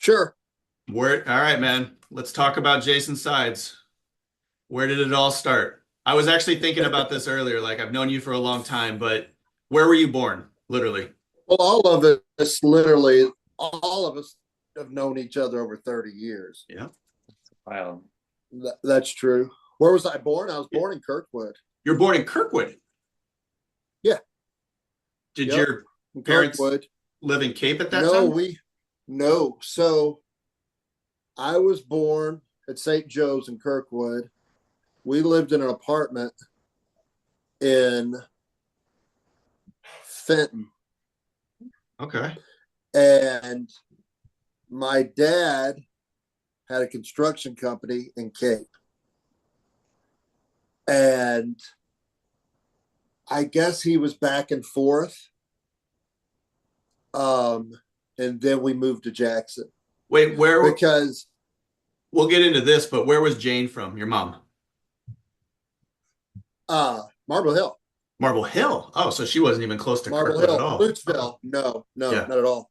Sure. All right, man. Let's talk about Jason Sides. Where did it all start? I was actually thinking about this earlier. Like, I've known you for a long time, but where were you born? Literally. Well, all of us have known each other over 30 years. Yeah. Wow. That's true. Where was I born? I was born in Kirkwood. You're born in Kirkwood. Yeah. Did Yep. your In parents Kirkwood. live in Cape at that No, time? we, no. So I was born at St. Joe's in Kirkwood. We lived in an apartment in Fenton. Okay. And my dad had a construction company in Cape. And I guess he was back and forth. And then we moved to Jackson Wait, because we'll get into this, but where was Jane from? Your mom? Marble Hill. Marble Hill. Oh, so she wasn't even close to Marble Kirkwood at Hill. all. Lutzville. No, Yeah. not at all.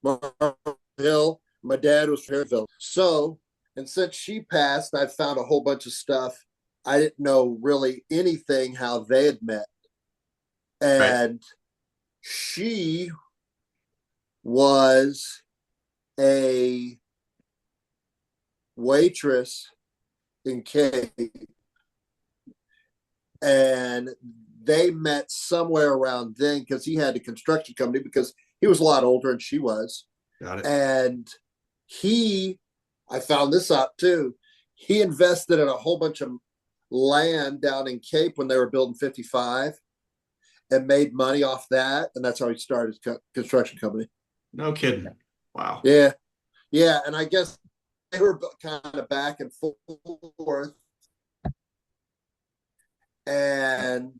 Marble Hill. My dad was from Harrisville. So, and since she passed, I found a whole bunch of stuff. I didn't know really anything how they had met. Right. And she was a waitress in Cape. And they met somewhere around then because he had a construction company because he was a lot older than she was. Got it. And I found this out too. He invested in a whole bunch of land down in Cape when they were building 55 and made money off that. And that's how he started his construction company. No kidding. Wow. Yeah. Yeah. And I guess they were kind of back and forth. And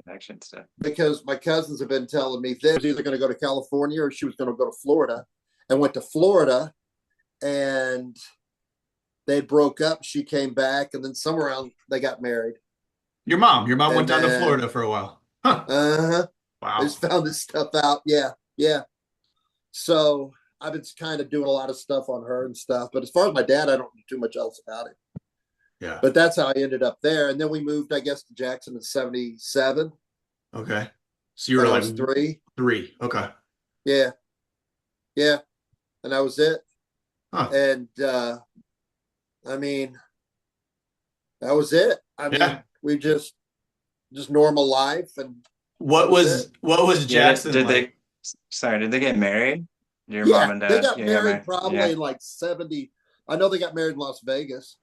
Connection stuff. because my cousins have been telling me they was either going to go to California or she was going to go to Florida, and went to Florida, and they broke up. She came back, and then somewhere around they got married. Your mom went And down to then, Florida for a while. Huh. I Wow. just found this stuff out. Yeah, yeah. So I've been kind of doing a lot of stuff on her and stuff. But as far as my dad, I don't know too much else about it. Yeah. But that's how I ended up there. And then we moved, I guess, to Jackson in 77. Okay. So you were I like was three. three. Okay. Yeah. Yeah. And that was it. Huh. And I mean, that was it. I mean, Yeah. we just normal life. And What was Jackson Did like? did they get married? Your yeah, mom and dad? they got Yeah, married probably Yeah. in like 70. I know they got married in Las Vegas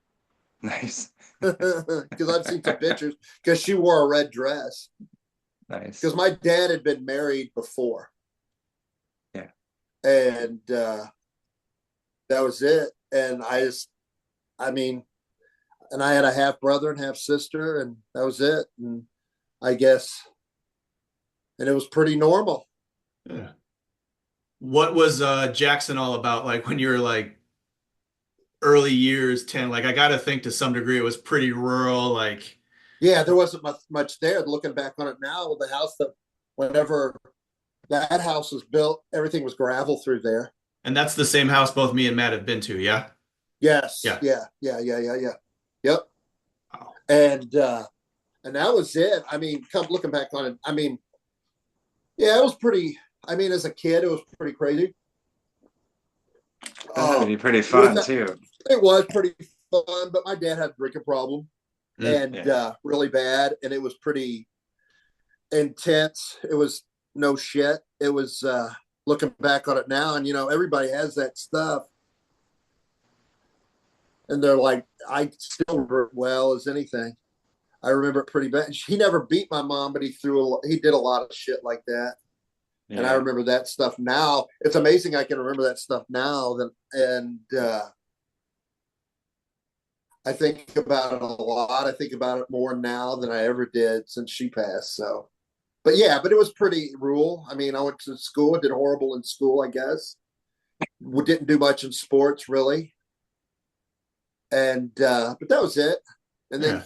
Nice. because I've seen some pictures because she wore a red dress Nice. because my dad had been married before. Yeah. And that was it. And I mean, and I had a half brother and half sister, and that was it. And I guess, and it was pretty normal. Yeah. What was Jackson all about? Like when you were like early years, 10, like I gotta think to some degree it was pretty rural, like Yeah, there wasn't much there. Looking back on it now, the house that whenever that house was built, everything was gravel through there. and that's the same house both me and Matt have been to, yeah? Yes. Yeah. Yeah. Yeah. Yeah. Yeah. Yeah. Yep. Wow. And that was it. I mean, come looking back on it, I mean, yeah, it was pretty. I mean, as a kid, it was pretty crazy. That had to be pretty fun too. It was pretty fun, but my dad had a drinking problem and Yeah. really bad, and it was pretty intense. It was no shit. It was looking back on it now, and everybody has that stuff, and they're like, I still remember it well as anything. I remember it pretty bad. He never beat my mom, but he did a lot of shit like that. Yeah. And I remember that stuff now. It's amazing I can remember that stuff now. And I think about it a lot. I think about it more now than I ever did since she passed. So, but it was pretty rural. I mean, I went to school, did horrible in school, I guess. We didn't do much in sports really. And but that was it. And then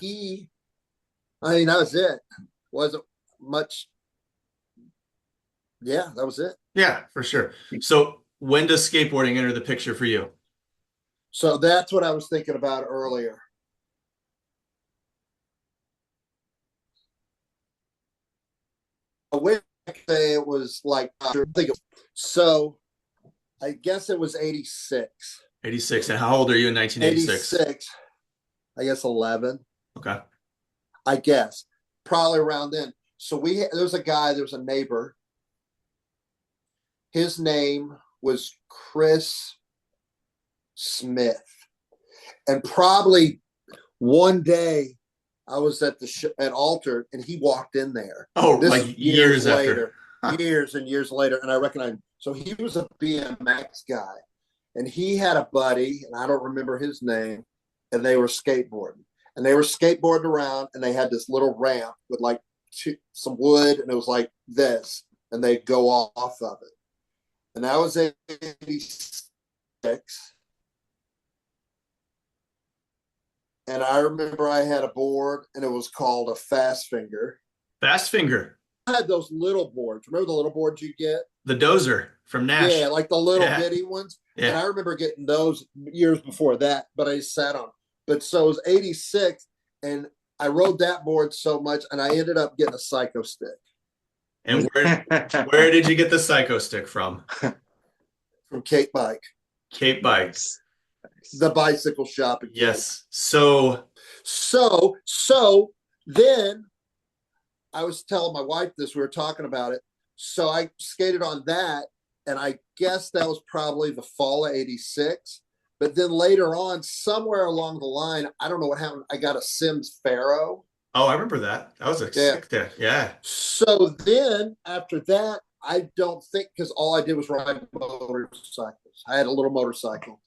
that was it. Wasn't much. Yeah, that was it. Yeah, for sure. So when does skateboarding enter the picture for you? So that's what I was thinking about earlier. I would say it was like, so I guess it was 86. 86. And how old are you in 1986? 86, I guess 11. Okay. I guess probably around then. So there was a neighbor. His name was Chris Smith. And probably one day I was at at Alter and he walked in there. Oh, this like years later, after. years and years later. And I recognized him. So he was a BMX guy and he had a buddy, and I don't remember his name, and they were skateboarding. And they were skateboarding around, and they had this little ramp with like some wood, and it was like this, and they'd go off of it. And that was 86. And I remember I had a board, and it was called a fast finger. Fast finger. I had those little boards. Remember the little boards you get? The dozer from Nash. Yeah, like the little bitty ones. Yeah. And I remember getting those years before that, but I sat on. But so it was 86, and I rode that board so much, and I ended up getting a Psycho stick. And where did you get the Psycho stick from? From Cape Bike. Cape Bikes. The bicycle shop. Yes. So then I was telling my wife this, we were talking about it. So I skated on that, and I guess that was probably the fall of 86. But then later on, somewhere along the line, I don't know what happened. I got a Sims Pharaoh. Oh, I remember that. That was a sick day. Yeah. So then after that, I don't think, because all I did was ride motorcycles. I had a little motorcycle.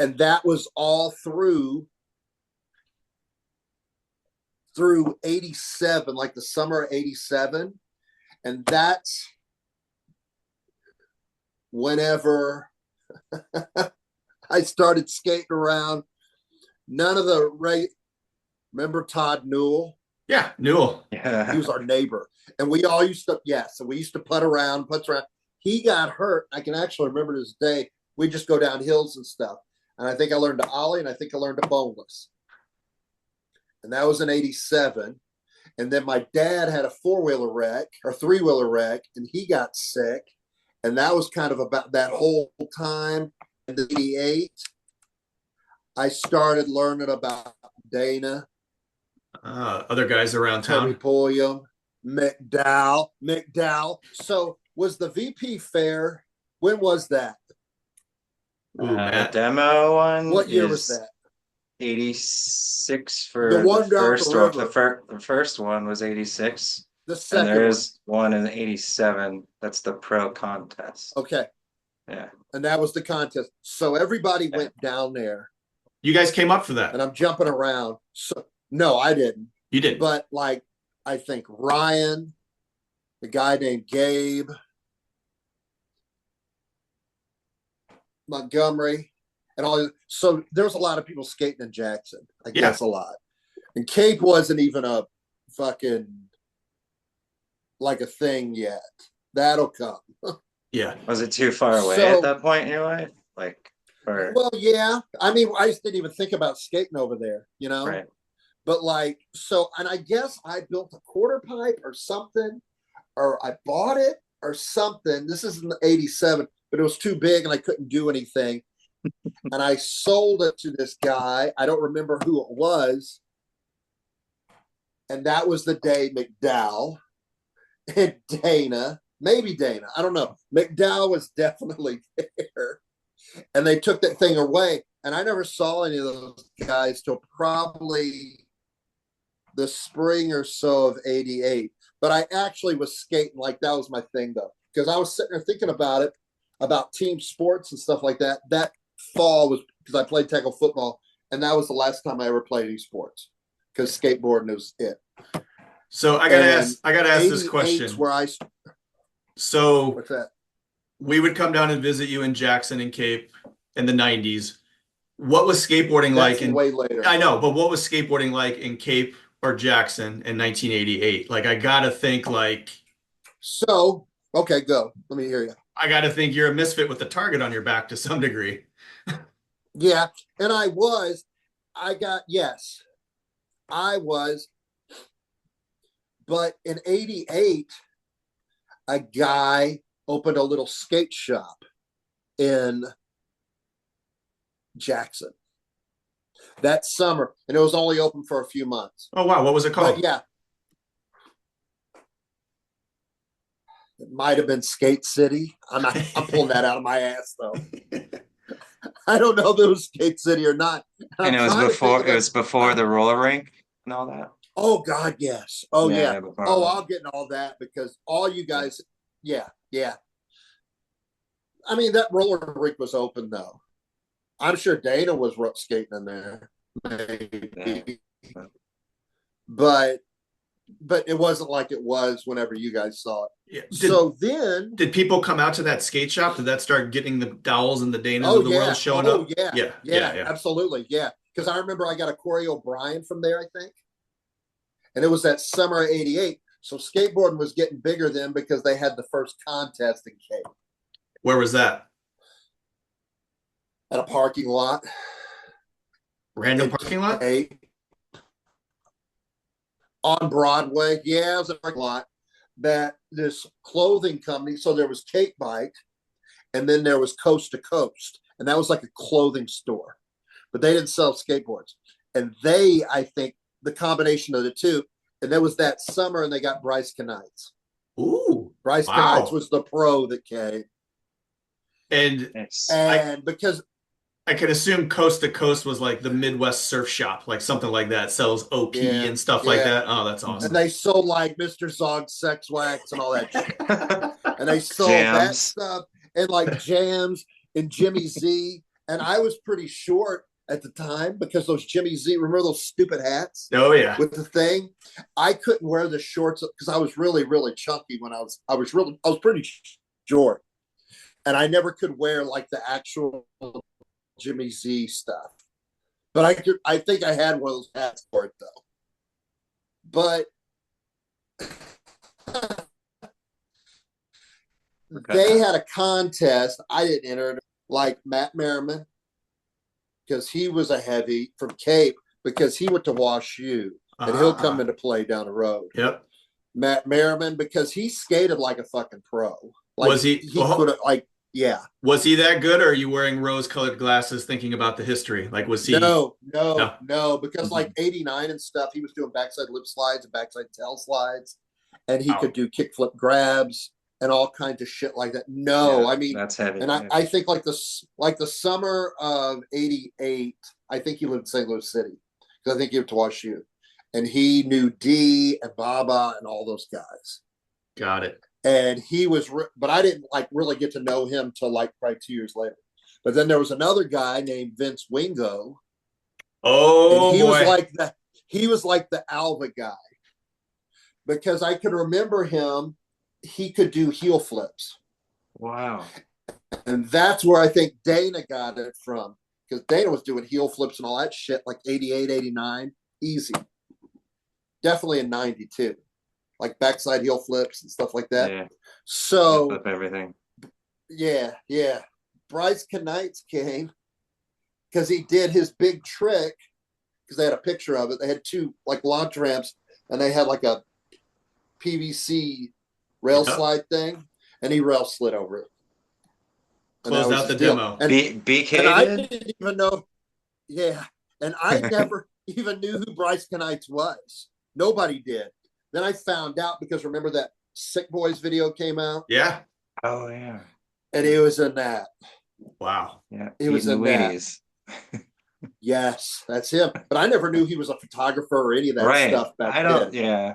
And that was all through 87, like the summer of 87. And that's whenever I started skating around. None of remember Todd Newell? Yeah, Newell. Yeah. He was our neighbor. And we all used to putt around. He got hurt. I can actually remember this day. We just go down hills and stuff. And I think I learned to ollie, and I think I learned to boneless. And that was in 87. And then my dad had a three-wheeler wreck, and he got sick. And that was kind of about that whole time. In 88, I started learning about Dana. Other guys around town. Terry Pulliam, McDowell. So was the VP fair? When was that? The demo one. What year was that? 86 for The one the down first the one. river. The first one was 86. The And second there's one in 87. That's the pro contest. Okay. Yeah. And that was the contest. So everybody went down there. You guys came up for that. And I'm jumping around. So no, I didn't. You didn't. But like, I think Ryan, the guy named Gabe, Montgomery, and all. So there was a lot of people skating in Jackson. I guess a lot. And Cape wasn't even a fucking like a thing yet. That'll come. Yeah. Was it too far away at that point in your life? Well, yeah. I mean, I just didn't even think about skating over there, you know? Right. But like, so, and I guess I built a quarter pipe or something, or I bought it or something. This is in 87, but it was too big and I couldn't do anything. And I sold it to this guy. I don't remember who it was. And that was the day McDowell and Dana, maybe Dana, I don't know. McDowell was definitely there. And they took that thing away. And I never saw any of those guys till probably the spring or so of 88. But I actually was skating, like that was my thing though. Because I was sitting there thinking about it, about team sports and stuff like that. That fall was because I played tackle football. And that was the last time I ever played any sports. Because skateboarding was it. So I gotta ask this question. What's that? We would come down and visit you in Jackson and Cape in the 90s. What was skateboarding like way later? I know, but what was skateboarding like in Cape or Jackson in 1988? Like, I gotta think like. So, okay, go. Let me hear you. I got to think you're a misfit with the target on your back to some degree. Yeah, and I was. Yes, I was. But in '88, a guy opened a little skate shop in Jackson that summer, and it was only open for a few months. Oh, wow. What was it called? But yeah, it might have been Skate City. I'm pulling that out of my ass though. I don't know if it was Skate City or not. And it was before the roller rink and all that. Oh God, yes. Oh yeah. Oh, that. I'll get in all that because all you guys, yeah. I mean, that roller rink was open though. I'm sure Dana was skating in there, maybe. But it wasn't like it was whenever you guys saw it. Yeah. Did people come out to that skate shop? Did that start getting the Dowells and the Danas of the world showing up? Yeah, absolutely, yeah. Because I remember I got a Corey O'Brien from there, I think, and it was that summer of '88. So skateboarding was getting bigger then because they had the first contest in Cape. Where was that? At a parking lot. Random parking lot? On Broadway. Yeah, it was a parking lot. That this clothing company, so there was Cape Bike, and then there was Coast to Coast, and that was like a clothing store, but they didn't sell skateboards. And I think, the combination of the two, and there was that summer, and they got Bryce Knights. Ooh, Bryce Knights was the pro that came, and because I can assume Coast to Coast was like the Midwest surf shop, like something like that, sells OP and stuff like that. Oh, that's awesome. And they sold like Mr. Zog sex wax and all that shit. And they sold that stuff and like jams and Jimmy Z. And I was pretty short at the time because those Jimmy Z, remember those stupid hats? Oh yeah. With the thing. I couldn't wear the shorts because I was really, really chunky when I was pretty short. And I never could wear like the actual Jimmy Z stuff, but I think I had one of those hats for it though. But they had a contest. I didn't enter it, like Matt Merriman, because he was a heavy from Cape, because he went to Wash U, and he'll come into play down the road. Yep. Matt Merriman, because he skated like a fucking pro. Like, was he? He could have like. Yeah. Was he that good, or are you wearing rose-colored glasses thinking about the history? Like, was he? No, because like '89 and stuff, he was doing backside lip slides and backside tail slides, and he could do kickflip grabs and all kinds of shit like that. No, I mean, that's heavy. And I think like the summer of '88, I think he lived in St. Louis City, because I think he went to Wash U, and he knew D and Baba and all those guys. Got it. And he was, but I didn't like really get to know him till like probably 2 years later. But then there was another guy named Vince Wingo. Oh, and boy. He was like the Alva guy, because I can remember him. He could do heel flips. Wow. And that's where I think Dana got it from, because Dana was doing heel flips and all that shit like '88, '89, easy. Definitely in '92. Like backside heel flips and stuff like that. Yeah. So flip everything. Yeah. Bryce Knights came because he did his big trick, because they had a picture of it. They had two like launch ramps, and they had like a PVC rail slide thing, and he rail slid over it. Closed out the demo. And BK and I didn't even know. Yeah. And I never even knew who Bryce Knights was. Nobody did. Then I found out, because remember that Sick Boys video came out? Yeah. Oh, yeah. And he was in that. Wow. Yeah. He was in that. Yes, that's him. But I never knew he was a photographer or any of that stuff back then. Yeah.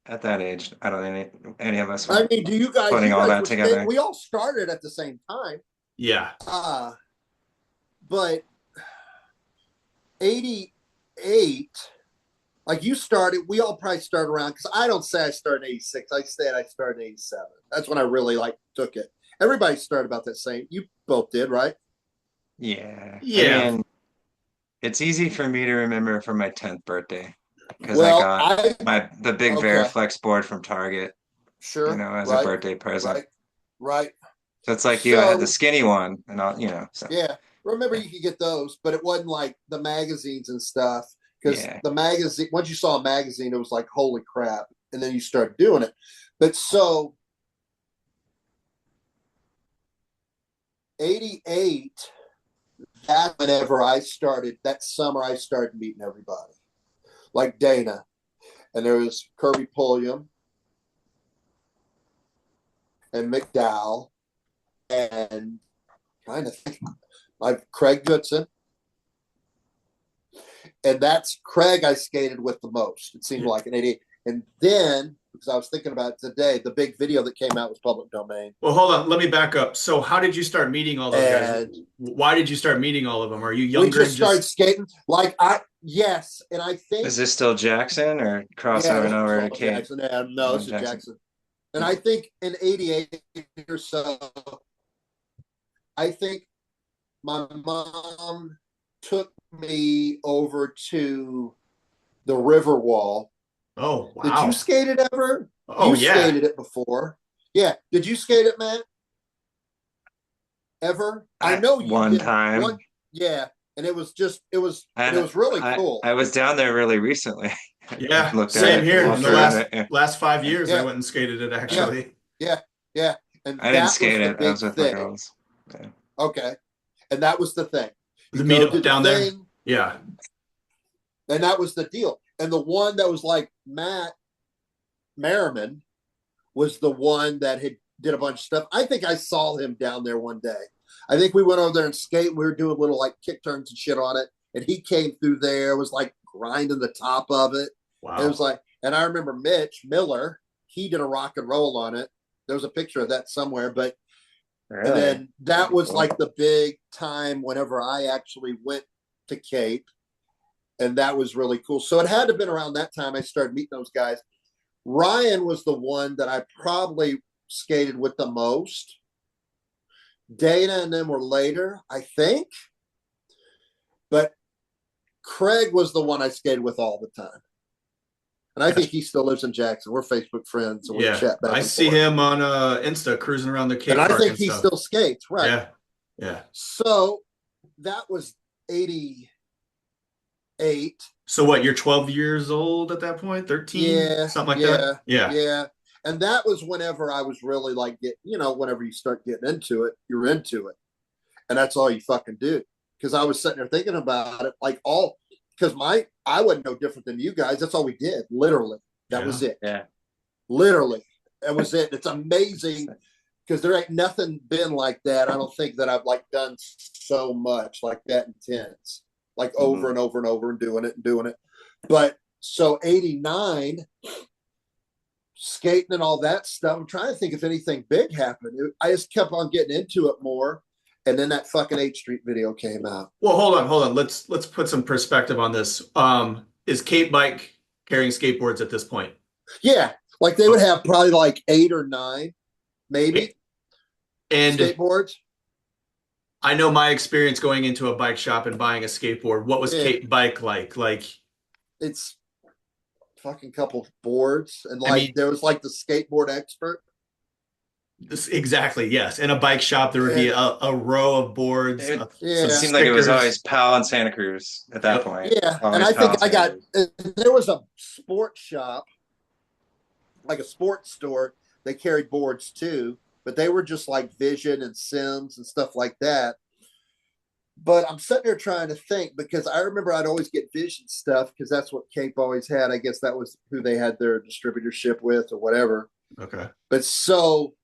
At that age, I don't think any of us. I mean, do you guys putting all that together? We all started at the same time. Yeah. But '88. Like you started, we all probably started around, because I don't say I started in '86. I said I started in '87. That's when I really like took it. Everybody started about that same. You both did, right? Yeah. Yeah. I mean, it's easy for me to remember from my 10th birthday, because I got the big Veriflex board from Target. Sure. As a birthday present. Right. So it's like you had the skinny one and all, so. Yeah. Remember you could get those, but it wasn't like the magazines and stuff. Because the magazine, once you saw a magazine, it was like, holy crap. And then you start doing it. But so 88, that whenever that summer I started meeting everybody. Like Dana. And there was Kirby Pulliam and McDowell and trying to think, like Craig Goodson. And that's Craig I skated with the most. It seemed like an 88. And then, because I was thinking about it today, the big video that came out was public domain. Well, hold on. Let me back up. So how did you start meeting all those guys? Why did you start meeting all of them? Are you younger? We just started skating. Yes. And I think. Is this still Jackson or crossing over to Cape? Jackson. No, this is Jackson. And I think in 88 or so, I think my mom took me over to the river wall. Oh, wow. Did you skate it ever? Oh, you skated it before. Yeah. Did you skate it, Matt? Ever? I know you one time. Yeah. And it was really cool. I was down there really recently. Yeah. Same here. In the last 5 years, I went and skated it actually. Yeah. And I didn't skate it. I was with my girls. Yeah. Okay. And that was the thing. The meetup down there. Yeah. And that was the deal. And the one that was like Matt Merriman was the one that did a bunch of stuff. I think I saw him down there one day. I think we went over there and skate. We were doing little like kick turns and shit on it. And he came through there, was like grinding the top of it. Wow. It was like, and I remember Mitch Miller, he did a rock and roll on it. There was a picture of that somewhere, but really? And then that was like the big time whenever I actually went to Cape. And that was really cool. So it had to have been around that time I started meeting those guys. Ryan was the one that I probably skated with the most. Dana and them were later, I think. But Craig was the one I skated with all the time. And I think he still lives in Jackson. We're Facebook friends. And we chat back I see him on Insta cruising around the Cape. And I think he still skates, right? Yeah. So that was 88. So what, you're 12 years old at that point? 13? Yeah. Something like that? Yeah. And that was whenever I was really like, whenever you start getting into it, you're into it. And that's all you fucking do. Because I was sitting there thinking about it, because I wasn't no different than you guys. That's all we did. Literally. That was it. Yeah. Literally. That was it. It's amazing because there ain't nothing been like that. I don't think that I've done so much like that intense, over and over and over and doing it. But so 89, skating and all that stuff. I'm trying to think if anything big happened. I just kept on getting into it more. And then that fucking 8th Street video came out. Well, hold on. Let's put some perspective on this. Is Cape Bike carrying skateboards at this point? Yeah. They would have probably 8 or 9, maybe. And skateboards. I know my experience going into a bike shop and buying a skateboard. What was Cape Bike like? It's fucking couple boards. And there was the skateboard expert. Exactly, yes. In a bike shop, there would be a row of boards. It seemed like it was always PAL and Santa Cruz at that point. Yeah, and I think there was a sports shop, like a sports store. They carried boards too, but they were just like Vision and Sims and stuff like that. But I'm sitting there trying to think because I remember I'd always get Vision stuff because that's what Cape always had. I guess that was who they had their distributorship with or whatever. Okay. But so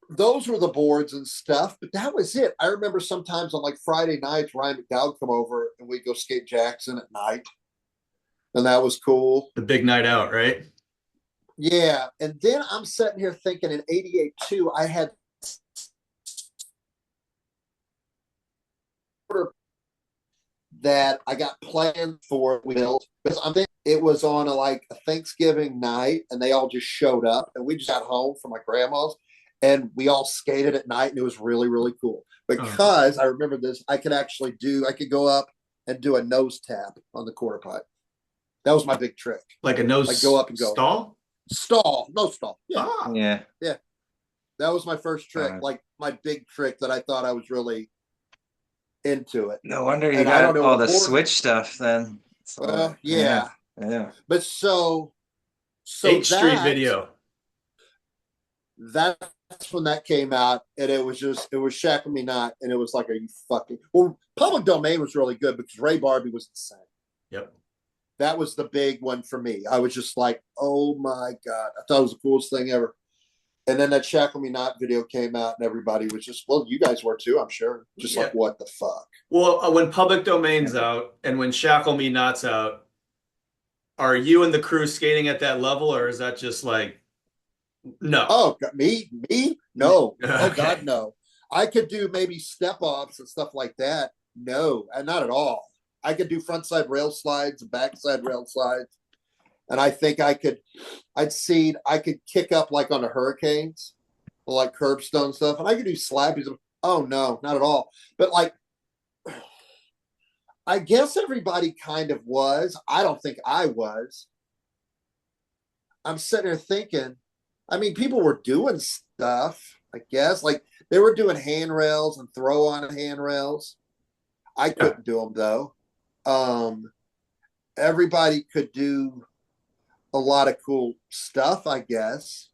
those were the boards and stuff, but that was it. I remember sometimes on Friday nights, Ryan McDowell would come over and we'd go skate Jackson at night. And that was cool. The big night out, right? Yeah. And then I'm sitting here thinking in 88 too, I had that I got planned for because I'm thinking it was on a Thanksgiving night and they all just showed up and we just got home from my grandma's and we all skated at night and it was really, really cool because I remember this, I could go up and do a nose tap on the quarter pipe. That was my big trick. Like a nose go up and go stall? No stall. Yeah. Yeah. That was my first trick, like my big trick that I thought I was really into it. No wonder you And I don't got know all the what board. switch stuff then. Well, yeah. Yeah. But so 8th Street that video. that's when that came out, and it was Shackle Me Not, and it was like, are you fucking Public Domain was really good because Ray Barbie was insane. Yep. That was the big one for me. I was just like, oh my God. I thought it was the coolest thing ever. And then that Shackle Me Not video came out, and everybody was just, well, you guys were too, I'm sure. Just like, what the fuck? Well, when Public Domain's out and when Shackle Me Not's out, are you and the crew skating at that level, or is that just like, no? Oh, me? No. Okay. Oh, God, no. I could do maybe step-offs and stuff like that. No, and not at all. I could do frontside rail slides, backside rail slides. And I think I could kick up like on the Hurricanes, like curbstone stuff. And I could do slappies. Oh, no, not at all. But like, I guess everybody kind of was. I don't think I was. I'm sitting there thinking, I mean, people were doing stuff, I guess. Like they were doing handrails and throw on handrails. I couldn't do them though. Everybody could do a lot of cool stuff, I guess.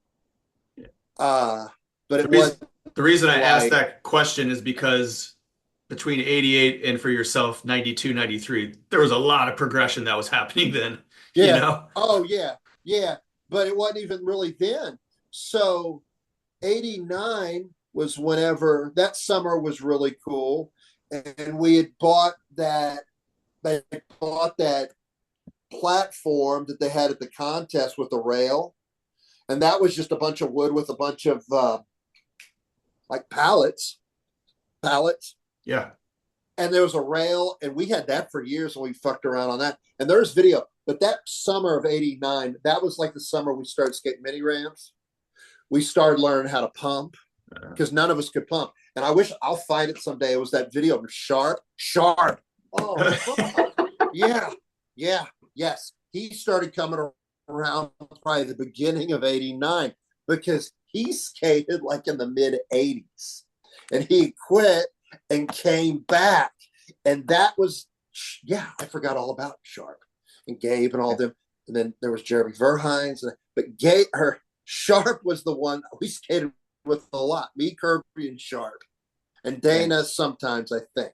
But the reason I asked that question is because between 88 and for yourself, 92, 93, there was a lot of progression that was happening then. Yeah. You know? Oh, yeah. Yeah. But it wasn't even really then. So 89 was whenever that summer was really cool. And we had bought that platform that they had at the contest with the rail. And that was just a bunch of wood with a bunch of like pallets. Yeah. And there was a rail, and we had that for years, and we fucked around on that. And there's video. But that summer of 89, that was like the summer we started skating mini ramps. We started learning how to pump because none of us could pump. And I wish I'll find it someday. It was that video of Sharp. Oh, yeah. Yes. He started coming around probably the beginning of 89 because he skated like in the mid 80s. And he quit and came back. And that was, I forgot all about Sharp and Gabe and all them. And then there was Jeremy Verhines. But Sharp was the one we skated with a lot. Me, Kirby, and Sharp. And Dana sometimes, I think.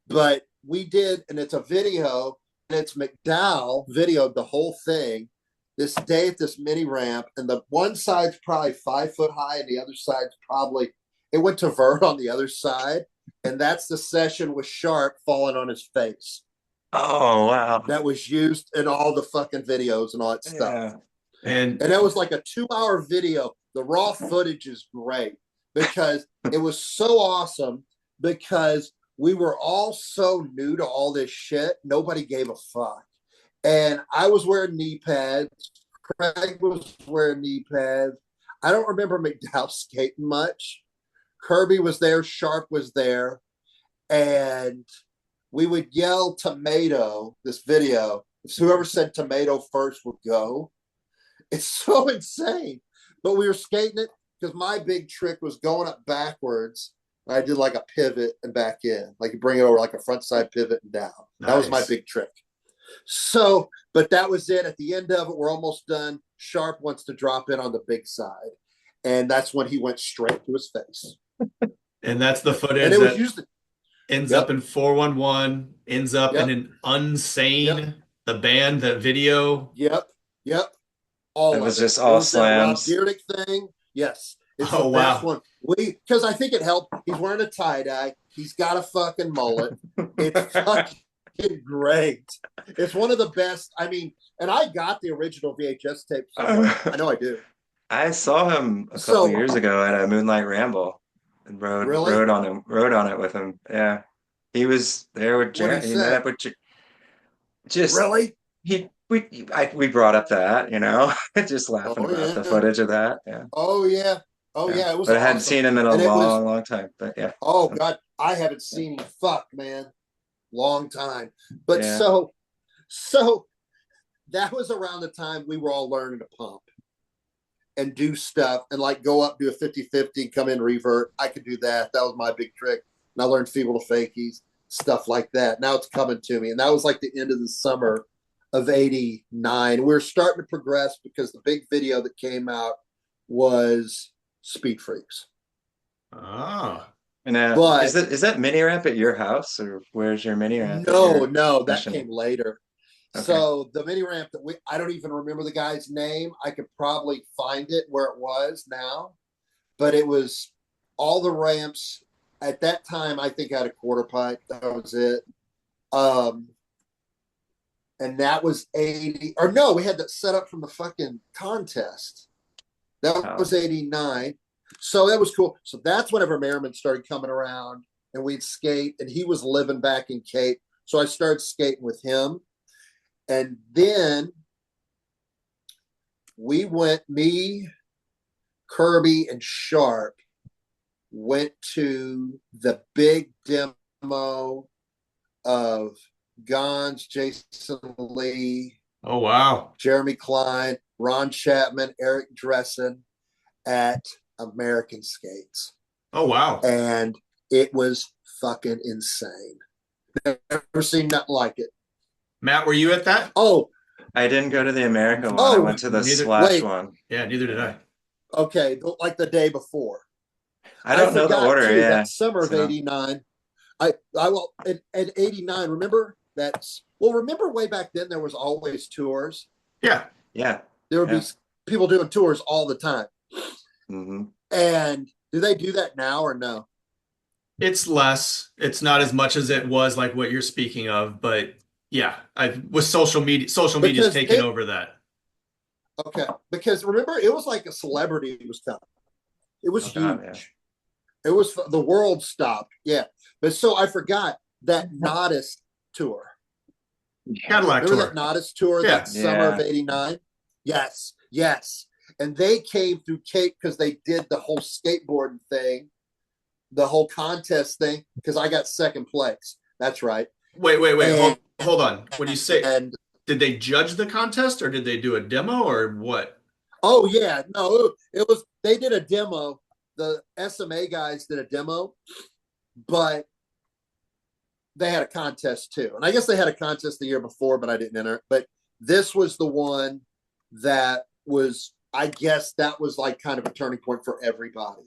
But we did, and it's a video, and it's McDowell videoed the whole thing this day at this mini ramp. And the one side's probably 5 foot high, and the other side's probably, it went to vert on the other side. And that's the session with Sharp falling on his face. Oh, wow. That was used in all the fucking videos and all that stuff. Yeah. And it was like a 2-hour video. The raw footage is great because it was so awesome because we were all so new to all this shit. Nobody gave a fuck. And I was wearing knee pads. Craig was wearing knee pads. I don't remember McDowell skating much. Kirby was there. Sharp was there. And we would yell tomato, this video. Whoever said tomato first would go. It's so insane. But we were skating it because my big trick was going up backwards. I did like a pivot and back in. Like you bring it over like a front side pivot and down. That was my big trick. So, but that was it. At the end of it, we're almost done. Sharp wants to drop in on the big side. And that's when he went straight to his face. And that's the footage and it was usually ends up in 411, ends up in an Unsane, the band, that video. Yep. All it of was it. just all it was slams. That Rob Dyrdek thing. Yes. It's the best one. Because I think it helped. He's wearing a tie-dye. He's got a fucking mullet. It's fucking great. It's one of the best. I mean, and I got the original VHS tape somewhere. I know I do. I saw him a couple years ago at a Moonlight Ramble and rode on it with him. Yeah. He was there with Jeremy. He met up with just really? We brought up that, just laughing about the footage of that. Yeah. Oh yeah. It was but I hadn't seen him in a long time. But yeah. Oh God, I haven't seen him. Fuck, man. Long time. But so that was around the time we were all learning to pump. and do stuff and like go up, do a 50-50, come in revert. I could do that. That was my big trick. And I learned feeble to fakies, stuff like that. Now it's coming to me. And that was like the end of the summer of 89. We were starting to progress because the big video that came out was Speed Freaks. Oh. And is that mini ramp at your house, or where's your mini ramp? No, that came later. Okay. So the mini ramp I don't even remember the guy's name. I could probably find it where it was now, but it was all the ramps at that time. I think I had a quarter pipe. That was it. And that was 80, or no, we had that set up from the fucking contest. That was 89. So that was cool. So that's whenever Merriman started coming around and we'd skate, and he was living back in Cape. So I started skating with him. And then we went, me, Kirby, and Sharp went to the big demo of Gons, Jason Lee. Oh, wow. Jeremy Klein, Ron Chapman, Eric Dressen at American Skates. Oh, wow. And it was fucking insane. Never seen nothing like it. Matt, were you at that? Oh, I didn't go to the American one. I went to the Slash one. Yeah, neither did I. Okay, like the day before. I don't know the order. Too, yeah, that summer of '89. I will at '89. Remember remember way back then there was always tours. Yeah. There would be people doing tours all the time. Mm-hmm. And do they do that now or no? It's less. It's not as much as it was like what you're speaking of, but yeah, with social media's taking over that. Okay, because remember, it was like a celebrity was coming. It was huge. Yeah. It was the world stopped. Yeah, but so I forgot that Nodis tour. Cadillac remember tour. That Nodis tour that summer of '89. Yes. And they came through Cape because they did the whole skateboarding thing, the whole contest thing. Because I got second place. That's right. Wait. Hold on. When you say, did they judge the contest or did they do a demo or what? Oh yeah, no, it was. They did a demo. The SMA guys did a demo, but they had a contest too. And I guess they had a contest the year before, but I didn't enter it. But this was the one that was, I guess that was like kind of a turning point for everybody.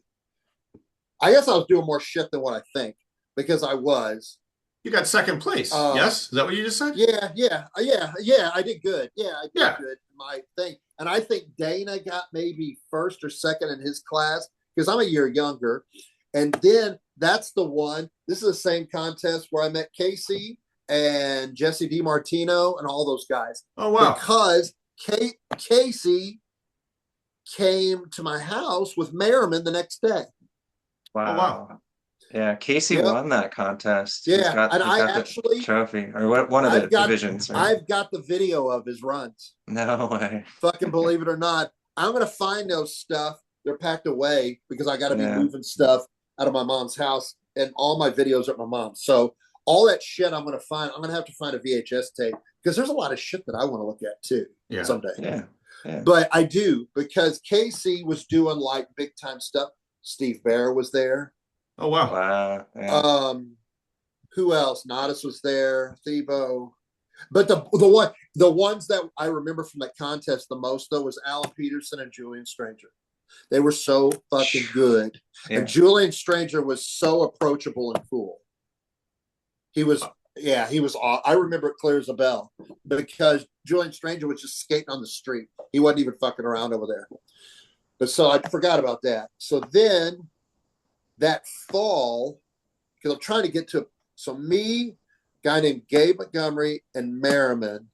I guess I was doing more shit than what I think, because I was. You got second place. Yes? Is that what you just said? Yeah. I did good. Yeah, I did good in my thing. And I think Dana got maybe first or second in his class because I'm a year younger. And then that's the one. This is the same contest where I met Casey and Jesse DiMartino and all those guys. Oh, wow. Because Casey came to my house with Merriman the next day. Wow. Oh, wow. Yeah, Casey won that contest. Yeah, he's got actually the trophy, or one of the divisions. Right? I've got the video of his runs. No way. Fucking believe it or not, I'm gonna find those stuff. They're packed away because I got to be moving stuff out of my mom's house, and all my videos are at my mom's. So all that shit I'm gonna find. I'm gonna have to find a VHS tape because there's a lot of shit that I want to look at too someday. Yeah. But I do, because Casey was doing like big time stuff. Steve Bear was there. Oh wow. Wow. Yeah. Who else? Nodis was there, Thebo. But the ones that I remember from that contest the most though was Alan Peterson and Julian Stranger. They were so fucking good. Yeah. And Julian Stranger was so approachable and cool. He was I remember it clear as a bell because Julian Stranger was just skating on the street. He wasn't even fucking around over there. But so I forgot about that. So then that fall, because I'm trying to get to, so me, guy named Gabe Montgomery, and Merriman.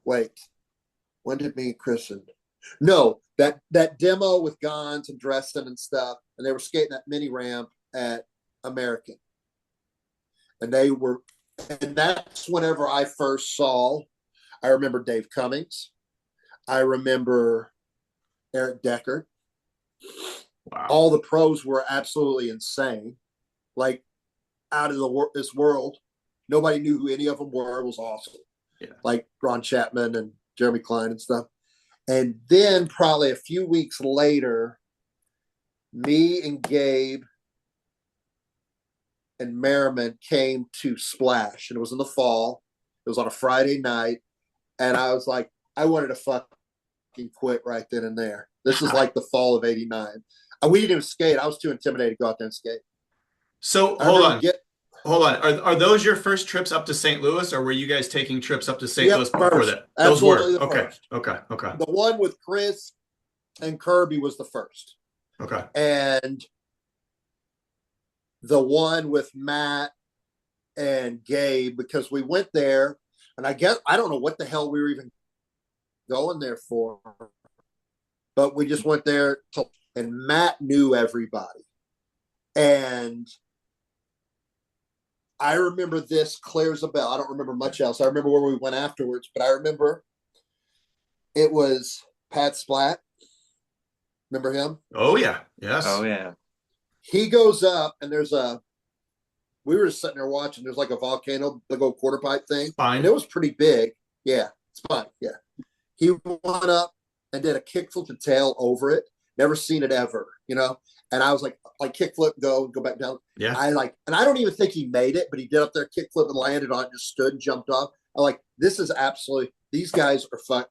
Wait, when did me and Chris and no, that demo with Gons and Dresden and stuff, and they were skating that mini ramp at American. And that's whenever I first saw, I remember Dave Cummings. I remember Eric Deckard. Wow. All the pros were absolutely insane, like out of this world. Nobody knew who any of them were. It was awesome. Yeah. Like Ron Chapman and Jeremy Klein and stuff. And then probably a few weeks later, me and Gabe and Merriman came to Splash, and it was in the fall. It was on a Friday night, and I was like, I wanted to fucking quit right then and there. This is like the fall of '89. We didn't even skate. I was too intimidated to go out there and skate. So hold on. Are those your first trips up to St. Louis, or were you guys taking trips up to St. Louis before that? Those were okay. The one with Chris and Kirby was the first. Okay. And the one with Matt and Gabe, because we went there, and I don't know what the hell we were even going there for, but we just went there and Matt knew everybody. And I remember this clear as a bell. I don't remember much else. I remember where we went afterwards, but I remember it was Pat Splatt. Remember him? Oh, yeah. Yes. Oh, yeah. He goes up, and we were just sitting there watching. There's like a volcano, big old quarter pipe thing. Fine. And it was pretty big. Yeah, it's fine. Yeah. He went up and did a kickflip to tail over it. Never seen it ever, you know? And I was like kickflip, go back down. Yeah. And I don't even think he made it, but he did up there, kickflip and landed on it, just stood and jumped off. I'm like, this is absolutely, these guys are fun.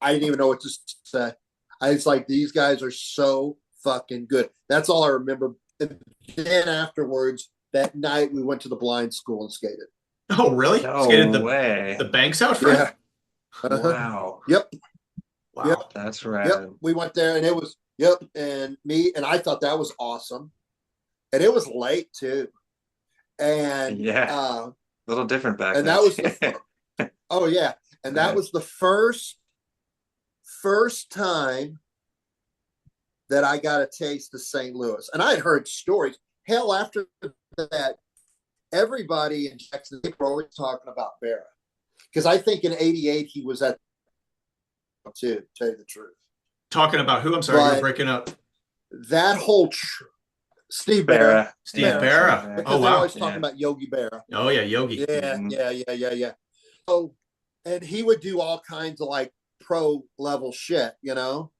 I didn't even know what to say. I was like, these guys are so fucking good. That's all I remember. And then afterwards, that night, we went to the blind school and skated. Oh, really? No Skated way. The banks out front? Yeah. Wow. Yep. Wow. Yep. That's rad. Yep. We went there, and it was, and I thought that was awesome. And it was late, too. And yeah. A little different back then. And that was oh, yeah. And that was the first time that I got a taste of St. Louis. And I had heard stories. Hell, after that, everybody in Jackson, they were always talking about Barra. Because I think in '88 he was at too, to tell you the truth. Talking about who? I'm sorry, you're breaking up. That whole Steve Barra. Barra. Because oh, wow. they're always talking about Yogi Berra. Oh, yeah, Yogi. Yeah. So, and he would do all kinds of like pro level shit, you know?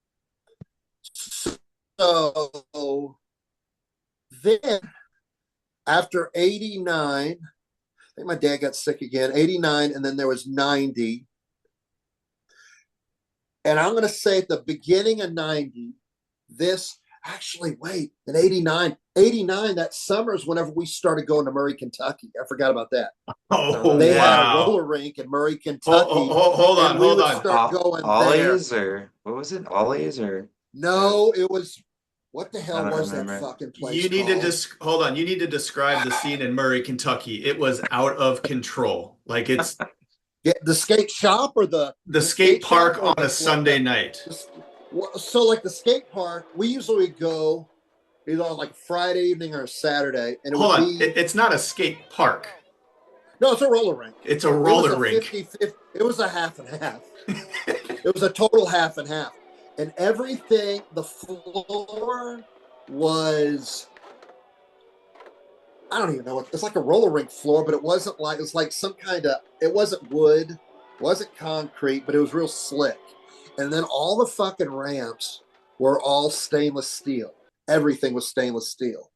So then after '89, I think my dad got sick again, '89, and then there was '90. And I'm going to say at the beginning of '90, in '89, that summer is whenever we started going to Murray, Kentucky. I forgot about that. Oh, they had a roller rink in Murray, Kentucky. Hold on. Start going Ollie's there. or what was it? Ollie's or no, it was. What the hell was that fucking place? You need hold on. You need to describe the scene in Murray, Kentucky. It was out of control. Like it's the skate shop or the skate park on a Sunday night. So like the skate park, we usually go either on like Friday evening or Saturday. And it's not a skate park. No, it's a roller rink. It's a roller rink. It was a half and half. It was a total half and half. And everything, the floor was, I don't even know. It's like a roller rink floor, but it wasn't like, it was like some kind of, it wasn't wood, wasn't concrete, but it was real slick. And then all the fucking ramps were all stainless steel. Everything was stainless steel.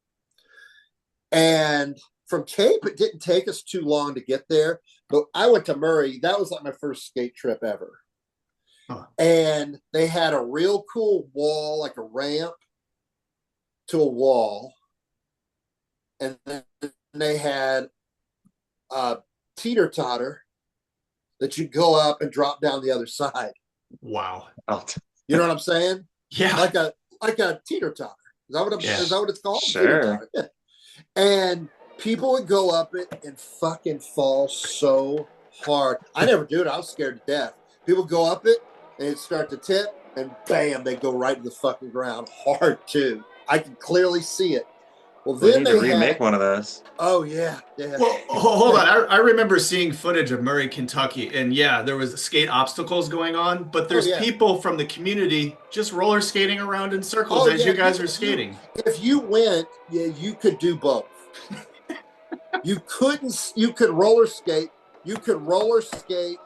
And from Cape, it didn't take us too long to get there. But I went to Murray. That was like my first skate trip ever. Huh. And they had a real cool wall, like a ramp to a wall. And then they had a teeter-totter that you go up and drop down the other side. Wow. You know what I'm saying? Yeah. Like a teeter-totter. Is that what it's called? Sure. Yeah. And people would go up it and fucking fall so hard. I never do it. I was scared to death. People go up it and it'd start to tip and bam, they go right to the fucking ground hard too. I can clearly see it. Well, then they remake one of those. Oh yeah. Well, hold on. I remember seeing footage of Murray, Kentucky, and yeah, there was skate obstacles going on, but there's people from the community just roller skating around in circles as you guys are skating. If you went, you could do both. You could roller skate. You could roller skate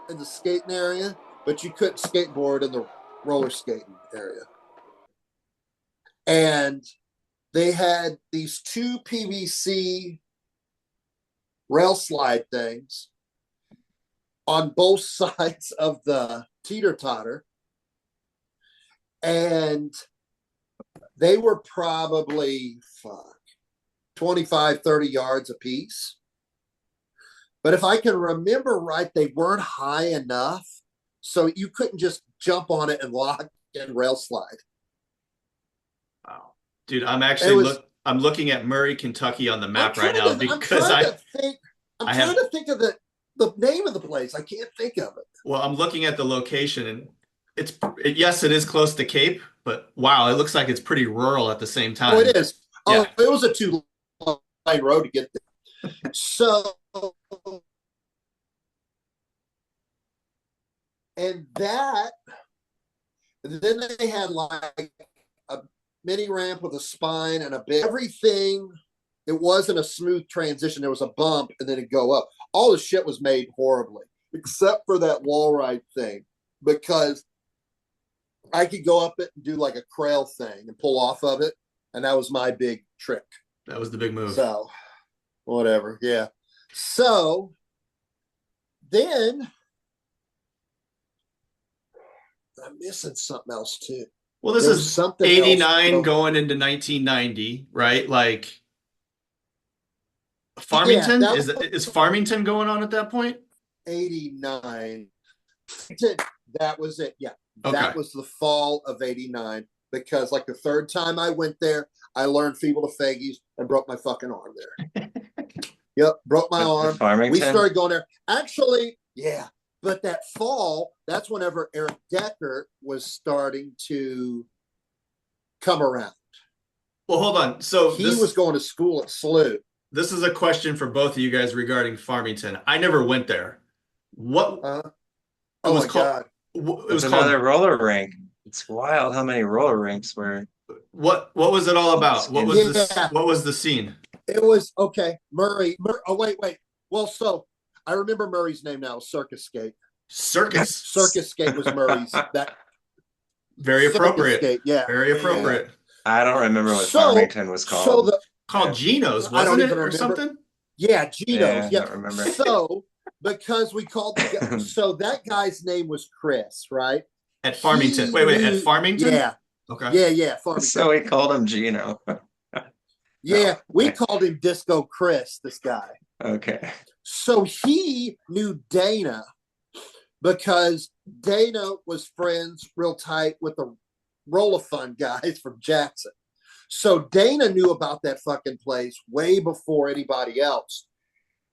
in the skating area, but you couldn't skateboard in the roller skating area. And they had these 2 PVC rail slide things on both sides of the teeter-totter. And they were probably 25, 30 yards a piece. But if I can remember right, they weren't high enough. So you couldn't just jump on it and lock and rail slide. Wow. Dude, I'm actually I'm looking at Murray, Kentucky on the map right now because I'm trying to think of the name of the place. I can't think of it. Well, I'm looking at the location and yes, it is close to Cape, but wow, it looks like it's pretty rural at the same time. Oh, it is. Yeah. Oh, it was a 2-lane road to get there. So, and then they had like a mini ramp with a spine and a bit. Everything, it wasn't a smooth transition. There was a bump and then it'd go up. All the shit was made horribly, except for that wall ride thing, because I could go up it and do like a crail thing and pull off of it. And that was my big trick. That was the big move. So, whatever. Yeah. So, then I'm missing something else too. Well, this is something 89 going into 1990, right? Like Farmington? Yeah, is Farmington going on at that point? 89. That was it. Yeah. Okay. That was the fall of 89, because like the third time I went there, I learned feeble to faggies and broke my fucking arm there. Yep. Broke my arm. Farmington? We started going there. Actually, yeah. But that fall, that's whenever Eric Decker was starting to come around. Well, hold on. So he was going to school at SLU. This is a question for both of you guys regarding Farmington. I never went there. What? Oh my God. It was another roller rink. It's wild how many roller rinks were. What was it all about? What was what was the scene? It was okay. Murray. Oh, wait. Well, so I remember Murray's name now. Circus Skate. Circus Skate was Murray's. That very appropriate. Skate, yeah, very appropriate. Yeah. I don't remember what Farmington was called. Called Gino's, wasn't it, or something? Yeah, Gino's. Yeah. I don't remember. So because we called so that guy's name was Chris, right? At Farmington. Wait, at Farmington? Yeah. Okay. Yeah, Farmington. So we called him Gino. Yeah, we called him Disco Chris, this guy. Okay. So he knew Dana because Dana was friends real tight with the Roll-A-Fun guys from Jackson. So Dana knew about that fucking place way before anybody else.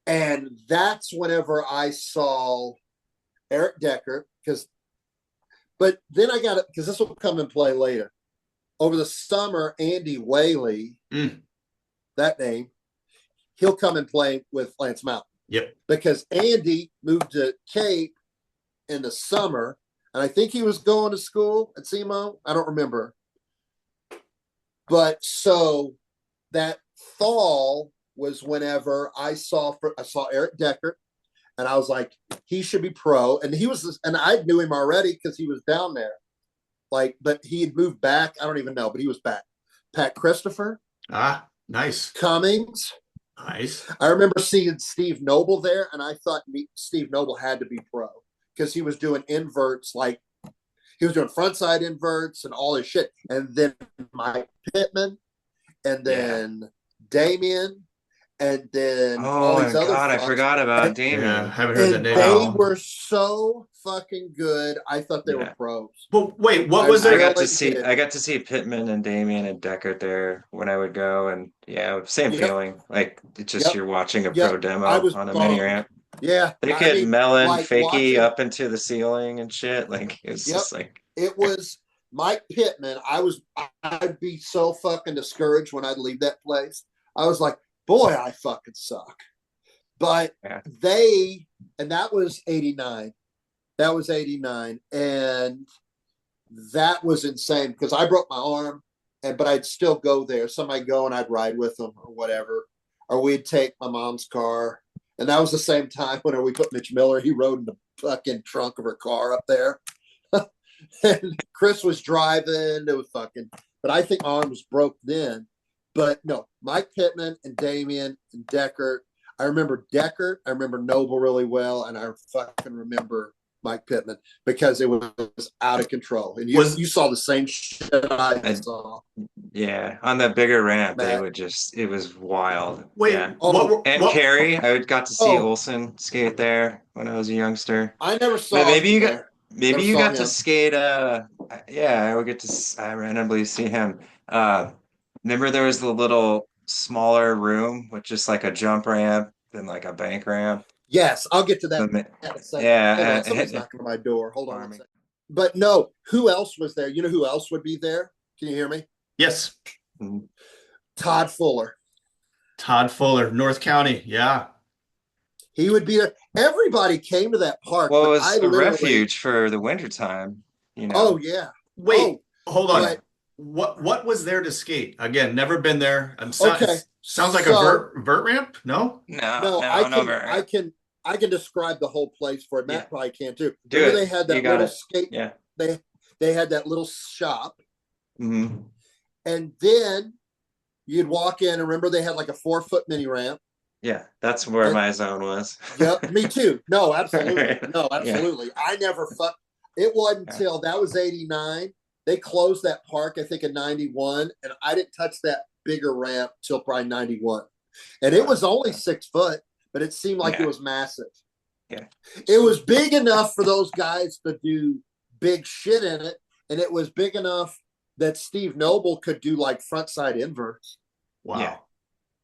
And that's whenever I saw Eric Decker, but then I got it, because this will come and play later. Over the summer, Andy Whaley, that name, he'll come and play with Lance Mountain. Yep. Because Andy moved to Cape in the summer, and I think he was going to school at SEMO. I don't remember. But so that fall was whenever I saw Eric Decker, and I was like, he should be pro. And and I knew him already because he was down there. Like, but he had moved back. I don't even know, but he was back. Pat Christopher. Ah, nice. Cummings. Nice. I remember seeing Steve Noble there, and I thought Steve Noble had to be pro because he was doing inverts, like he was doing frontside inverts and all this shit. And then Mike Pittman, and then Damien, and then all these other God, I forgot about Damien. Yeah, haven't heard that name. They were so fucking good. I thought they were pros. But wait, what was it? I got to see Pittman and Damien and Decker there when I would go, and same feeling. Like it's just you're watching a pro demo on a mini ramp. Yeah, they could melon like fakie up into the ceiling and shit. Like it was just like it was Mike Pittman. I'd be so fucking discouraged when I'd leave that place. I was like, boy, I fucking suck. But and that was 89. That was 89. And that was insane because I broke my arm, but I'd still go there. Somebody go and I'd ride with them or whatever. Or we'd take my mom's car. And that was the same time when we put Mitch Miller. He rode in the fucking trunk of her car up there. And Chris was driving. It was fucking, but I think my arm was broke then. But no, Mike Pittman and Damien and Deckert. I remember Deckert. I remember Noble really well. And I fucking remember Mike Pittman because it was out of control. And you saw the same shit I saw. Yeah, on the bigger ramp, Matt. It was wild. Wait, yeah. Carrie, I got to see Olsen skate there when I was a youngster. I never saw him. Maybe you got to skate. Yeah, I would get to. I randomly see him. Remember there was the little smaller room with just like a jump ramp and like a bank ramp. Yes, I'll get to that. Yeah, somebody's knocking on my door. Hold on a second. But no, who else was there? You know who else would be there? Can you hear me? Yes. Todd Fuller. Todd Fuller, North County. Yeah. He would be there. Everybody came to that park. Well, it was a refuge for the wintertime, you know. Oh, yeah. Wait, hold on. What was there to skate? Again, never been there. Okay. Sounds like a vert ramp? No? No, I can describe the whole place for it. Matt probably can too. They had that little skate. Yeah. They had that little shop. Mm-hmm. And then you'd walk in and remember they had like a 4-foot mini ramp. Yeah, that's where my zone was. Yep, me too. No, absolutely. No, absolutely. Yeah. I never it wasn't until that was 89. They closed that park, I think, in 91, and I didn't touch that bigger ramp till probably 91. And it was only 6 foot, but it seemed like it was massive. Yeah. It was big enough for those guys to do big shit in it, and it was big enough that Steve Noble could do like frontside inverts. Wow. Yeah.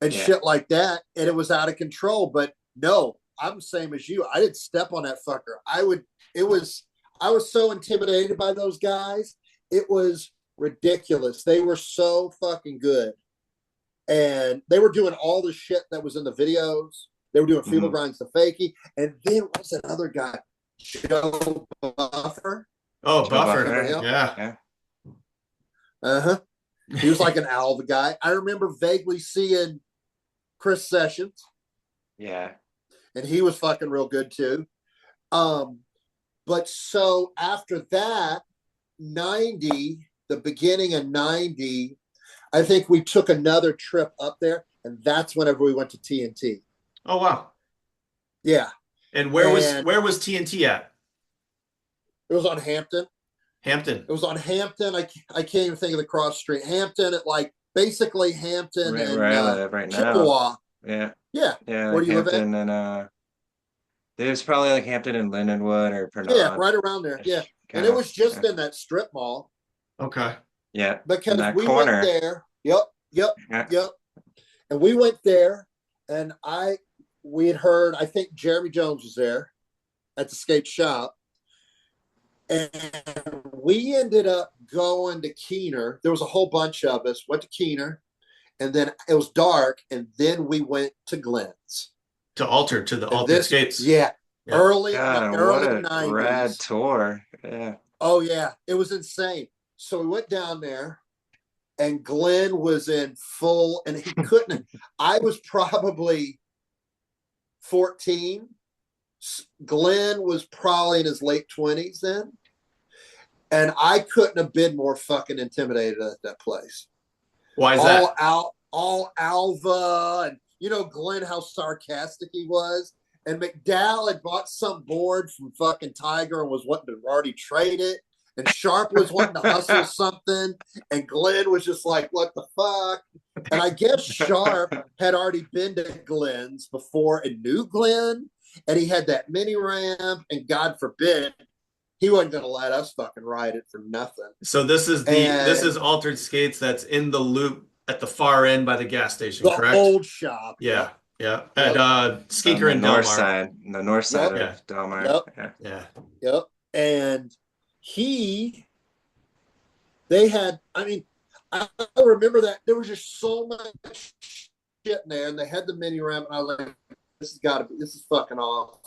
And shit like that, and it was out of control. But no, I'm the same as you. I didn't step on that fucker. I was so intimidated by those guys. It was ridiculous. They were so fucking good. And they were doing all the shit that was in the videos. They were doing feeble grinds to fakie. And then what's that other guy? Joe Buffer. Oh, Buffer. Yeah. Uh-huh. He was like an Alva guy. I remember vaguely seeing Chris Sessions. Yeah. And he was fucking real good too. But so after that, 90, the beginning of 90, I think we took another trip up there, and that's whenever we went to TNT. Oh wow. Yeah. And where was TNT at? It was on Hampton. Hampton. It was on Hampton. I can't even think of the cross street. Hampton at like basically Hampton and where I live right Chippewa. Now. Yeah. Yeah. Where do you Hampton live at? And it was probably like Hampton and Lindenwood or Pernod. Yeah, right around there. Yeah. And it was just in that strip mall. Okay. Yeah. Because we went there. Yep. And we went there, and we had heard, I think Jeremy Jones was there at the skate shop. And we ended up going to Keener. There was a whole bunch of us, went to Keener, and then it was dark, and then we went to Glenn's. To Altered Skates. Yeah. Early God, early what a 90s. Rad tour. Yeah. Oh, yeah. It was insane. So we went down there, and Glenn was in full, and he couldn't. I was probably 14. Glenn was probably in his late 20s then. And I couldn't have been more fucking intimidated at that place. Why is that? All Alva, and Glenn, how sarcastic he was. And McDowell had bought some board from fucking Tiger and was wanting to already trade it. And Sharp was wanting to hustle something. And Glenn was just like, what the fuck? And I guess Sharp had already been to Glenn's before and knew Glenn. And he had that mini ramp. And God forbid, he wasn't going to let us fucking ride it for nothing. So this is Altered Skates that's in the loop at the far end by the gas station, correct? The old shop. Yeah. At Skeeker and Delmar. The north side of Delmar. Yep. And they had, I remember that there was just so much shit in there, and they had the mini ramp, and I was like, this is fucking awesome.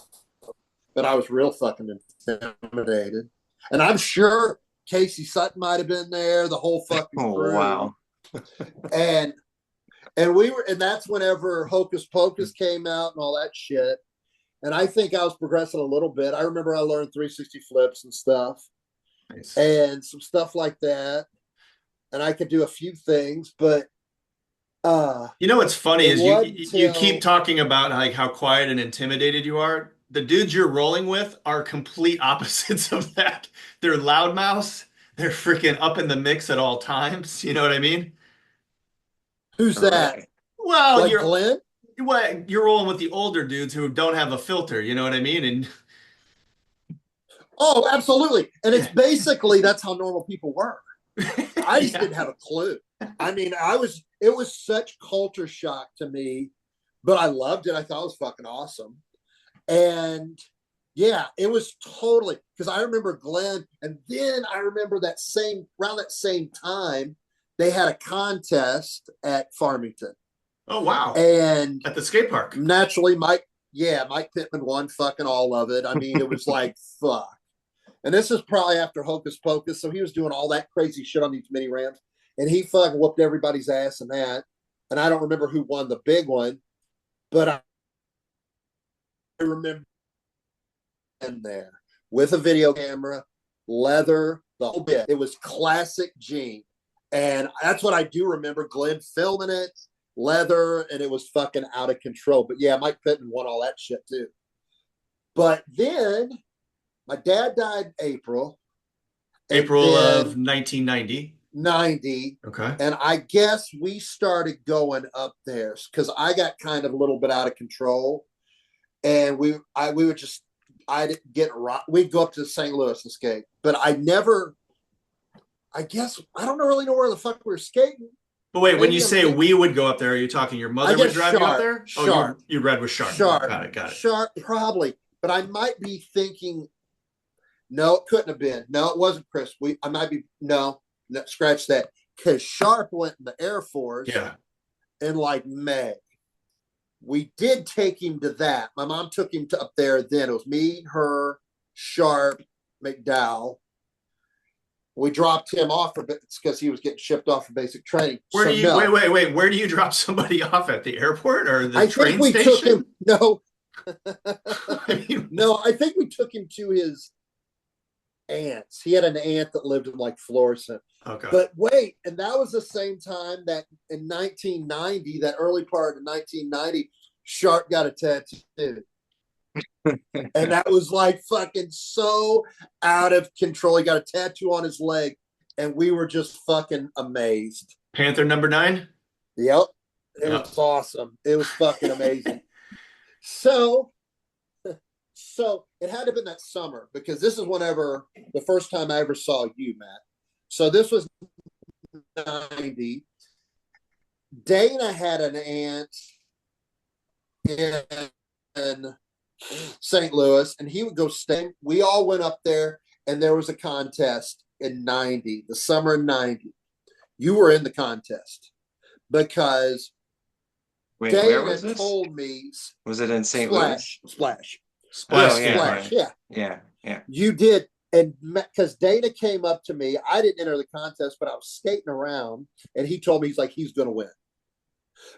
But I was real fucking intimidated. And I'm sure Casey Sutton might have been there, the whole fucking crew. Oh, wow. and that's whenever Hocus Pocus came out and all that shit. And I think I was progressing a little bit. I remember I learned 360 flips and stuff, Nice. and some stuff like that. And I could do a few things, but you know what's funny is you keep till talking about like how quiet and intimidated you are. The dudes you're rolling with are complete opposites of that. They're loudmouths. They're freaking up in the mix at all times. You know what I mean? who's that? Right. Well, Like Glenn? you're rolling with the older dudes who don't have a filter. You know what I mean? And Oh, absolutely. And it's basically that's how normal people were. I just yeah. didn't have a clue. I mean, it was such culture shock to me, but I loved it. I thought it was fucking awesome. And yeah, it was totally, because I remember Glenn, and then I remember around that same time, they had a contest at Farmington. Oh wow! And at the skate park, naturally, Mike Pittman won fucking all of it. I mean, it was like fuck. And this is probably after Hocus Pocus, so he was doing all that crazy shit on these mini ramps, and he fucking whooped everybody's ass in that. And I don't remember who won the big one, but I remember in there with a video camera, leather, the whole bit. It was classic Gene. And that's what I do remember. Glenn filming it, leather, and it was fucking out of control. But yeah, Mike Pittman won all that shit too. But then my dad died April of 1990. 90. Okay. And I guess we started going up there because I got kind of a little bit out of control. And I'd get we'd go up to St. Louis and skate. But I don't really know where the fuck we were skating. But wait, when you say we would go up there, are you talking your mother would drive you up there? Sharp. Oh, you read with Sharp. Sharp. Got it. Sharp, probably. But I might be thinking, no, it couldn't have been. No, it wasn't Chris. Scratch that. Because Sharp went in the Air Force in like May. We did take him to that. My mom took him up there then. It was me, her, Sharp, McDowell. We dropped him off because he was getting shipped off for basic training. Wait. Where do you drop somebody off at the airport or the train station? Took him. No. No, I think we took him to his aunts. He had an aunt that lived in like Florissant. Okay. But wait, and that was the same time that in 1990, that early part of 1990, Sharp got a tattoo. And that was like fucking so out of control. He got a tattoo on his leg, and we were just fucking amazed. Panther number 9? Yep. It was awesome. It was fucking amazing. So it had to have been that summer because this is whenever the first time I ever saw you, Matt. So this was 90. Dana had an aunt in St. Louis, and he would go stay. We all went up there, and there was a contest in 90, the summer of 90. You were in the contest because Dana told me. Was it in St. Louis? Splash. Yeah. You did. And because Dana came up to me, I didn't enter the contest, but I was skating around, and he told me, he's going to win.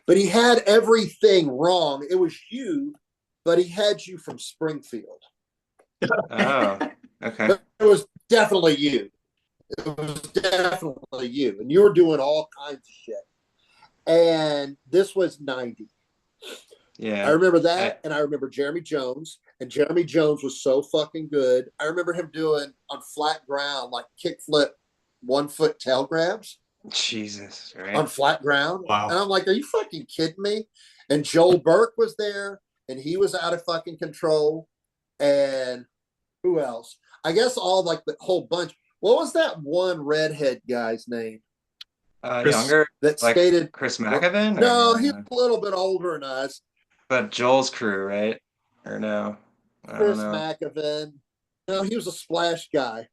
But he had everything wrong. It was you, but he had you from Springfield. Oh, okay. But it was definitely you. And you were doing all kinds of shit. And this was 90. Yeah. I remember that, and I remember Jeremy Jones. And Jeremy Jones was so fucking good. I remember him doing on flat ground, like kickflip, 1 foot tail grabs. Jesus, right? On flat ground. Wow. And I'm like, are you fucking kidding me? And Joel Burke was there, and he was out of fucking control. And who else? I guess all like the whole bunch. What was that one redhead guy's name? Younger? That skated. Chris McAvin? No, he's a little bit older than us. But Joel's crew, right? Or no? Chris McAvin. No, he was a splash guy.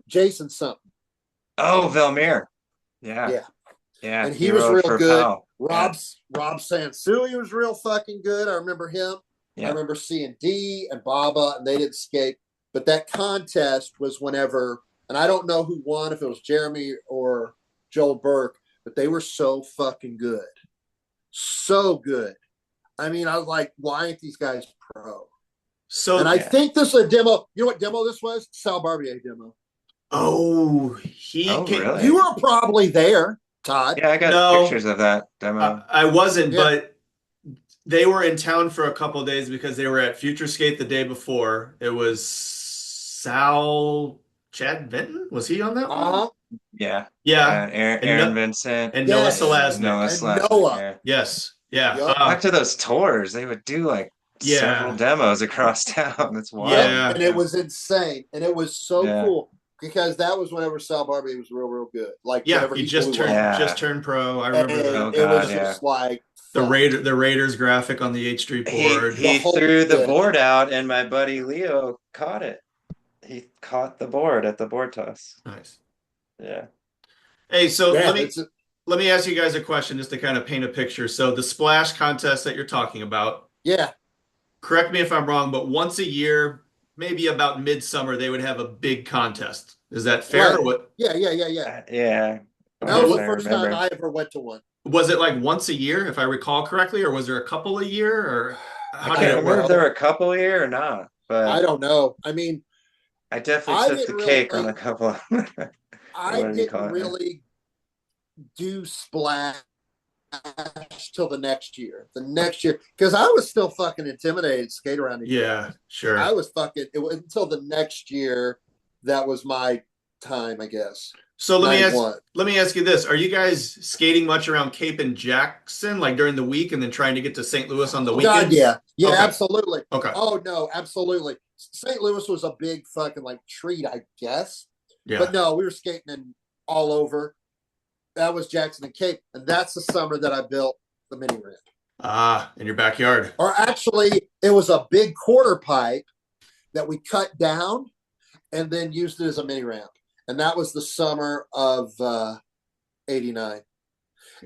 Jason something. Oh, Velmir. Yeah. And he was real good. Rob Sansui was real fucking good. I remember him. Yeah. I remember seeing D and Baba, and they didn't skate. But that contest was whenever, and I don't know who won, if it was Jeremy or Joel Burke, but they were so fucking good. So good. I mean, I was like, why aren't these guys pro? So And I think this is a demo. You know what demo this was? Sal Barbier demo. oh, he Oh, came. really? You were probably there, Todd. Yeah, I got No, pictures of that demo. I wasn't, Yeah. but they were in town for a couple of days because they were at Future Skate the day before. It was Chad Vinton. Was he on that one? Yeah. Yeah, and Aaron Vincent and Noah Yes. and Noah Selaznick. And Slasnick. Noah. Yeah. Yes, yeah, Yup. Back to those tours, they would do like several yeah, demos across town. That's wild. yeah. And it was insane. And it was so Yeah. cool because that was whenever Sal Barbier was real, real good. Like Yeah, whenever he he just blew turned up. just turned pro. I And remember Oh, it was God, yeah. just like the fuck. Raiders graphic on the H Street board. He whole threw the bit. board out, and my buddy Leo caught it. He caught the board at the board toss. Nice. Yeah. Hey, so Yeah, let me ask you guys a question just to kind of paint a picture. So the splash contest that you're talking about, yeah. correct me if I'm wrong, but once a year, maybe about midsummer, they would have a big contest. Is that fair? Right. Or what Yeah. Yeah. That was the I first remember. time I ever went to one. was it like once a year, if I recall correctly, or was there a couple a year, or how I did can't it remember work? if there were a couple here or not, but I don't know. I mean, I definitely I took the didn't cake really- on a couple. I Whatever you call didn't it, really do splash till the next year. The next year, because I was still fucking intimidated to skate around. Yeah, sure. I was fucking. It was until the next year that was my time, I guess. So let me 91. ask you this: are you guys skating much around Cape and Jackson, like during the week, and then trying to get to St. Louis on the weekends? God, yeah, Okay. absolutely. Okay. Oh no, absolutely. St. Louis was a big fucking like treat, I guess. Yeah. But no, we were skating in all over. That was Jackson and Cape, and that's the summer that I built the mini ramp. Ah, in your backyard. Or actually, it was a big quarter pipe that we cut down and then used it as a mini ramp. And that was the summer of 89.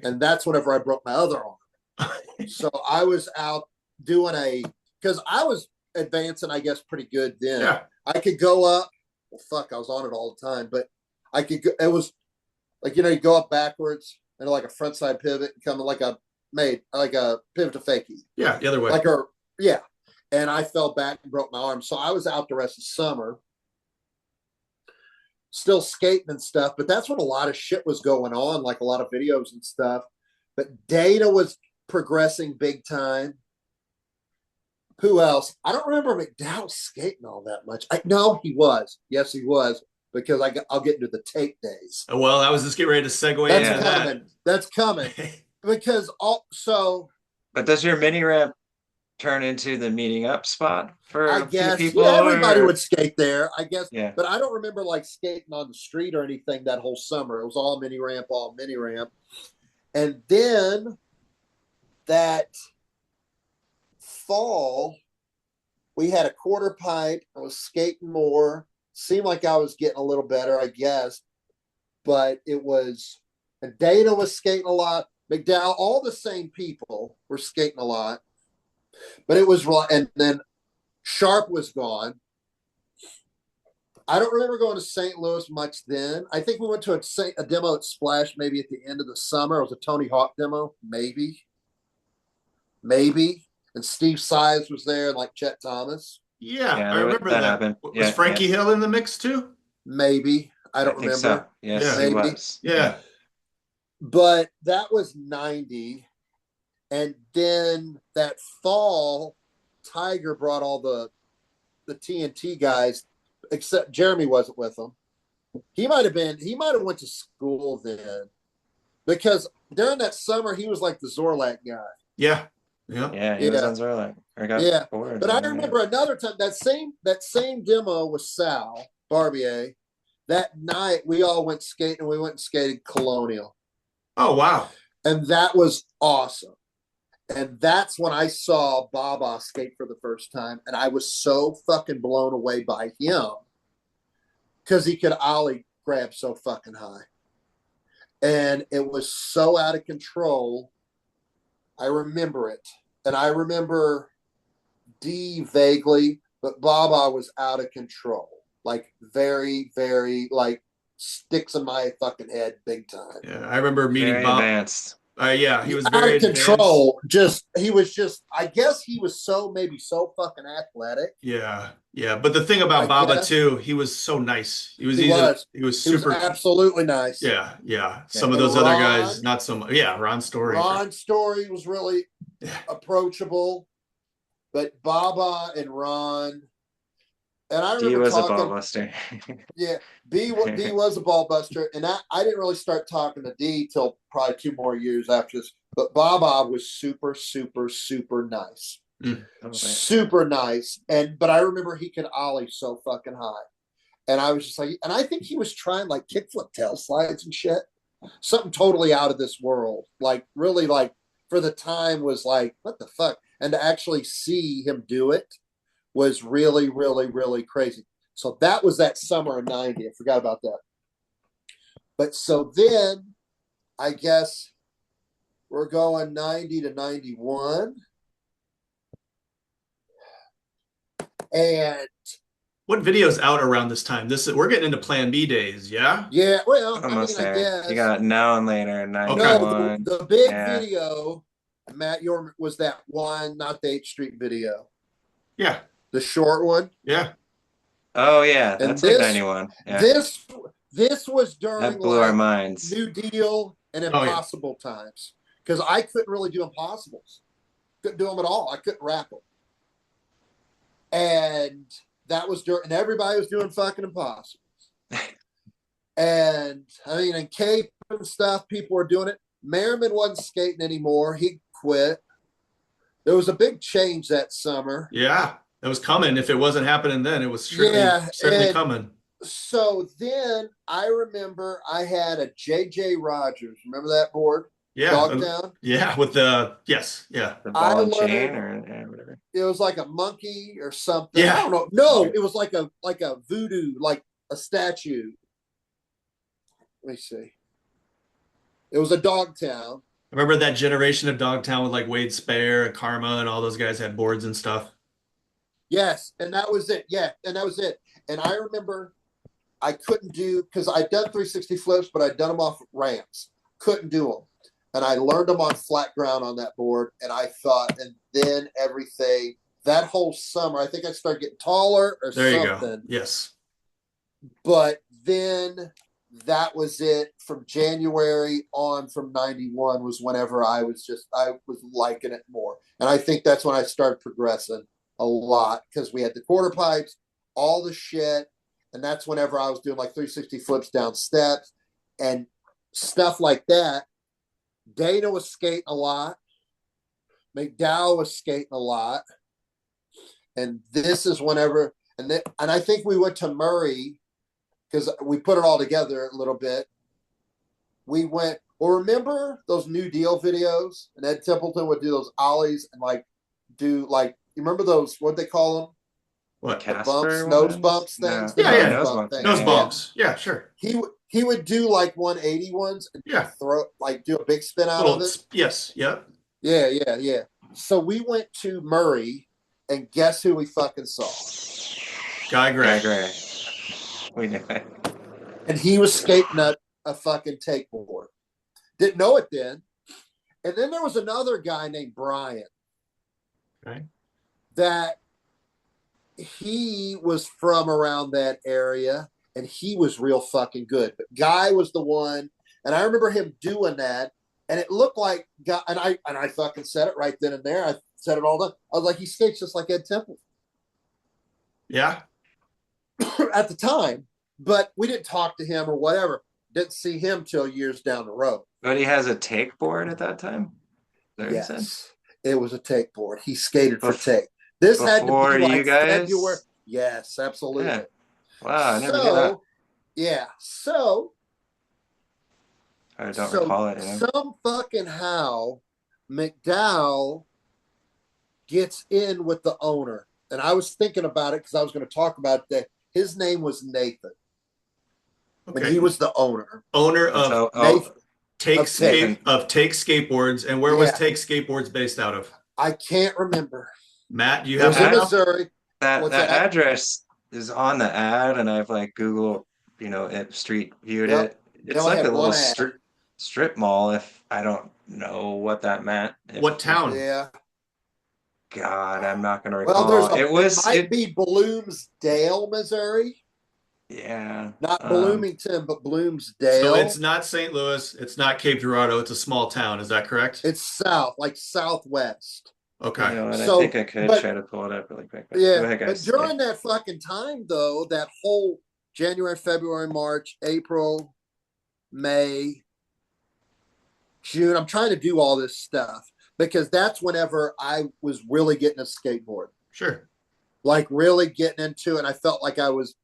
And that's whenever I broke my other arm. So I was out doing because I was advancing, I guess, pretty good then. Yeah. I could go up. Well, fuck, I was on it all the time. But I could go, it was like, you go up backwards and like a front side pivot and come like a pivot to fakie. Yeah, the other way. Yeah. And I fell back and broke my arm. So I was out the rest of the summer, still skating and stuff. But that's when a lot of shit was going on, like a lot of videos and stuff. But Data was progressing big time. Who else? I don't remember McDowell skating all that much. No, he was. Yes, he was. Because I'll get into the tape days. Well, I was just getting ready to segue That's into coming. That's coming. Because But does your mini ramp turn into the meeting up spot for I a few guess people? everybody would skate there, I guess. Yeah. But I don't remember like skating on the street or anything that whole summer. It was all mini ramp. And then that fall, we had a quarter pipe. I was skating more. Seemed like I was getting a little better, I guess. But it was, and Data was skating a lot. McDowell, all the same people were skating a lot. But it was, and then Sharp was gone. I don't remember going to St. Louis much then. I think we went to a demo at Splash maybe at the end of the summer. It was a Tony Hawk demo, maybe. And Steve Sides was there, and like Chet Thomas. Yeah, I remember that. Happened. Was Frankie Hill in the mix too? Maybe. I don't think remember. So. Yes, he was. Yeah. But that was 90. And then that fall, Tiger brought all the TNT guys, except Jeremy wasn't with them. He might have went to school then. Because during that summer, he was like the Zorlak guy. Yeah, he was on Zorlak. But I remember another time that same demo with Sal Barbier. That night we all went skating, and we went and skated Colonial. Oh wow! And that was awesome. And that's when I saw Baba skate for the first time, and I was so fucking blown away by him because he could ollie grab so fucking high, and it was so out of control. I remember it, and I remember D vaguely, but Baba was out of control, like very, very like sticks in my fucking head big time. Yeah, I remember meeting Very Bob. advanced. Yeah, he was out very of control. He was just. I guess he was maybe so fucking athletic. Yeah, yeah. But the thing about Baba too, he was so nice. He was He was super. absolutely nice. Yeah, yeah. Yeah. Some of those other guys, not so much. Yeah, Ron Story. Ron Story was really approachable, but Baba and Ron. And I remember was talking, a ball buster. yeah, D was a ball buster, and I didn't really start talking to D till probably 2 more years after this. But Baba was super, super, super nice, super nice. But I remember he could ollie so fucking high, and I was just like, and I think he was trying like kickflip tail slides and shit, something totally out of this world, like really like for the time was like what the fuck, and to actually see him do it was really, really, really crazy. So that was that summer of 90. I forgot about that. But so then I guess we're going 90 to 91. And what video's out around this time? We're getting into Plan B days, yeah? Yeah, well, almost I guess. You got Now and Later, 91. No, the big video, Matt, was that one, not the 8th Street video. Yeah. The short one. Yeah. Oh yeah, that's like 91. Yeah. This was during that blew our minds. New Deal and Impossible times, because I couldn't really do impossibles. Couldn't do them at all. I couldn't wrap them. And that was and everybody was doing fucking impossibles. And I mean, in Cape and stuff, people were doing it. Merriman wasn't skating anymore. He quit. There was a big change that summer. Yeah. It was coming. If it wasn't happening then, it was certainly coming. So then I remember I had a JJ Rogers. Remember that board? Yeah. Dogtown? Yeah, with the the ball and chain or whatever. It was like a monkey or something. Yeah. I don't know. No, it was like a voodoo, like a statue. Let me see. It was a Dogtown. Remember that generation of Dogtown with like Wade Spare and Karma and all those guys had boards and stuff? Yes, and that was it. Yeah, and that was it. And I remember I couldn't do, because I'd done 360 flips, but I'd done them off ramps. Couldn't do them. And I learned them on flat ground on that board. And I thought, and then everything, that whole summer, I think I started getting taller or there something. You go. Yes. But then that was it. From January on, from 91 was whenever I was liking it more. And I think that's when I started progressing a lot, because we had the quarter pipes, all the shit, and that's whenever I was doing like 360 flips down steps and stuff like that. Dana was skating a lot. McDowell was skating a lot. And this is whenever, and I think we went to Murray, because we put it all together a little bit. We went, well, remember those New Deal videos? And Ed Templeton would do those ollies and you remember those, what'd they call them? What, bumps, nose bumps things? Yeah, nose bumps. Yeah, sure. He would do like 180 ones and do a big spin out of it. Yes, yeah. Yeah. So we went to Murray, and guess who we fucking saw? Guy Gray. We knew it. And he was skating a fucking take board. Didn't know it then. And then there was another guy named Brian. Okay. That he was from around that area, and he was real fucking good. But Guy was the one, and I remember him doing that, and it looked like Guy, and I fucking said it right then and there. I said it all the time. I was like, he skates just like Ed Temple. Yeah. At the time, but we didn't talk to him or whatever. Didn't see him till years down the road. But he has a take board at that time? Yes. It was a take board. He skated for take. This had to be like you guys? February. Yes, absolutely. Yeah. Wow, I never knew that. Yeah. So I don't recall it. Some fucking how McDowell gets in with the owner. And I was thinking about it because I was going to talk about that. His name was Nathan. Okay. And he was the owner. Owner of Nathan. Take Skateboards. And where was Take Skateboards based out of? I can't remember. Matt, you have in Missouri. That address is on the ad, and I've like Google, Street viewed it. It's like a little street. strip mall, if I don't know what that meant. What town? Yeah. God, I'm not gonna Well, recall. It might be Bloomsdale, Missouri. Yeah. Not Bloomington, but So Bloomsdale. it's not St. Louis. It's not Cape Girardeau. It's a small town. Is that correct? It's south, like southwest. Okay. You know, and So, I think I could try to pull it up really quick. But yeah, go ahead, but guys. during that fucking time, though, that whole January, February, March, April, May, June, I'm trying to do all this stuff because that's whenever I was really getting a skateboard. Sure. Like really getting into it. And I felt like I was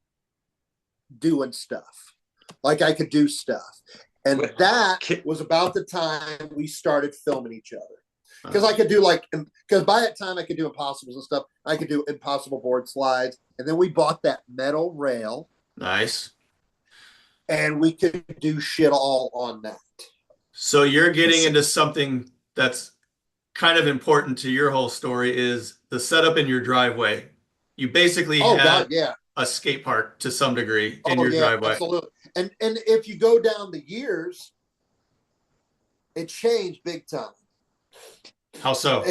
doing stuff, like I could do stuff. And that was about the time we started filming each other. Because I could do because by that time I could do impossibles and stuff. I could do impossible board slides. And then we bought that metal rail. Nice. And we could do shit all on that. So you're getting into something that's kind of important to your whole story is the setup in your driveway. You basically had a skate park to some degree in your driveway. Absolutely. And if you go down the years, it changed big time. How so?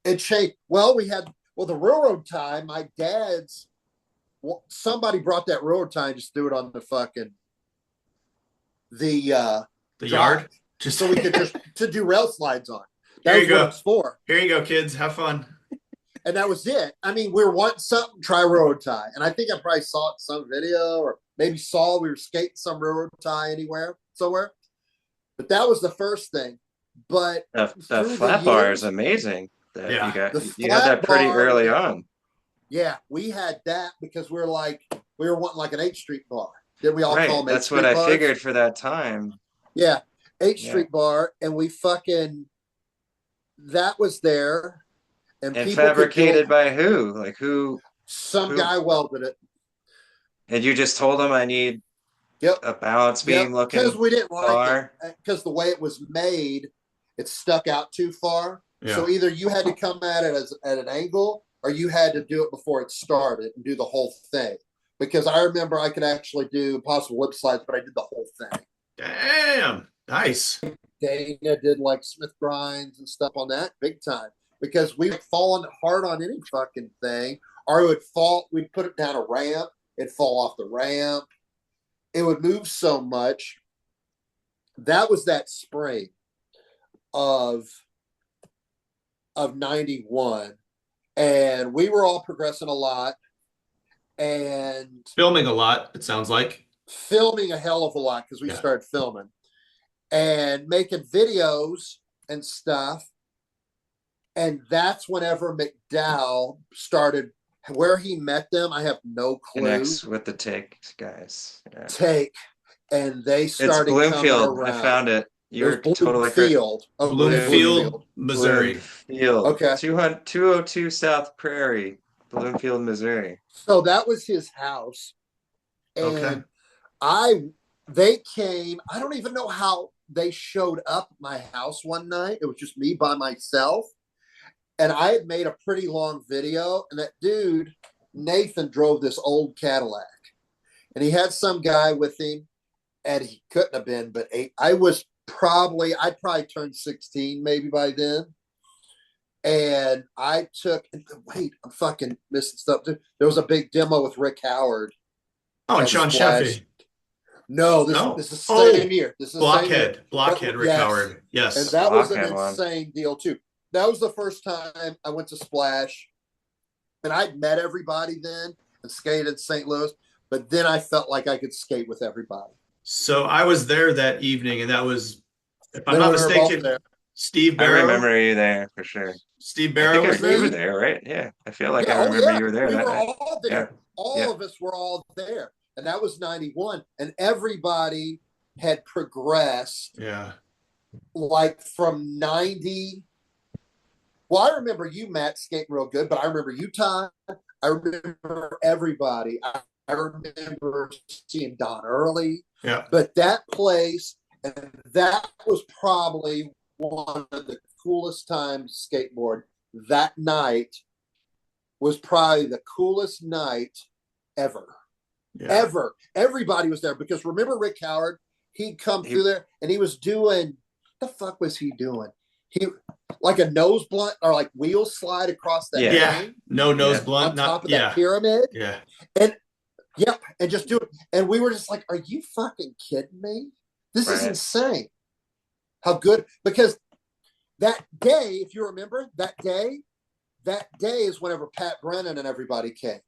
It changed. Well, the railroad tie, my dad's, somebody brought that railroad tie and just threw it on the fucking, the yard? So we could just to do rail slides on. There you go. What it's for. Here you go, kids. Have fun. And that was it. I mean, we were wanting something, try railroad tie. And I think I probably saw it in some video or maybe saw we were skating some railroad tie somewhere. But that was the first thing. But the flat bar is amazing. That you had that pretty early on. Yeah, we had that because we were wanting like an 8th Street bar. Did we all call them 8th That's Street what bars? I figured for that time. Yeah, 8th Street bar, and we fucking that was there, and people fabricated by who? Like who? Some guy welded it. And you just told him I need a balance beam looking because we didn't like it because the way it was made, it stuck out too far. Yeah. So either you had to come at it at an angle, or you had to do it before it started and do the whole thing. Because I remember I could actually do impossible lip slides, but I did the whole thing. Damn, nice. Dana did like Smith grinds and stuff on that big time because we would fall hard on any fucking thing, or it would fall. We'd put it down a ramp, it'd fall off the ramp. It would move so much. That was that spring of 91, and we were all progressing a lot and filming a lot. It sounds like filming a hell of a lot because we started filming and making videos and stuff. And that's whenever McDowell started. Where he met them, I have no clue. Connects with the Take guys. Yeah. Take, and they started. It's Bloomfield. I found it. You're totally Bloomfield. Bloomfield, Missouri. Bloomfield. Okay. 202 South Prairie, Bloomfield, Missouri. So that was his house, and they came. I don't even know how they showed up at my house one night. It was just me by myself. And I had made a pretty long video, and that dude, Nathan, drove this old Cadillac. And he had some guy with him, and he couldn't have been but 8. I probably turned 16 maybe by then. And I'm fucking missing stuff. There was a big demo with Rick Howard. Oh, and Sean Sheffy. No, this is the same year. This is Blockhead Rick Howard. Yes. And that was an insane deal, too. That was the first time I went to Splash, and I'd met everybody then and skated in St. Louis, but then I felt like I could skate with everybody. So I was there that evening, and that was, if I'm not mistaken, Steve Barrow. I remember you there for sure. Steve Barrow was there. You were there, right? Yeah. I feel like I remember you were there that night. All there. Yeah. All of us were all there. And that was 91. And everybody had progressed. Yeah. Like from 90. Well, I remember you, Matt, skating real good, but I remember you, Todd. I remember everybody. I remember seeing Don Early. Yeah. But that place, and that was probably one of the coolest times to skateboard. That night was probably the coolest night ever. Yeah. Ever. Everybody was there because remember Rick Howard? he'd come through there, and he was doing, what the fuck was he doing? He like a nose blunt or like wheel slide across that thing. No nose blunt on top of that pyramid. Yeah. And and just do it. And we were just like, are you fucking kidding me? This is insane. How good, because that day, if you remember, that day is whenever Pat Brennan and everybody came.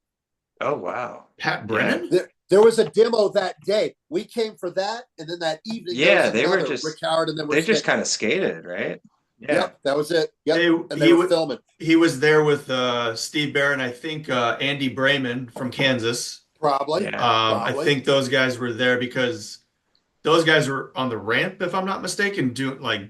Oh wow. Pat Brennan? There was a demo that day. We came for that, and then that evening, they were just Ricard, and then they just kind of skated, right? Yeah, yep, that was it. Yep. And they were filming. He was there with Steve Barron, I think Andy Brayman from Kansas. Probably. Yeah. I think those guys were there because those guys were on the ramp, if I'm not mistaken,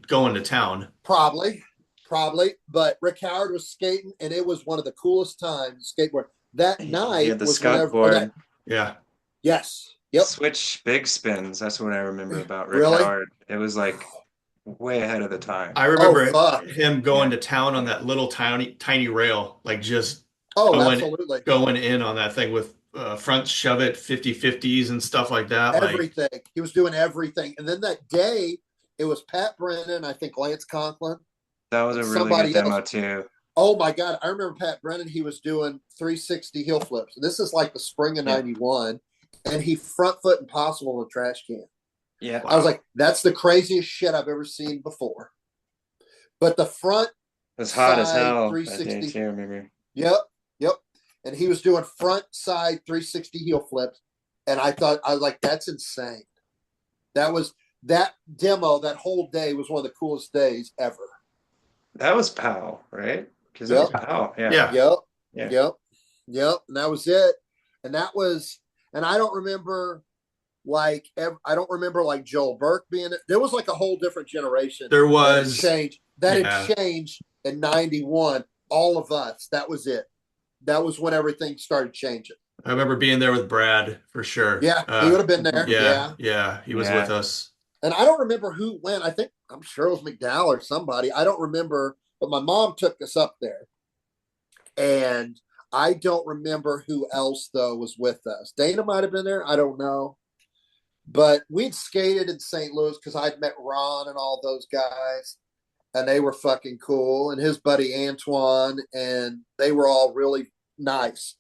going to town. Probably. But Ricard was skating, and it was one of the coolest times skateboard. That night was whenever. Yes. Yep. Switch big spins. That's what I remember about Ricard. Really? It was like way ahead of the time. I remember him going to town on that little tiny rail, like just absolutely going in on that thing with front shove it 50/50s and stuff like that. Everything. He was doing everything. And then that day, it was Pat Brennan, I think Lance Conklin. That was a really good demo too. Oh my God. I remember Pat Brennan, he was doing 360 heel flips. This is like the spring of 91. And he front foot impossible in a trash can. Yeah. I was like, that's the craziest shit I've ever seen before. But the front was hot as hell. 360. Too, maybe. Yep. And he was doing front side 360 heel flips. And I was like, that's insane. That demo, that whole day was one of the coolest days ever. That was POW, right? Because that was POW. Yeah. Yep. And that was it. And I don't remember like Joel Burke being it. There was like a whole different generation. There was that had changed in 91. All of us. That was it. That was when everything started changing. I remember being there with Brad for sure. Yeah, he would have been there. Yeah, he was with us. And I don't remember who went. I'm sure it was McDowell or somebody. I don't remember, but my mom took us up there. And I don't remember who else, though, was with us. Dana might have been there. I don't know. But we'd skated in St. Louis because I'd met Ron and all those guys. And they were fucking cool. And his buddy Antoine. And they were all really nice.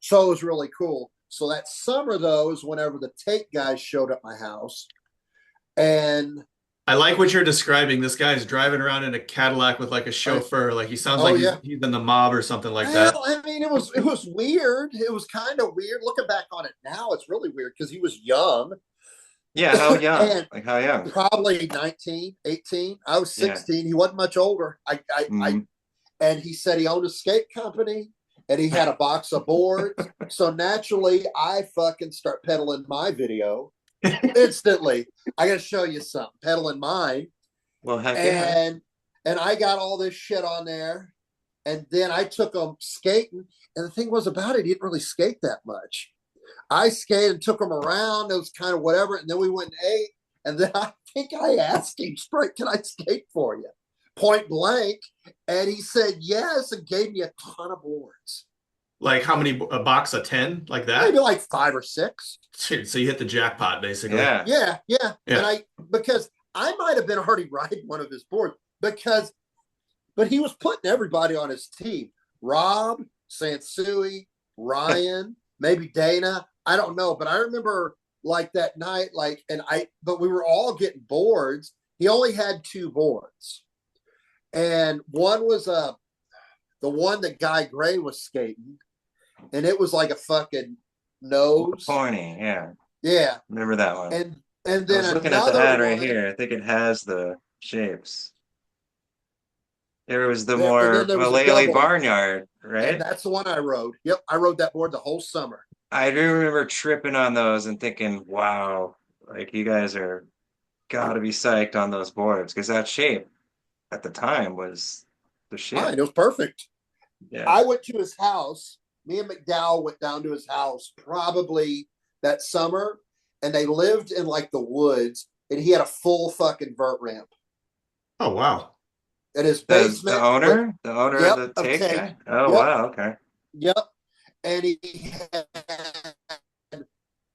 So it was really cool. So that summer, though, is whenever the Take guys showed up at my house. And I like what you're describing. This guy's driving around in a Cadillac with like a chauffeur. Like he sounds like he's in the mob or something like that. I mean, it was weird. It was kind of weird. Looking back on it now, it's really weird because he was young. Yeah, how young? Like how young? Probably 19, 18. I was 16. Yeah. He wasn't much older. And he said he owned a skate company and he had a box of boards. So naturally, I fucking start peddling my video. Instantly, I gotta show you something. Pedaling mine. Well, heck and I got all this shit on there, and then I took them skating. And the thing was about it, he didn't really skate that much. I skated and took him around. It was kind of whatever, and then we went and ate. And then I think I asked him straight, "Can I skate for you?" Point blank, and he said yes, and gave me a ton of boards. Like how many? A box of 10, like that? Maybe like 5 or 6. So you hit the jackpot, basically. Yeah. And because I might have been already riding one of his boards but he was putting everybody on his team. Rob, Sansui, Ryan, maybe Dana. I don't know, but I remember like that night, but we were all getting boards. He only had 2 boards, and one was the one that Guy Gray was skating. And it was like a fucking nose. Pointy, yeah. Yeah. Remember that one. And then I was looking at the ad right here. I think it has the shapes. There was the more Malele Barnyard, right? And that's the one I rode. Yep, I rode that board the whole summer. I do remember tripping on those and thinking, wow, like you guys are gotta be psyched on those boards. Because that shape at the time was the shit. Fine, it was perfect. Yeah. I went to his house. Me and McDowell went down to his house probably that summer, and they lived in like the woods, and he had a full fucking vert ramp. Oh, wow. In his basement. The owner of the Take guy? Oh, wow, okay. Yep. And he had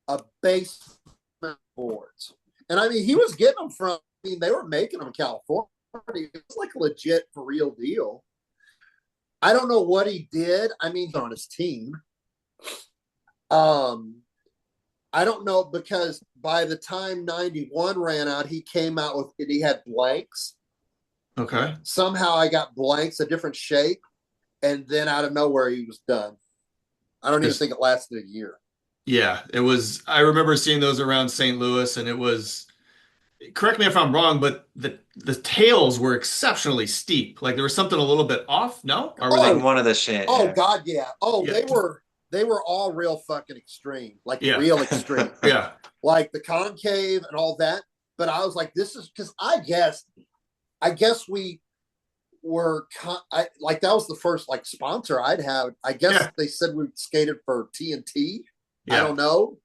a basement boards. And I mean, he was getting them from, I mean, they were making them in California. It was like a legit for real deal. I don't know what he did. I mean, on his team. I don't know, because by the time 91 ran out, he came out with it. He had blanks. Okay. Somehow I got blanks, a different shape. And then out of nowhere, he was done. I don't even think it lasted a year. Yeah, it was. I remember seeing those around St. Louis, and it was, correct me if I'm wrong, but the tails were exceptionally steep. Like there was something a little bit off, no? Or were Like one of the shit. Oh, yeah. God, yeah. Oh, Yeah. they were all real fucking extreme. Like Yeah. real extreme. Yeah. Like the concave and all that. But I was like, this is because I guess we were like, that was the first like sponsor I'd have. I guess they said we skated for TNT. Yeah. I don't know.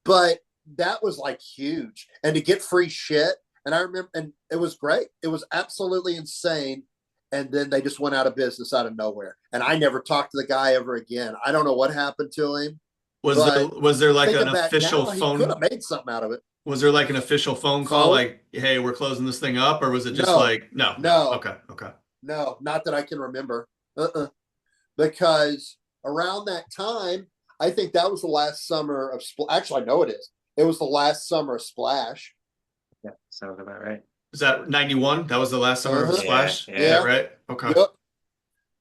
But that was like huge. And to get free shit. And I remember, and it was great. It was absolutely insane. And then they just went out of business out of nowhere. And I never talked to the guy ever again. I don't know what happened to him. Was there like an official phone? He could have made something out of it. Was there like an official phone call, like, hey, we're closing this thing up? Or was it just no? Okay. No, not that I can remember. Because around that time, I think that was the last summer of actually, I know it is. It was the last summer of Splash. Yeah, sounds about right. Is that 91? That was the last summer of Splash? Yeah. Is that right? Okay.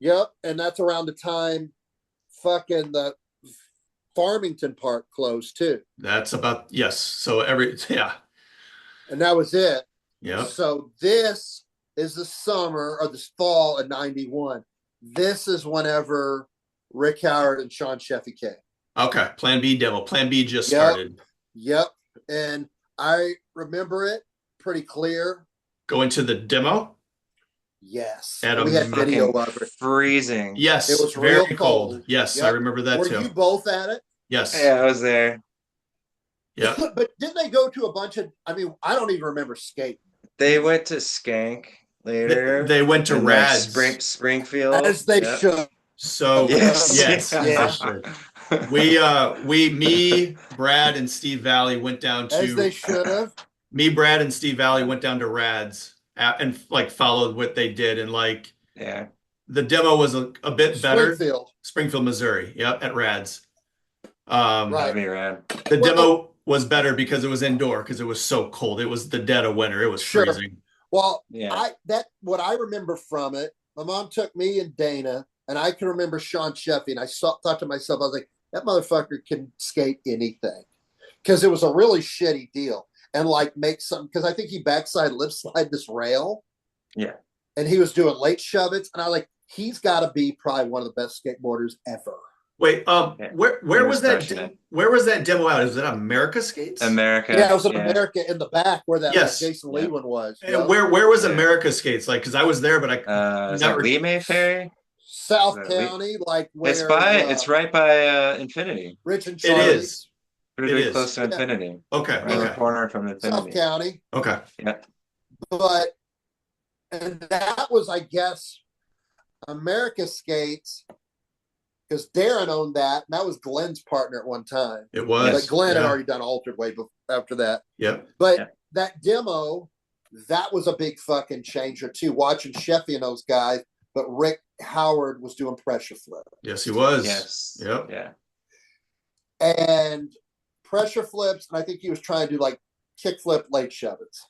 Yep. And that's around the time fucking the Farmington Park closed too. That's about, yes. So And that was it. Yeah. So this is the summer or this fall of 91. This is whenever Rick Howard and Sean Sheffy came. Okay. Plan B demo. Plan B just started. Yep. And I remember it pretty clear. Going to the demo? Yes. Adam, we had video of it. Freezing. Yes. It was very real cold. Yes, I remember that Were too. you both at it? Yes. Yeah, I was there. Yeah. But didn't they go to a bunch of, I mean, I don't even remember skating. They went to Skank later. They went to Rads. Springfield. As they should. So yes. Me, Brad, and Steve Valley went down to, as they should have. Me, Brad, and Steve Valley went down to Rads and like followed what they did, and like the demo was a bit better. Springfield, Missouri. Yep, at Rads. That'd be rad. The demo was better because it was indoor, because it was so cold. It was the dead of winter. It was freezing. Well, what I remember from it, my mom took me and Dana, and I can remember Sean Sheffy, and I thought to myself, I was like, that motherfucker can skate anything, because it was a really shitty deal. And like make something, because I think he backside lip slide this rail. Yeah. And he was doing late shove-its, and I was like, he's got to be probably one of the best skateboarders ever. Wait, where was that? Where was that demo out? Is it America Skates? America. Yeah, it was in America in the back where that Jason Lee one was. And where was America Skates? Like, because I was there, but I never. Lee May Ferry, South County, like where it's right by Infinity. Rich and Charlie. It is. Pretty close to Infinity. Okay. Right the corner from Infinity. South County. Okay. Yeah. And that was, I guess, America Skates, because Darren owned that, and that was Glenn's partner at one time. It was. But Glenn had already done Altered Way after that. Yep. But that demo, that was a big fucking changer too. Watching Sheffy and those guys, but Rick Howard was doing pressure flip. Yes, he was. Yes. Yep. Yeah. And pressure flips, and I think he was trying to do like kick flip, late shove-its.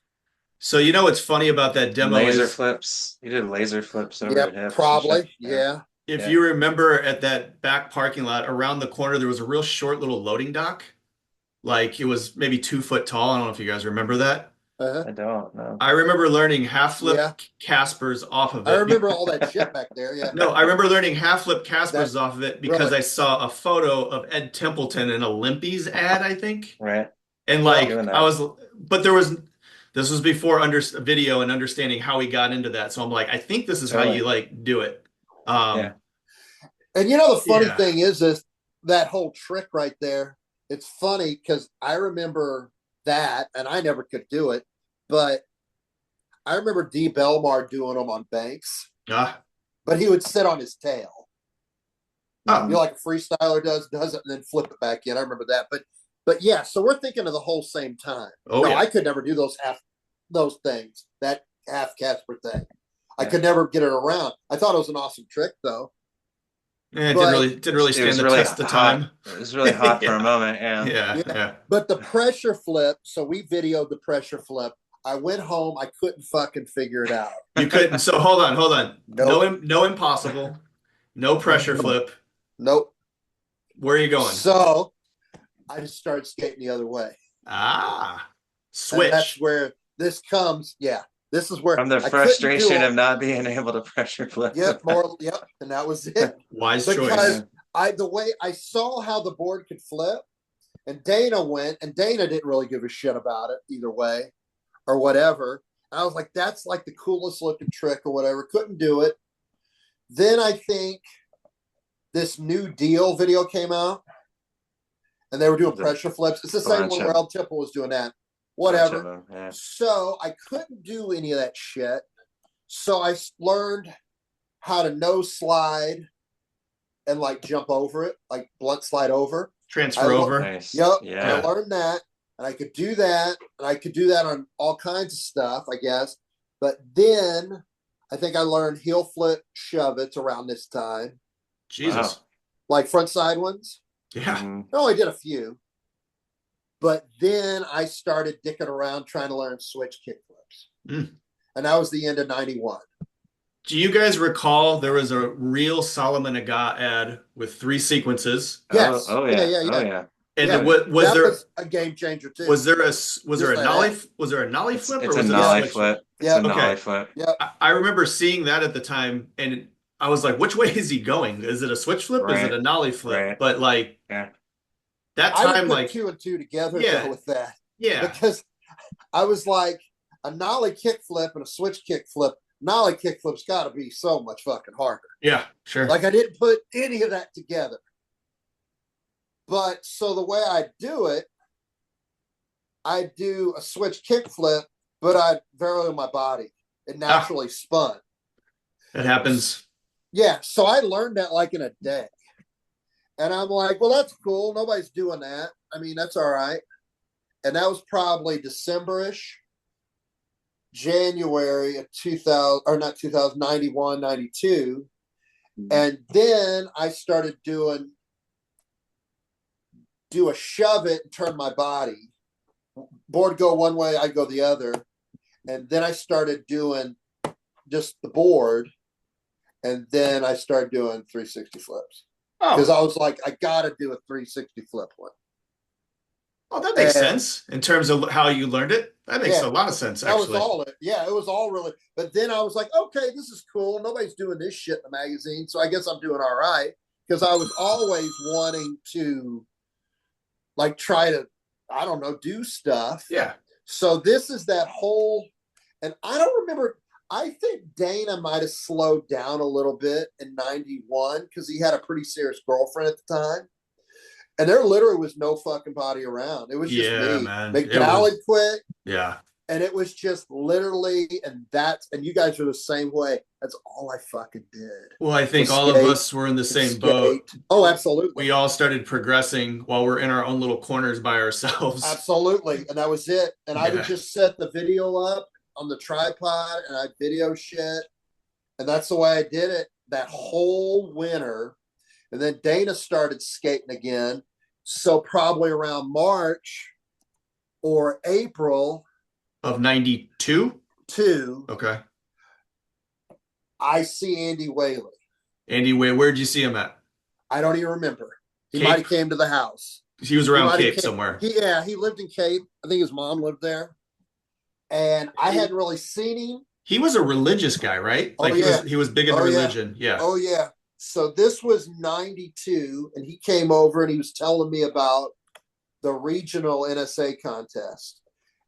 So you know what's funny about that demo? Laser flips. He did laser flips over the hips. Probably. Yeah. If you remember, at that back parking lot around the corner, there was a real short little loading dock. Like it was maybe 2 foot tall. I don't know if you guys remember that. I don't know. I remember learning half flip Caspers off of it. I remember all that shit back there. Yeah. No, I remember learning half flip Caspers off of it because I saw a photo of Ed Templeton in a Limpies ad, I think. Right. And like this was before video and understanding how he got into that. So I'm like, I think this is how you like do it. And you know, the funny thing is that whole trick right there. It's funny because I remember that, and I never could do it, but I remember D. Belmar doing them on banks. But he would sit on his tail. You know, like a freestyler does it and then flip it back in. I remember that. But But yeah, so we're thinking of the whole same time. Oh, yeah. I could never do those things, that half Casper thing. I could never get it around. I thought it was an awesome trick though. It didn't really stand the test of time. It was really hot for a moment. Yeah. But the pressure flip, so we videoed the pressure flip. I went home, I couldn't fucking figure it out. You couldn't. So hold on. Nope. No impossible. No pressure flip. Nope. Where are you going? So I just started skating the other way. Switch. And that's where this comes. Yeah. This is where from the frustration of not being able to pressure flip. Yep, and that was it. Wise choice. Because the way I saw how the board could flip, and Dana went, and Dana didn't really give a shit about it either way, or whatever. And I was like, that's like the coolest looking trick or whatever. Couldn't do it. Then I think this New Deal video came out, and they were doing pressure flips. It's the same one where El Tipple was doing that. Whatever. Yeah. So I couldn't do any of that shit. So I learned how to no slide and like jump over it, like blunt slide over. Transfer over. Nice. Yep. Yeah. I learned that, and I could do that, and I could do that on all kinds of stuff, I guess. But then I think I learned heel flip shove it's around this time. Jesus. Wow. Like front side ones. Yeah. I only did a few. But then I started dicking around trying to learn switch kick flips. And that was the end of 91. Do you guys recall there was a real Solomon Aga ad with 3 sequences? Yes. Oh yeah. And was there a game changer too? Was there a nollie flip? It's a nollie flip. Yeah. It's a nollie flip. Yeah. I remember seeing that at the time, and I was like, which way is he going? Is it a switch flip? Right. Is it a nollie flip? Right. But like that time, I would put like 2 and 2 together though with that. Yeah. Because I was like, a nollie kick flip and a switch kick flip. Nollie kick flip's got to be so much fucking harder. Yeah, sure. Like I didn't put any of that together. But so the way I do it, I do a switch kick flip, but I vary my body. It naturally spun. It happens. Yeah. So I learned that like in a day. And I'm like, well, that's cool. Nobody's doing that. I mean, that's all right. And that was probably December-ish, January of 91, 92. And then I started do a shove it and turn my body. Board go one way, I go the other. And then I started doing just the board. And then I started doing 360 flips. Because I was like, I got to do a 360 flip one. Oh, that makes sense in terms of how you learned it. That makes a lot of sense, actually. That was all it. Yeah, it was all really. But then I was like, okay, this is cool. Nobody's doing this shit in the magazine, so I guess I'm doing all right. Because I was always wanting to, like, try to, I don't know, do stuff. Yeah. So this is that whole, and I don't remember. I think Dana might have slowed down a little bit in 91 because he had a pretty serious girlfriend at the time. And there literally was no fucking body around. It was just me. Man. McDowell quit. Yeah. And it was just literally, and you guys are the same way. That's all I fucking did. Well, I think all of us were in the same boat. Oh, absolutely. We all started progressing while we're in our own little corners by ourselves. Absolutely. And that was it. And I would just set the video up on the tripod and I'd video shit. And that's the way I did it that whole winter. And then Dana started skating again. So probably around March or April of 92? Okay. I see Andy Whaley. Where'd you see him at? I don't even remember. He Cape? might have came to the house. He was around Cape somewhere. He lived in Cape. I think his mom lived there. And I hadn't really seen him. He was a religious guy, right? Like he was big into religion. Yeah. Oh, yeah. So this was 92, and he came over and he was telling me about the regional NSA contest.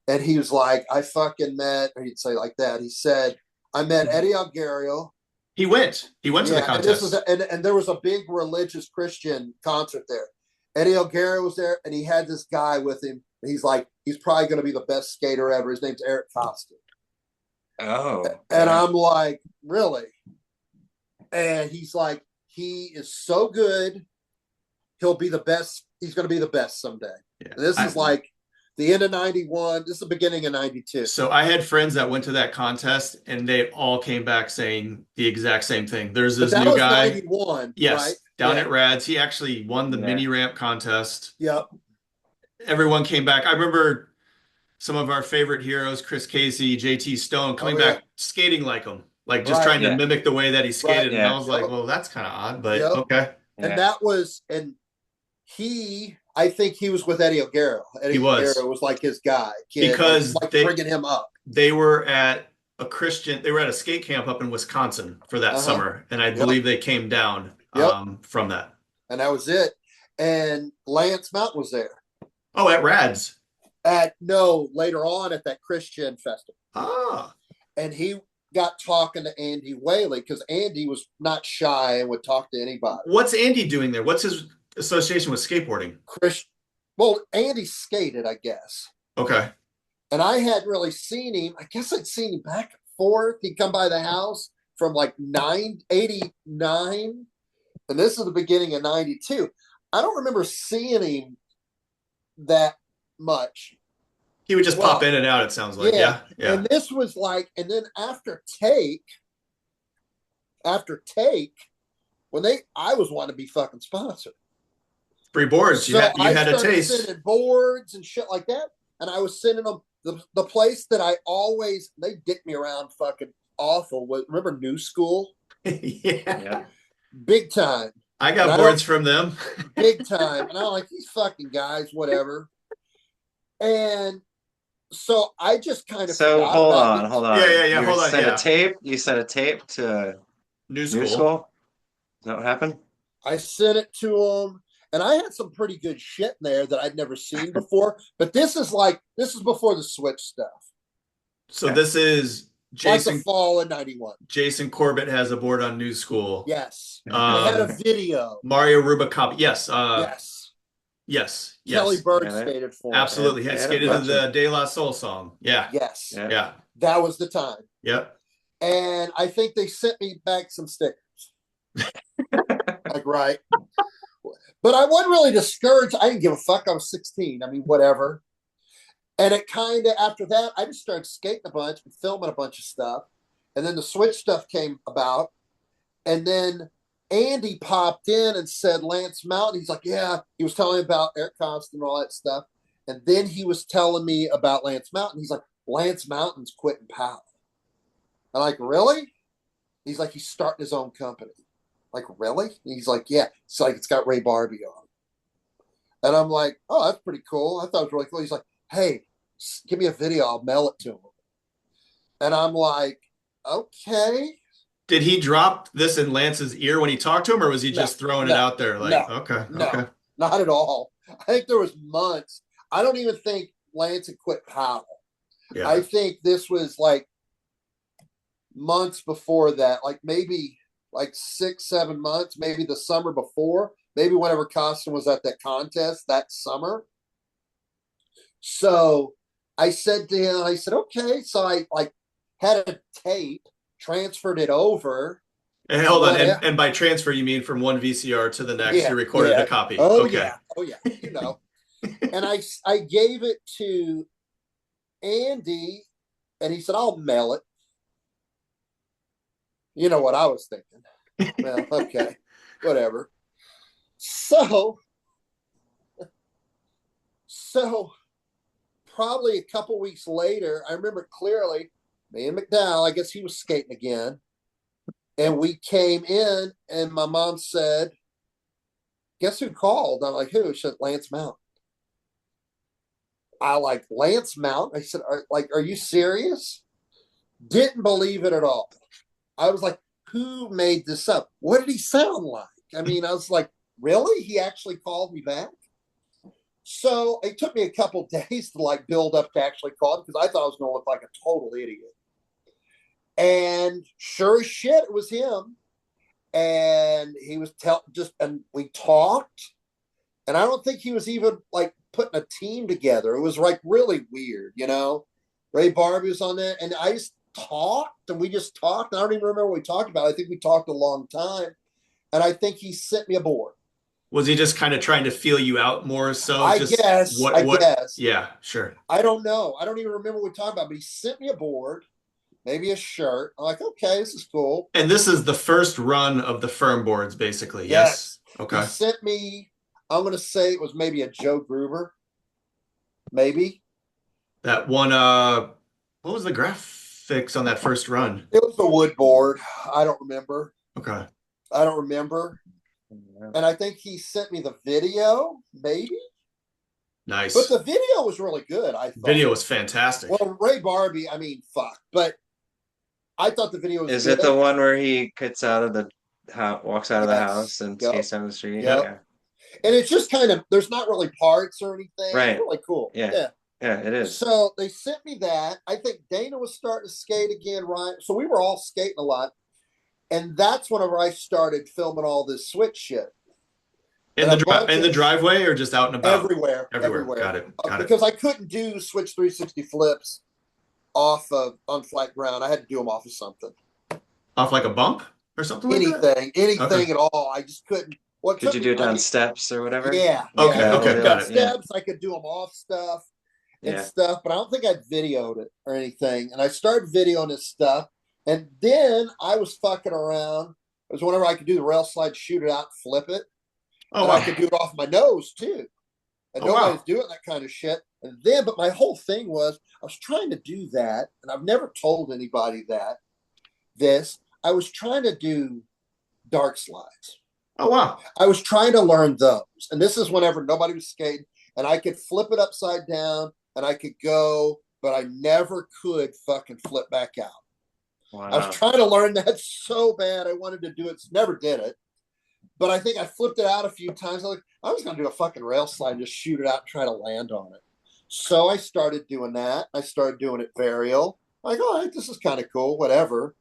And he was like, I fucking met, or he'd say like that. He said, I met Eddie Algario. He went to the contest. And there was a big religious Christian concert there. Eddie Algario was there, and he had this guy with him. And he's like, he's probably going to be the best skater ever. His name's Eric Koston. Oh. And I'm like, really? And he's like, he is so good. He'll be the best. he's going to be the best someday. Yeah. This is like the end of 91. This is the beginning of 92. So I had friends that went to that contest and they all came back saying the exact same thing. There's this new guy. 91, yes, right? down at Rads. He actually won the mini ramp contest. Yep. Everyone came back. I remember some of our favorite heroes, Chris Casey, JT Stone, coming back skating like him, like just trying to mimic the way that he skated. And I was like, well, that's kind of odd, but okay. And that was, and I think he was with Eddie O'Gara. Eddie O'Gara was like his guy. Because like bringing him up. They were at a skate camp up in Wisconsin for that summer. And I believe they came down from that. And that was it. And Lance Mountain was there. Oh, at Rads. Later on at that Christian festival. Ah. And he got talking to Andy Whaley because Andy was not shy and would talk to anybody. What's Andy doing there? What's his association with skateboarding? Well, Andy skated, I guess. Okay. And I hadn't really seen him. I guess I'd seen him back and forth. He'd come by the house from like 89. And this is the beginning of 92. I don't remember seeing him that much. He would just pop in and out, it sounds like. Yeah. And this was like, and then after take, I was wanting to be fucking sponsored. Free boards. You had a taste. Sending boards and shit like that. And I was sending them the place that they dick me around fucking awful. Remember New School? Yeah. Big time. I got boards from them. Big time. And I'm like, these fucking guys, whatever. And so I just kind of hold on. Yeah. Hold on. You sent a tape to New School. Is that what happened? I sent it to them, and I had some pretty good shit in there that I'd never seen before. But this is before the Switch stuff. So this is Jason. Like the fall in 91. Jason Corbett has a board on New School. Yes. I had a video. Mario Rubicop. Yes. Yes. Yes. Kelly Bird skated for him. Absolutely. He skated to the De La Soul song. Yeah. Yes. Yeah. That was the time. Yep. And I think they sent me back some stickers. Right. But I wasn't really discouraged. I didn't give a fuck. I was 16. I mean, whatever. And it kind of, after that, I just started skating a bunch and filming a bunch of stuff. And then the Switch stuff came about. And then Andy popped in and said, Lance Mountain. He's like, yeah. He was telling me about Eric Koston and all that stuff. And then he was telling me about Lance Mountain. He's like, Lance Mountain's quitting Powell. I'm like, really? He's like, he's starting his own company. Like, really? And he's like, yeah. It's like, it's got Ray Barbie on. And I'm like, oh, that's pretty cool. I thought it was really cool. He's like, hey, give me a video. I'll mail it to him. And I'm like, okay. Did he drop this in Lance's ear when he talked to him, or was he just throwing it out there? Like, okay. Not at all. I think there was months. I don't even think Lance had quit Powell. Yeah. I think this was like months before that, like maybe like 6-7 months, maybe the summer before, maybe whenever Koston was at that contest that summer. So I said to him, I said, okay. So I like had a tape, transferred it over. And hold on. And by transfer, you mean from one VCR to the next, you recorded the copy. Oh, okay. You know. And I gave it to Andy, and he said, I'll mail it. You know what I was thinking. Well, okay, whatever. So probably a couple weeks later, I remember clearly, me and McDowell, I guess he was skating again. And we came in, and my mom said, guess who called? I'm like, who? She said, Lance Mountain. I like, Lance Mountain? I said, are you serious? Didn't believe it at all. I was like, who made this up? What did he sound like? I mean, I was like, really? He actually called me back? So it took me a couple days to like build up to actually call him, because I thought I was going to look like a total idiot. And sure as shit, it was him. And he was and we talked. And I don't think he was even like putting a team together. It was like really weird, you know? Ray Barbie was on there, and I just talked, and we just talked. I don't even remember what we talked about. I think we talked a long time. And I think he sent me a board. Was he just kind of trying to feel you out more so? I Just guess. what? I guess. Yeah, sure. I don't know. I don't even remember what we talked about, but he sent me a board, maybe a shirt. I'm like, okay, this is cool. And this is the first run of the firm boards, basically. Yes. Okay. He sent me, I'm going to say it was maybe a Joe Gruber. Maybe. That one, what was the graphics on that first run? It was a wood board. I don't remember. Okay. I don't remember. And I think he sent me the video, maybe. Nice. But the video was really good, I thought. Video was fantastic. Well, Ray Barbie, I mean, fuck. But I thought the video was Is good. it the one where he gets out of the house, walks out of the house and Yep. skates down the street? Yep. Yeah. And it's just kind of, there's not really parts or anything. Right. It's really cool. Yeah. Yeah, it is. So they sent me that. I think Dana was starting to skate again, right? So we were all skating a lot. And that's whenever I started filming all this switch shit. In the driveway or just out and about? Everywhere. Got it. Because I couldn't do switch 360 flips on flat ground. I had to do them off of something. Off like a bump or something like anything Okay. at all. I just couldn't. Could you do it on steps or whatever? Yeah. Okay, got it. Steps, I could do them off stuff and stuff, but I don't think I'd videoed it or anything. And I started videoing this stuff. And then I was fucking around. It was whenever I could do the rail slide, shoot it out, flip it. Oh, and wow. I could do it off my nose too. And nobody's doing that kind of shit. And then, but my whole thing was I was trying to do that. And I've never told anybody I was trying to do dark slides. Oh, wow. I was trying to learn those. And this is whenever nobody was skating. And I could flip it upside down and I could go, but I never could fucking flip back out. Wow. I was trying to learn that so bad. I wanted to do it. Never did it. But I think I flipped it out a few times. I was going to do a fucking rail slide and just shoot it out and try to land on it. So I started doing that. I started doing it varial. Like, all right, this is kind of cool, whatever.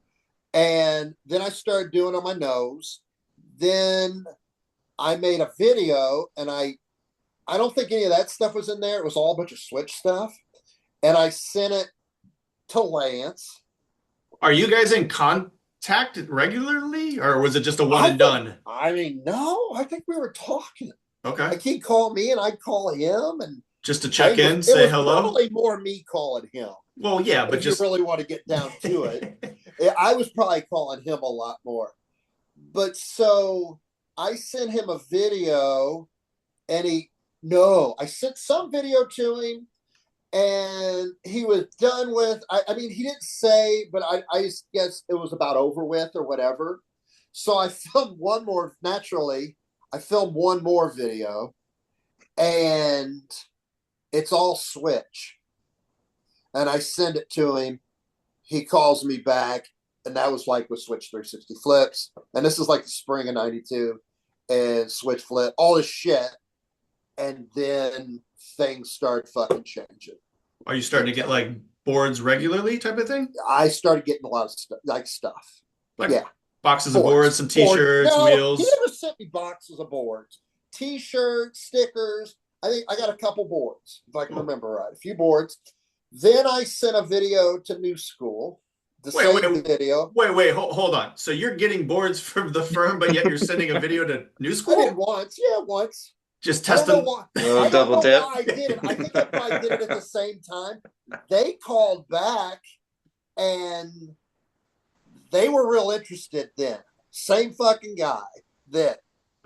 And then I started doing it on my nose. Then I made a video, and I don't think any of that stuff was in there. It was all a bunch of switch stuff. And I sent it to Lance. Are you guys in contact regularly, or was it just a one and done? I mean, no, I think we were talking. Okay. Like he'd call me and I'd call him, and just to check in, say hello. Probably more me calling him. Well, yeah, but if you really want to get down to it, I was probably calling him a lot more. But so I sent him a video, and I sent some video to him. And he was done with, I mean, he didn't say, but I just guess it was about over with or whatever. So I filmed one more video, and it's all switch. And I send it to him. He calls me back, and that was like with switch 360 flips. And this is like the spring of 92 and switch flip, all this shit. And then things start fucking changing. Are you starting to get like boards regularly type of thing? I started getting a lot of stuff. Like boxes of boards, some t-shirts, wheels. He never sent me boxes of boards. T-shirts, stickers. I think I got a couple boards, if I can remember right. A few boards. Then I sent a video to New School. Video. Wait, hold on. So you're getting boards from the firm, but yet you're sending a video to New School? I did once. Just testing. I don't know why I did it. I think I probably did it at the same time. They called back, and they were real interested then. Same fucking guy. Then.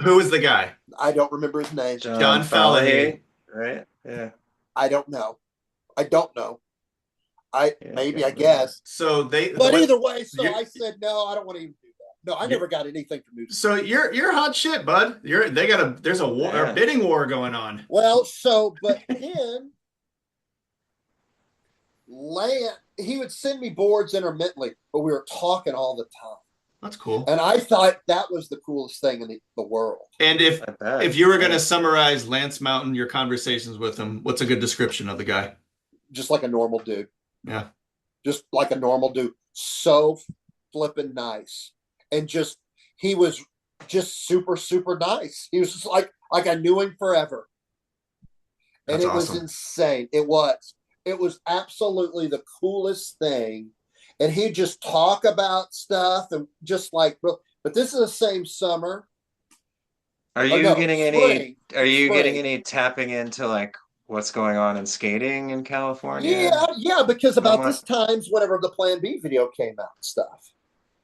Who was the guy? I don't remember his name. John Fallahy. Right? Yeah. I don't know. I guess. So either way, I said no. I don't want to even do that. No, I never got anything from New So School. you're hot shit, bud. There's a war, a bidding war going on. Well, but then he would send me boards intermittently, but we were talking all the time. That's cool. And I thought that was the coolest thing in the world. And if you were going to summarize Lance Mountain, your conversations with him, what's a good description of the guy? Just like a normal dude. Yeah. Just like a normal dude. So flipping nice. And he was just super, super nice. He was just like I knew him forever. And it was insane. It was absolutely the coolest thing. And he'd just talk about stuff and just like, but this is the same summer. Are or you no, getting any, spring, are you getting spring. any tapping into like what's going on in skating in Yeah, California yeah, because about this somewhat? time's whenever the Plan B video came out and stuff.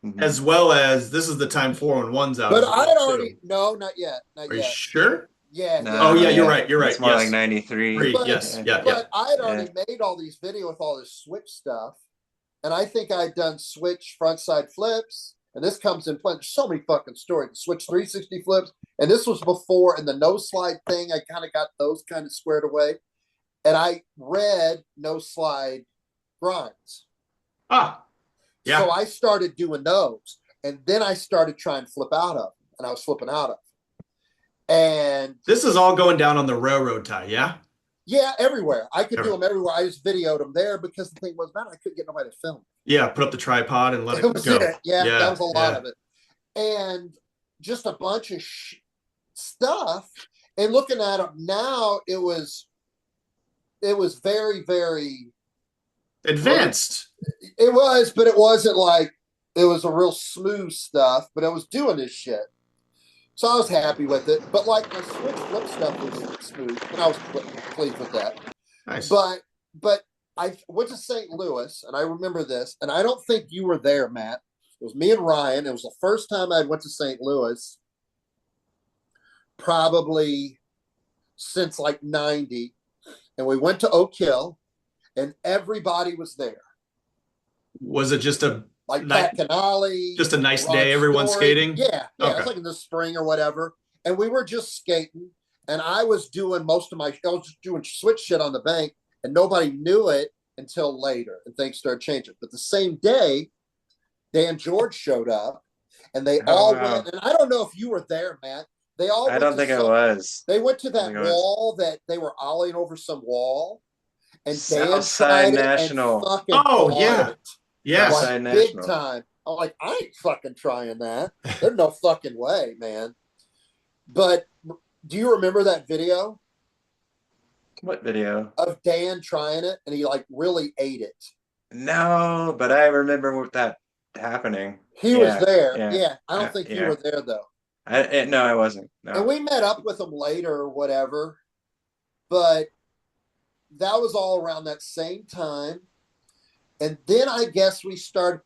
Hmm. As well as this is the time 411's out But as I well had too. already, no, not yet, not Are you yet. sure? Yeah, yeah, Oh No, yeah, yeah. you're yeah. right. You're It's right. more like Yes. 93. Three. But Yes. Yeah. Yeah. Yeah. but I had Yeah. already made all these video with all this switch stuff, and I think I'd done switch frontside flips, and this comes in play. There's so many fucking stories. Switch 360 flips, and this was before, and the no slide thing. I kind of got those kind of squared away, and I read no slide grinds. Ah. So Yeah. I started doing those, and then I started trying to flip out of them, and I was flipping out of them. And This is all going down on the railroad tie. Yeah. yeah, everywhere. I could do Everywhere. them everywhere. I just videoed them there because the thing was, man, I couldn't get nobody to film. Yeah. Put up the tripod and let It it was go. it. Yeah, that Yeah. was a lot Yeah. of it. And just a bunch of stuff. And looking at them now, it was very, very Advanced. it was, but it wasn't like it was a real smooth stuff, but I was doing this shit. So I was happy with it. But like my switch flip stuff was smooth, and I was pleased with that. Nice. But I went to St. Louis, and I remember this, and I don't think you were there, Matt. It was me and Ryan. It was the first time I went to St. Louis, probably since like 90. And we went to Oak Hill, and everybody was there. Was it just a Like Pat Canali, just a nice Ron day, everyone Story. skating? Yeah, yeah. Okay. It was like in the spring or whatever. And we were just skating, and I was doing I was just doing switch shit on the bank, and nobody knew it until later, and things started changing. But the same day, Dan George showed up, and they all went. And I don't know if you were there, Matt. They all I don't think I was. They went to that wall that they were ollieing over some wall, and Dan Southside tried National. it and fucking Oh yeah. it. Yes. Like big time. I'm like, I ain't fucking trying that. There's no fucking way, man. But do you remember that video? What video? Of Dan trying it, and he like really ate it. No, but I remember that happening. He was there. Yeah. I don't think you were there though. No, I wasn't. No. And we met up with him later or whatever. But that was all around that same time. And then I guess we started,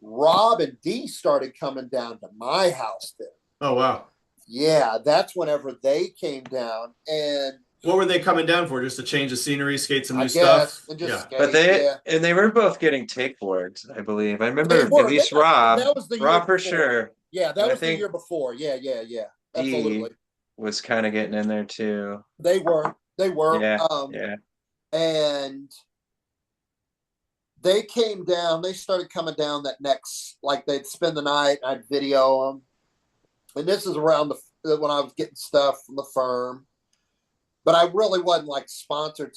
Rob and Dee started coming down to my house then. Oh, wow. Yeah, that's whenever they came down. And what were they coming down for? Just to change the scenery, skate some new stuff? And just skate, but they were both getting take boards, I believe. I remember at least Rob. That was the Rob for sure. Yeah, that was the year before. Yeah. Absolutely. Dee was kind of getting in there too. They were. Yeah. And they came down. They started coming down that next, like they'd spend the night. I'd video them. And this is around when I was getting stuff from the firm. But I really wasn't like sponsored.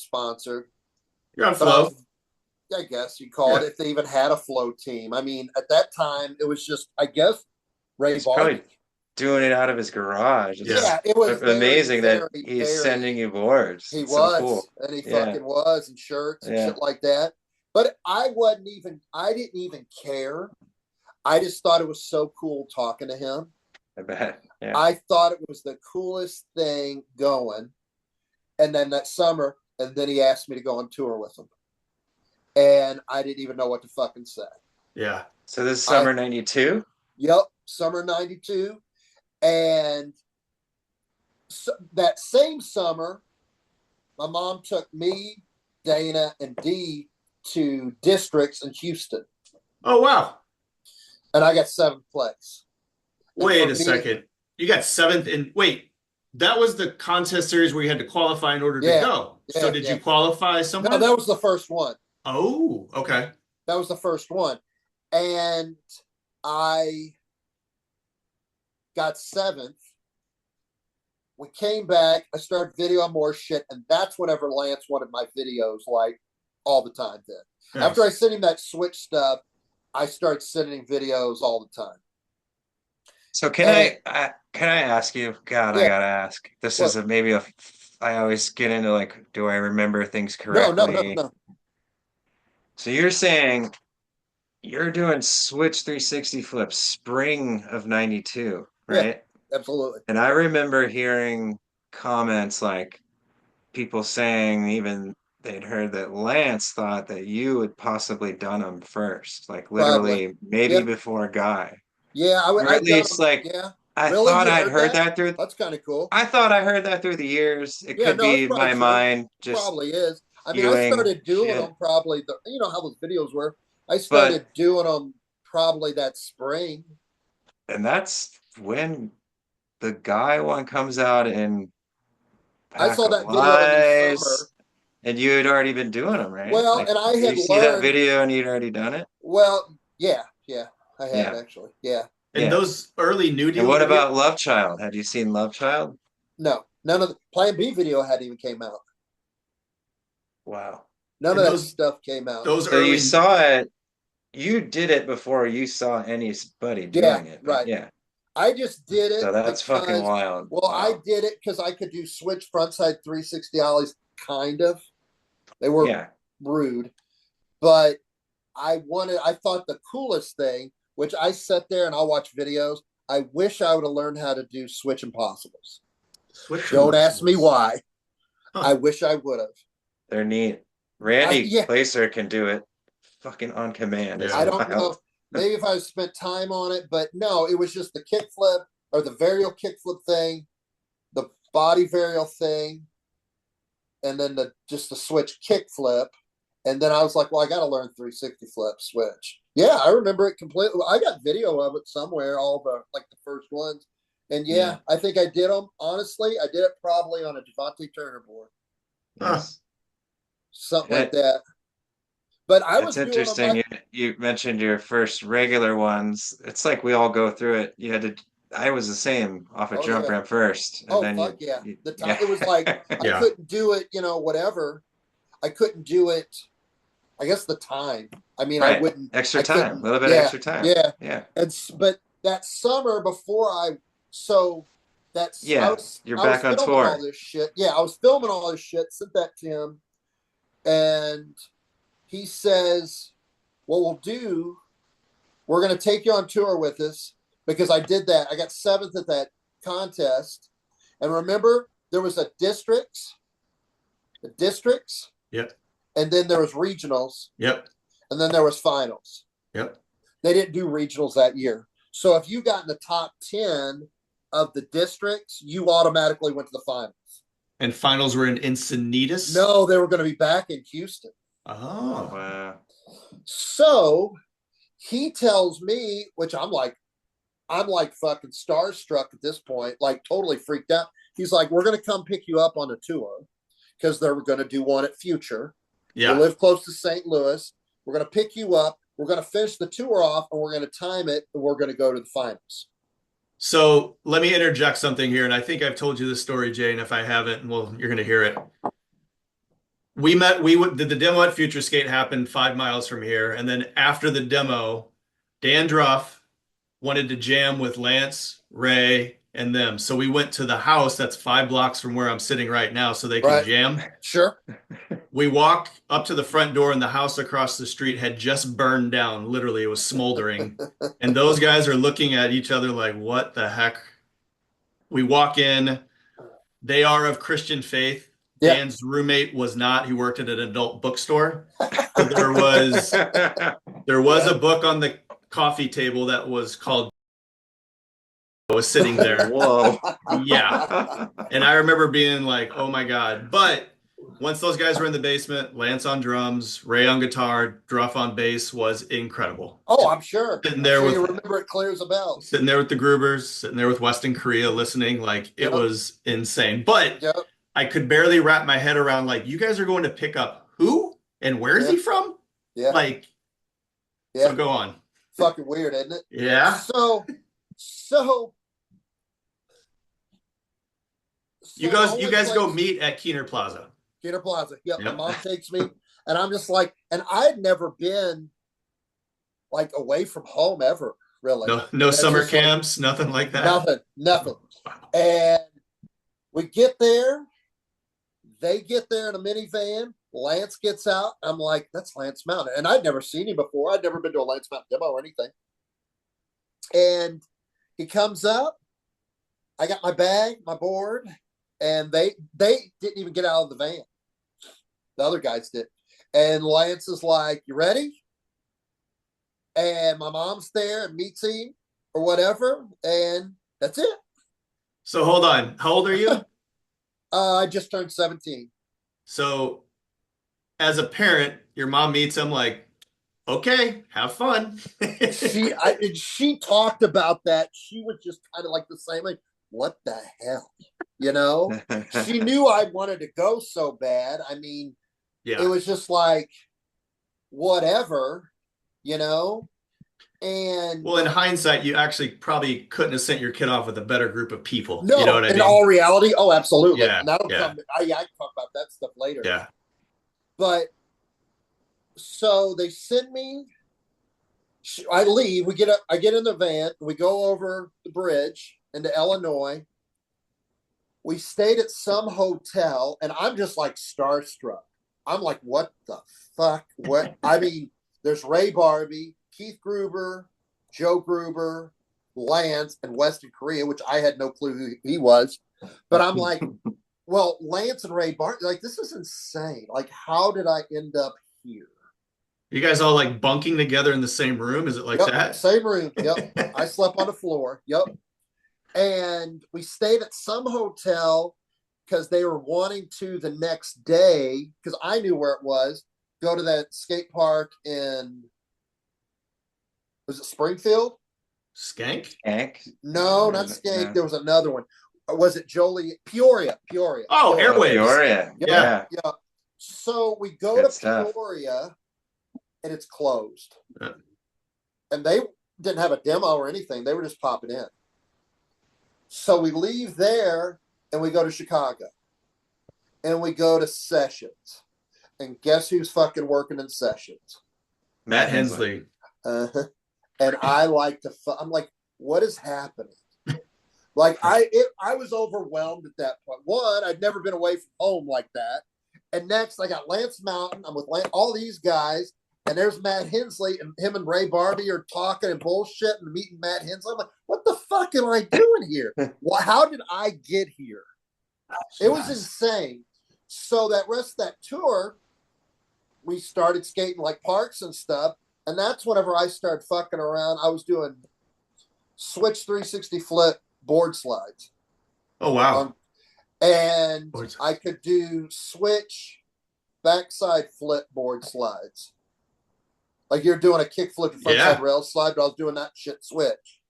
You're on flow. I guess you call it, if they even had a flow team. I mean, at that time, it was just, I guess, Ray Barney. Doing it out of his garage. It was amazing that he's sending you boards. He was, cool. And he fucking was, and shirts and shit like that. But I didn't even care. I just thought it was so cool talking to him. I bet. Yeah. I thought it was the coolest thing going. And then that summer, and then he asked me to go on tour with him. And I didn't even know what to fucking say. Yeah. So this is summer 92? Yep, summer 92. And so that same summer, my mom took me, Dana, and Dee to districts in Houston. Oh, wow. And I got 7th place. Wait a second. You got 7th in, that was the contest series where you had to qualify in order to go. So did you qualify somewhere? No, that was the first one. Oh, okay. That was the first one. And I got 7th. We came back. I started videoing more shit. And that's whenever Lance wanted my videos like all the time then. Yes. After I sent him that switch stuff, I started sending videos all the time. So can I ask you? God, I gotta ask. This is I always get into like, do I remember things correctly? No. So you're saying you're doing switch 360 flips spring of 92, right? absolutely. And I remember hearing comments like people saying even they'd heard that Lance thought that you had possibly done them first, like Probably. literally maybe Yeah. before Guy. Yeah, Or I at done least them. like Yeah. I Really? thought You I'd heard heard that? that through That's kind of cool. I thought I heard that through the years. It Yeah, could no, it's be probably my true. mind just Probably is. I mean, I skewing started doing shit. them probably, you know how those videos were. I But started doing them probably that spring. and that's when the Guy one comes out in I Pack saw of that video in the Lies. summer. And you had already been doing them, right? Well, Like, and I did had you see that learned, video and you'd already done it? well, yeah, I had Yeah, actually. Yeah. And yeah. those early And nudie what video, about Love Child? Had you seen Love Child? No, none of the Plan B video hadn't even came out. Wow. None and of that stuff came out. those So you early, saw it, you did it before you saw anybody Yeah, doing it, right? right. Yeah. I just did it So that's fucking because, wild. well, I Wow. did it because I could do switch frontside 360 ollies, kind of. They were Yeah. rude, but I thought the coolest thing, which I sat there and I watch videos. I wish I would have learned how to do switch impossibles. Don't ask me why. Huh. I wish I would have. They're neat. Randy yeah. Placer can do it fucking on command. Yeah. It's I don't wild. know. Maybe if I spent time on it, but no, it was just the kickflip or the varial kickflip thing, the body varial thing, and then just the switch kickflip. And then I was like, well, I got to learn 360 flip switch. Yeah, I remember it completely. I got video of it somewhere, all the first ones. And yeah, I think I did them. Honestly, I did it probably on a Devontae Turner board. Yes. Something like that. But I was doing interesting. You mentioned your first regular ones. It's like we all go through it. You had to. I was the same off a jump ramp first, and then fuck yeah. The time it was like I couldn't do it. Whatever. I couldn't do it. I guess the time. I mean, I wouldn't extra time, a little bit of extra time. Yeah. But that summer before I you're back on tour. All this shit. Yeah, I was filming all this shit. Sent that to him, and he says, "What we're going to take you on tour with us because I did that. I got 7th at that contest, and remember there was the districts. Yep. And then there was regionals. Yep. And then there was finals. Yep. They didn't do regionals that year. So if you got in the top 10 of the districts, you automatically went to the finals. And finals were in Encinitas? No, they were going to be back in Houston. Oh. Wow. So he tells me, which I'm like fucking starstruck at this point, like totally freaked out. He's like, we're going to come pick you up on a tour because they're going to do one at Future. Yeah. You live close to St. Louis. We're going to pick you up. We're going to finish the tour off, and we're going to time it, and we're going to go to the finals. So let me interject something here, and I think I've told you this story, Jay, and if I haven't, well, you're going to hear it. We did the demo at Future Skate happened 5 miles from here, and then after the demo, Dan Druff wanted to jam with Lance, Ray, and them. So we went to the house that's 5 blocks from where I'm sitting right now so they could jam. Sure. We walk up to the front door and the house across the street had just burned down. Literally, it was smoldering. And those guys are looking at each other like, what the heck? We walk in. They are of Christian faith. Yeah. Dan's roommate was not. He worked at an adult bookstore. So there was a book on the coffee table that was called was sitting there. Whoa. Yeah. And I remember being like, oh my God. But once those guys were in the basement, Lance on drums, Ray on guitar, Druff on bass was incredible. Oh, I'm sure. Sitting there you remember it clear as a bell. Sitting there with the Grubers, sitting there with Weston Korea listening, like it was insane. But I could barely wrap my head around like, you guys are going to pick up who and where is he from? Yeah. Like, so go on. Fucking weird, isn't it? Yeah. So you guys go meet at Keener Plaza. Keener Plaza. Yep. My mom takes me, and I'm just like, and I'd never been like away from home ever, really. No summer camps, nothing like that. Nothing. And we get there. They get there in a minivan. Lance gets out. I'm like, that's Lance Mountain. And I'd never seen him before. I'd never been to a Lance Mountain demo or anything. And he comes up I got my bag, my board, and they didn't even get out of the van. The other guys did. And Lance is like, "You ready?" And my mom's there and meets him or whatever, and that's it. So hold on. How old are you? I just turned 17. So as a parent, your mom meets him like, okay, have fun. She talked about that. She was just kind of like the same, like, what the hell? You know? She knew I wanted to go so bad. I mean, yeah, it was just like, whatever, you know? And well, in hindsight, you actually probably couldn't have sent your kid off with a better group of people. no, You know what I in mean? all reality, oh, absolutely. Yeah, And that'll yeah. come, I can talk about that stuff later. Yeah. But so they send me, I leave, I get in the van, we go over the bridge into Illinois. We stayed at some hotel, and I'm just like starstruck. I'm like, what the fuck? What? I mean, there's Ray Barbie, Keith Gruber, Joe Gruber, Lance, and Weston Korea, which I had no clue who he was. But I'm like, well, Lance and Ray Barbie, like, this is insane. Like, how did I end up here? You guys all like bunking together in the same room? Is it like that? Same room. Yep. I slept on the floor. Yep. And we stayed at some hotel because they were wanting to the next day, because I knew where it was, go to that skate park in, was it Springfield? Skank? Skank? No, not Skank. No. There was another one. Was it Jolie? Peoria. Oh, Airwaves. Peoria. Yeah. So we go to Peoria, and it's closed. Yeah. And they didn't have a demo or anything. They were just popping in. So we leave there, and we go to Chicago. And we go to Sessions. And guess who's fucking working in Sessions? Matt Hensley. And I like to, I'm like, what is happening? Like, I was overwhelmed at that point. One, I'd never been away from home like that. And next, I got Lance Mountain. I'm with all these guys. And there's Matt Hensley, and him and Ray Barbie are talking and bullshit and meeting Matt Hensley. I'm like, what the fuck am I doing here? How did I get here? It was insane. So that rest of that tour, we started skating like parks and stuff. And that's whenever I started fucking around. I was doing switch 360 flip board slides. Oh, wow. And I could do switch backside flip board slides. Like you're doing a kickflip frontside rail slide, but I was doing that shit switch.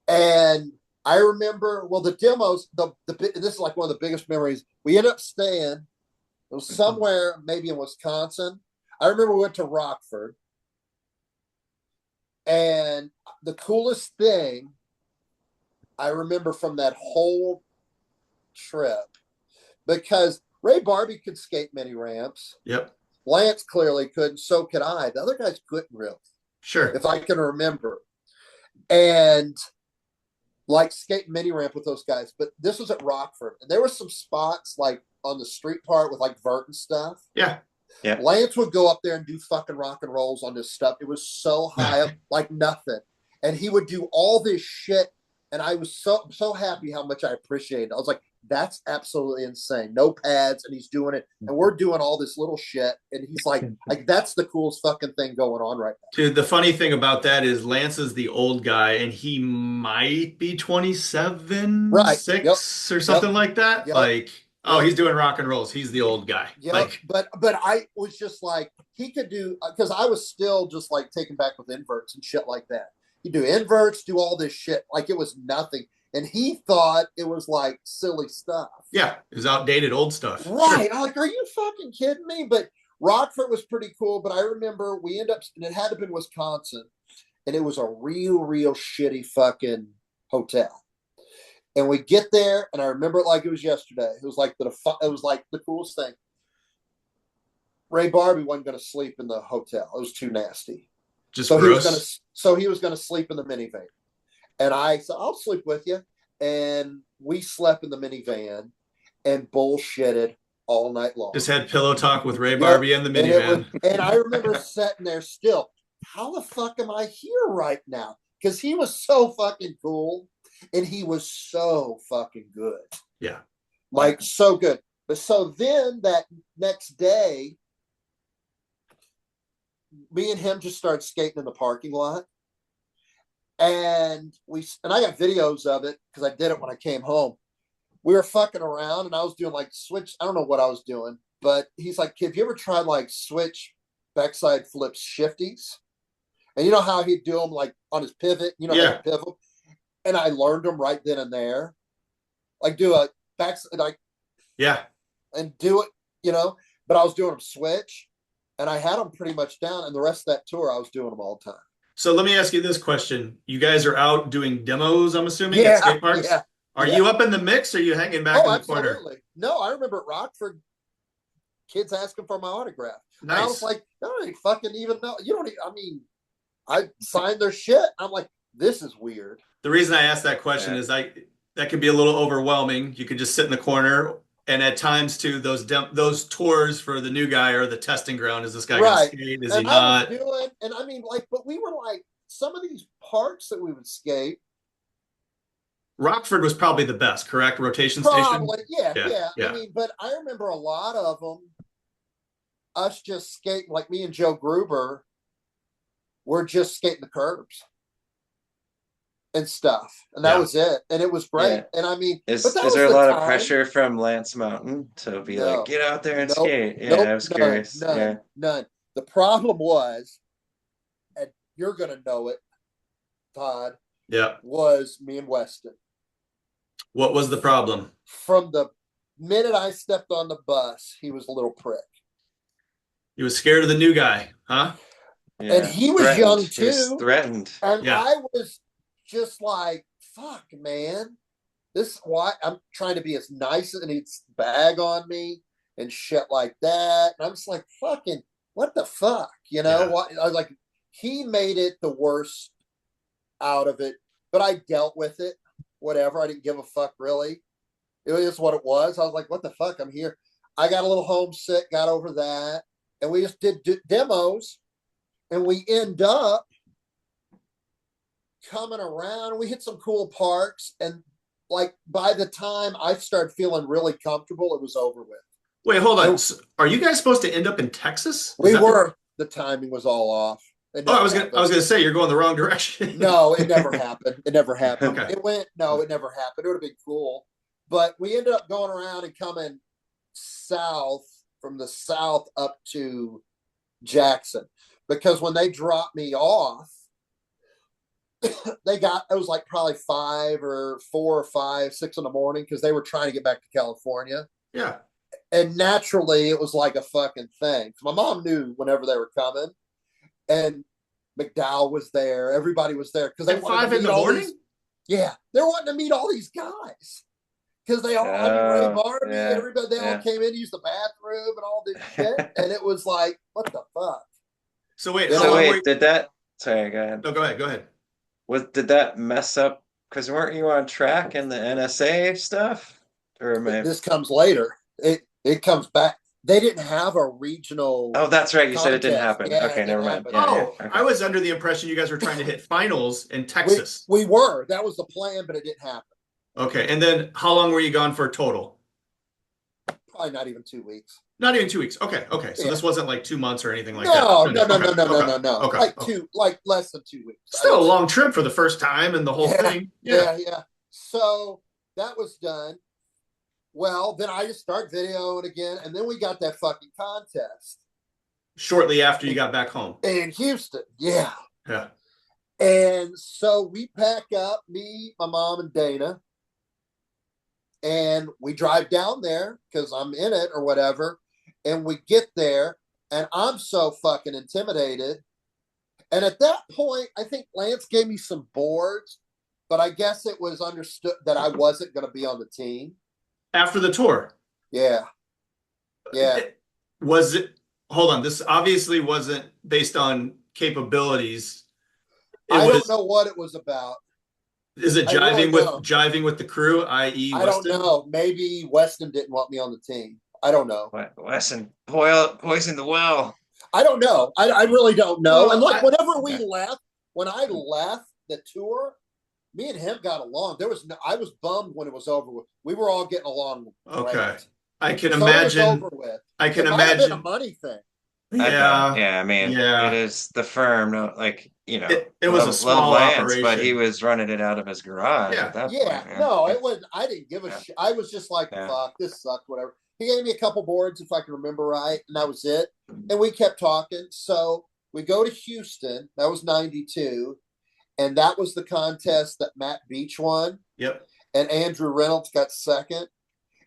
And I remember, well, the demos, this is like one of the biggest memories. We ended up staying, it was somewhere maybe in Wisconsin. I remember we went to Rockford. And the coolest thing I remember from that whole trip, because Ray Barbie could skate mini ramps. Yep. Lance clearly couldn't, so could I. The other guys couldn't really. Sure. If I can remember. And like skate mini ramp with those guys. But this was at Rockford. And there were some spots like on the street part with like vert and stuff. Yeah. Yeah. Lance would go up there and do fucking rock and rolls on this stuff. It was so high up, like nothing. And he would do all this shit. And I was so happy how much I appreciated it. I was like, that's absolutely insane. No pads, and he's doing it. And we're doing all this little shit. And he's like, that's the coolest fucking thing going on right now. Dude, the funny thing about that is Lance is the old guy, and he might be 27, right. 6 or something like that. Yep. Like, oh, he's doing rock and rolls. He's the old guy. Yeah, like, but I was just like, he could do, because I was still just like taken back with inverts and shit like that. He'd do inverts, do all this shit like it was nothing. And he thought it was like silly stuff. Yeah, it was outdated old stuff. Right. I'm like, are you fucking kidding me? But Rockford was pretty cool. But I remember we ended up, and it had to have been Wisconsin. And it was a real shitty fucking hotel. And we get there, and I remember it like it was yesterday. It was like the coolest thing. Ray Barbie wasn't going to sleep in the hotel. It was too nasty. Just so gross. he was going to sleep in the minivan. And I said, I'll sleep with you. And we slept in the minivan and bullshitted all night long. Just had pillow talk with Ray Barbie in the minivan. And I remember sitting there still. How the fuck am I here right now? Because he was so fucking cool. And he was so fucking good. Yeah. Like, so good. But so then that next day, me and him just started skating in the parking lot. And I got videos of it because I did it when I came home. We were fucking around and I was doing like switch. I don't know what I was doing, but he's like, "Kid, have you ever tried like switch backside flips shifties?" And you know how he'd do them like on his pivot, you know, how he'd pivot. And I learned them right then and there. Like do a backside, like, and do it, you know, but I was doing them switch and I had them pretty much down. And the rest of that tour, I was doing them all the time. So let me ask you this question. You guys are out doing demos, I'm assuming, at skate parks? Yeah. Are you up in the mix or are you hanging back in the corner? Absolutely. No, I remember at Rockford, kids asking for my autograph. Nice. And I was like, I don't fucking even know. You don't even, I mean, I signed their shit. I'm like, this is weird. The reason I asked that question is that could be a little overwhelming. You could just sit in the corner. And at times, too, those tours for the new guy are the testing ground. Is this guy going to skate? Is he not? And I mean, like, but we were like, some of these parks that we would skate. Rockford was probably the best, correct? Rotation station? Yeah. I mean, but I remember a lot of them, us just skating, like me and Joe Gruber, we're just skating the curbs and stuff. And that was it. And it was great. Yeah. And I mean, is there a lot of pressure from Lance Mountain to be like, get out there and skate? Yeah, I was curious. None. The problem was, and you're going to know it, Todd, was me and Weston. What was the problem? From the minute I stepped on the bus, he was a little prick. He was scared of the new guy, huh? Yeah. And he was young too. He was threatened. And I was just like, fuck, man. This is why I'm trying to be as nice, and he's bag on me and shit like that. And I'm just like, fucking, what the fuck? You know? I was like, he made it the worst out of it, but I dealt with it. Whatever. I didn't give a fuck, really. It was what it was. I was like, what the fuck? I'm here. I got a little homesick, got over that. And we just did demos. And we end up coming around. We hit some cool parks. And like by the time I started feeling really comfortable, it was over with. Wait, hold on. Are you guys supposed to end up in Texas? We were. The timing was all off. I was gonna say you're going the wrong direction. No, it never happened. It never happened. Okay. It never happened. It would have been cool. But we ended up going around and coming south, from the south up to Jackson. Because when they dropped me off, it was like probably 4 or 5, 6 in the morning, because they were trying to get back to California. Yeah. And naturally it was like a fucking thing. My mom knew whenever they were coming. And McDowell was there. Everybody was there because they wanted 5 in the morning. They're wanting to meet all these guys because they all Ray Barbie. Everybody, they all came in to use the bathroom and all this shit. And it was like, what the fuck? So wait, did that? Sorry, go ahead. No, go ahead. Did that mess up? Because weren't you on track in the NSA stuff? Or this comes later. It comes back. They didn't have a regional. Oh, that's right. You said it didn't happen. Okay, never mind. Okay. I was under the impression you guys were trying to hit finals in Texas. We were. That was the plan, but it didn't happen. Okay, and then how long were you gone for total? Probably not even 2 weeks. Not even 2 weeks. Okay. So this wasn't like 2 months or anything like that. No. Okay. Like less than 2 weeks. Still a long trip for the first time and the whole thing. Yeah. So that was done. Well, then I just start videoing again, and then we got that fucking contest. Shortly after you got back home. In Houston, yeah. Yeah. And so we pack up, me, my mom, and Dana, and we drive down there because I'm in it or whatever, and we get there, and I'm so fucking intimidated. And at that point, I think Lance gave me some boards, but I guess it was understood that I wasn't going to be on the team. After the tour? Yeah. Was it, hold on, this obviously wasn't based on capabilities. I don't know what it was about. Is it jiving with the crew, i.e. I don't know. Maybe Weston didn't want me on the team. I don't know. Weston poisoned the well. I don't know. I really don't know. And look, whenever we left, when I left the tour, me and him got along. I was bummed when it was over with. We were all getting along. Okay. Great. I can imagine. I can it might have been imagine a money thing. Yeah, I mean, it is the firm, it was a small operation, but he was running it out of his garage at that point. Man. No, it wasn't. I didn't give a shit. I was just like, fuck, this sucked, whatever. He gave me a couple boards, if I can remember right, and that was it. And we kept talking. So we go to Houston. That was 92. And that was the contest that Matt Beach won. Yep. And Andrew Reynolds got second.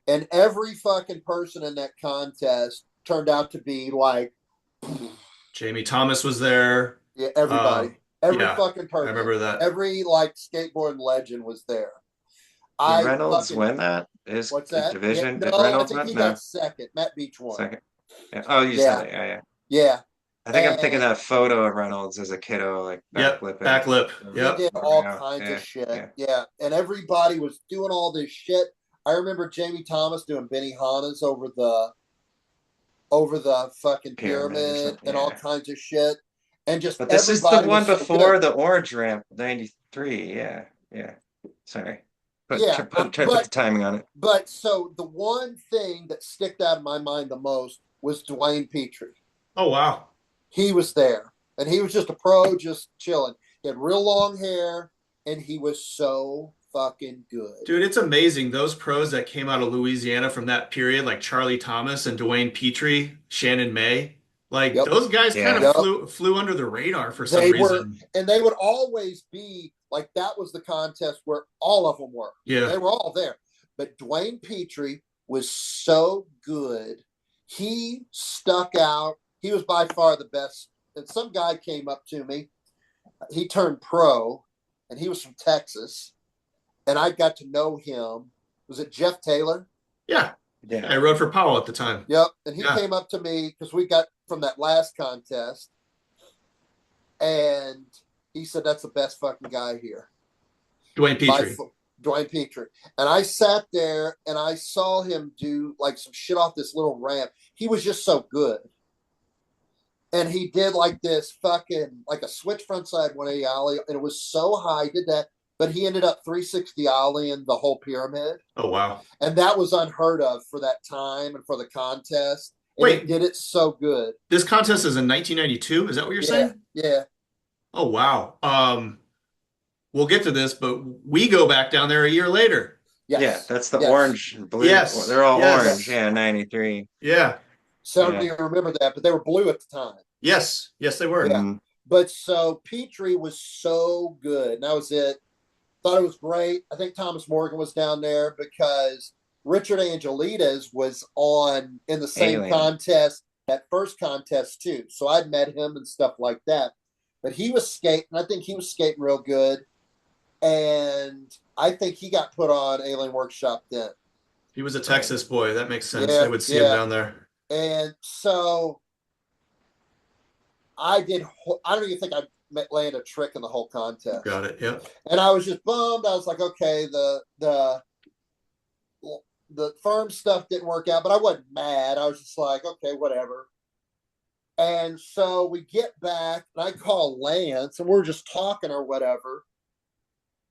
And every fucking person in that contest turned out to be like, Jamie Thomas was there. Yeah, everybody. Every fucking person. I remember that. Every skateboarding legend was there. Did Reynolds win that? What's that? Division? Yeah, Did Reynolds I think win? he got second. Matt Beach won. Second. Yeah. Oh, you said it. Yeah. Yeah. I think I'm thinking that photo of Reynolds as a kiddo, like backflipping. Backlip. Yep. He did all kinds of shit. Yeah. And everybody was doing all this shit. I remember Jamie Thomas doing Benny Hanna's over the fucking pyramid and all kinds of shit. And just But this is the one before the orange ramp, 93. Yeah. Sorry. Put the timing on it. But so the one thing that sticked out of my mind the most was Dwayne Petrie. Oh, wow. He was there. And he was just a pro, just chilling. He had real long hair, and he was so fucking good. Dude, it's amazing. Those pros that came out of Louisiana from that period, like Charlie Thomas and Dwayne Petrie, Shannon May, those guys kind of flew under the radar for some reason. And they would always be like, that was the contest where all of them were. Yeah. They were all there. But Dwayne Petrie was so good. He stuck out. He was by far the best. And some guy came up to me. He turned pro, and he was from Texas. And I got to know him. Was it Jeff Taylor? Yeah. I rode for Powell at the time. Yep. And he came up to me because we got from that last contest. And he said, that's the best fucking guy here. Dwayne Petrie. Dwayne Petrie. And I sat there and I saw him do like some shit off this little ramp. He was just so good. And he did like this fucking, like a switch frontside 180 ollie. And it was so high. He did that. But he ended up 360 ollieing the whole pyramid. Oh, wow. And that was unheard of for that time and for the contest. And Wait. he did it so good. This contest is in 1992? Is that what you're saying? Yeah. Oh, wow. We'll get to this, but we go back down there a year later. Yes. Yeah, that's the orange and blue. Yes. They're all orange. Yeah, 93. Yeah. So do you remember that? But they were blue at the time. Yes, they were. Yeah. But so Petrie was so good. And that was it. Thought it was great. I think Thomas Morgan was down there because Richard Angelides was on in the same contest, that first contest too. So I'd met him and stuff like that. But he was skating. I think he was skating real good. And I think he got put on Alien Workshop then. He was a Texas boy. That makes sense. They would see him down there. And so I don't even think I land a trick in the whole contest. Got it. Yeah. And I was just bummed. I was like, okay, the firm stuff didn't work out, but I wasn't mad. I was just like, okay, whatever. And so we get back, and I call Lance, and we're just talking or whatever.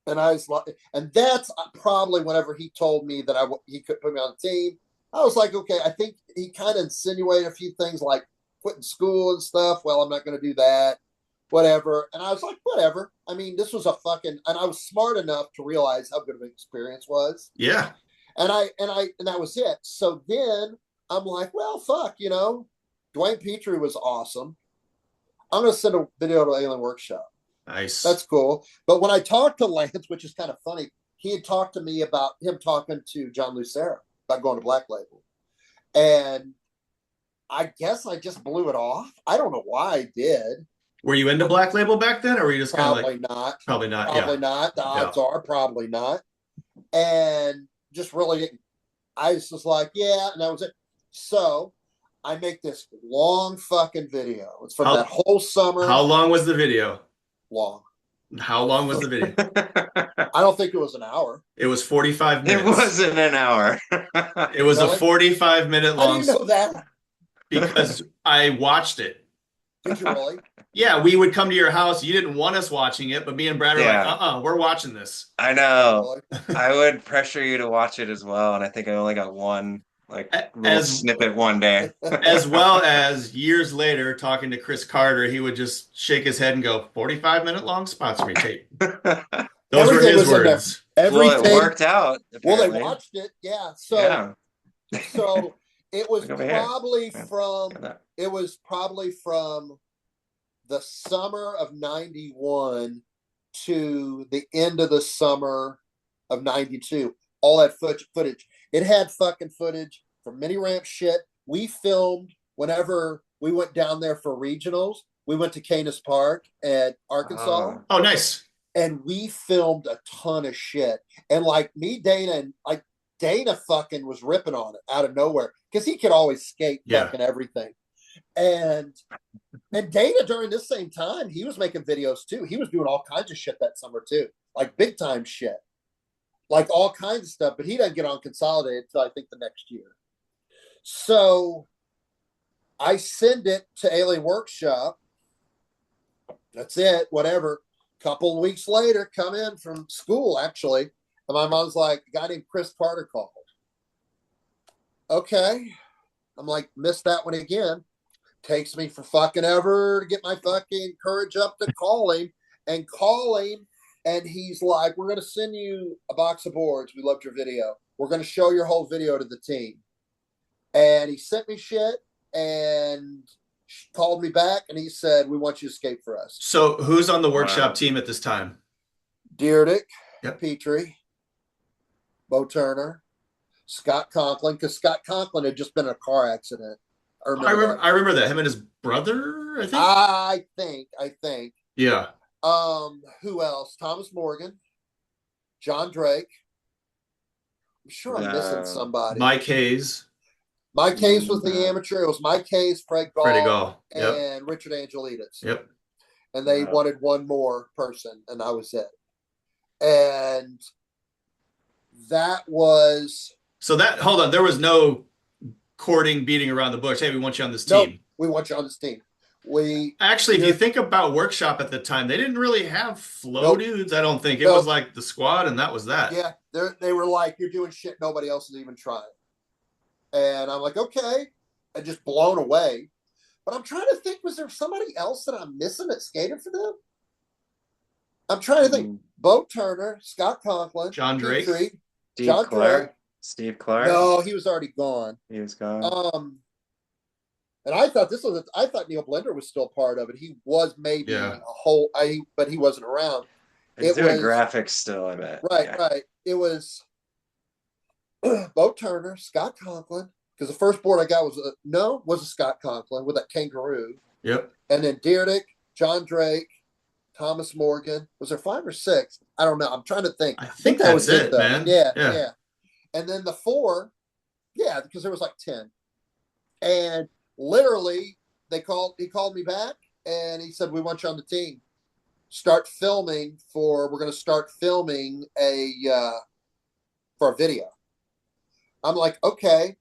And I was like, and that's probably whenever he told me that he could put me on the team. I was like, okay, I think he kind of insinuated a few things like quitting school and stuff. Well, I'm not going to do that, whatever. And I was like, whatever. I mean, this was and I was smart enough to realize how good of an experience was. Yeah. And that was it. So then I'm like, well, fuck, Dwayne Petrie was awesome. I'm going to send a video to Alien Workshop. Nice. That's cool. But when I talked to Lance, which is kind of funny, he had talked to me about him talking to John Lucero about going to Black Label. And I guess I just blew it off. I don't know why I did. Were you into Black Label back then, or were you just kind of like... not. Probably not. Probably not. The odds are probably not. And just really didn't. I was just like, yeah, and that was it. So I make this long fucking video. It's from that whole summer. How long was the video? Long. How long was the video? I don't think it was an hour. It was 45 minutes. It wasn't an hour. It was a 45-minute long. How do you know that? Because I watched it. Did you really? Yeah, we would come to your house. You didn't want us watching it, but me and Brad are like, we're watching this. I know. I would pressure you to watch it as well, and I think I only got one little snippet one day. As well as years later, talking to Chris Carter, he would just shake his head and go, 45-minute long spots for tape. Those were his words. Well, it worked out. Apparently. Well, they watched it, yeah. So, so it was probably from the summer of '91 to the end of the summer of '92. All that footage. It had fucking footage from mini ramp shit. We filmed whenever we went down there for regionals. We went to Canis Park at Arkansas. Oh, nice. And we filmed a ton of shit. And like me, Dana, and like Dana fucking was ripping on it out of nowhere because he could always skate fucking everything. And Dana during this same time, he was making videos too. He was doing all kinds of shit that summer too, like big time shit, like all kinds of stuff. But he doesn't get on Consolidated until I think the next year. So I send it to Alien Workshop. That's it. Whatever. Couple of weeks later, come in from school actually, and my mom's like, a guy named Chris Carter called. Okay, I'm like, missed that one again. Takes me for fucking ever to get my fucking courage up to call him, and he's like, we're going to send you a box of boards. We loved your video. We're going to show your whole video to the team. And he sent me shit and called me back, and he said, we want you to skate for us. So who's on the workshop team at this time? Deerdick, Petrie, Bo Turner, Scott Conklin, because Scott Conklin had just been in a car accident. I remember that. Him and his brother, I think. Yeah. Who else? Thomas Morgan, John Drake. I'm sure I'm missing somebody. Mike Hayes. Mike Hayes was the amateur. It was Mike Hayes, Freddie Gall, yep. and Richard Angelides. Yep. And they wanted one more person, and I was it. And that was... So that, hold on, there was no courting, beating around the bush. Hey, we want you on this team. No, we want you on this team. Actually, if you think about workshop at the time, they didn't really have flow dudes, I don't think. It was like the squad, and that was that. Yeah, they were like, you're doing shit nobody else is even trying. And I'm like, okay. And just blown away. But I'm trying to think, was there somebody else that I'm missing that skated for them? I'm trying to think. Bo Turner, Scott Conklin, John Drake, Steve Clark. No, he was already gone. He was gone. And I thought I thought Neil Blender was still part of it. He was maybe but he wasn't around. He's doing graphics still, I bet. Right. It was Bo Turner, Scott Conklin, because the first board I got was a Scott Conklin with that kangaroo. Yep. And then Deerdick, John Drake, Thomas Morgan. Was there 5 or 6? I don't know. I'm trying to think. I think that was it, man. Yeah. And then the 4, because there was like 10. And literally he called me back and he said, we want you on the team. We're going to start filming for a video. I'm like, okay.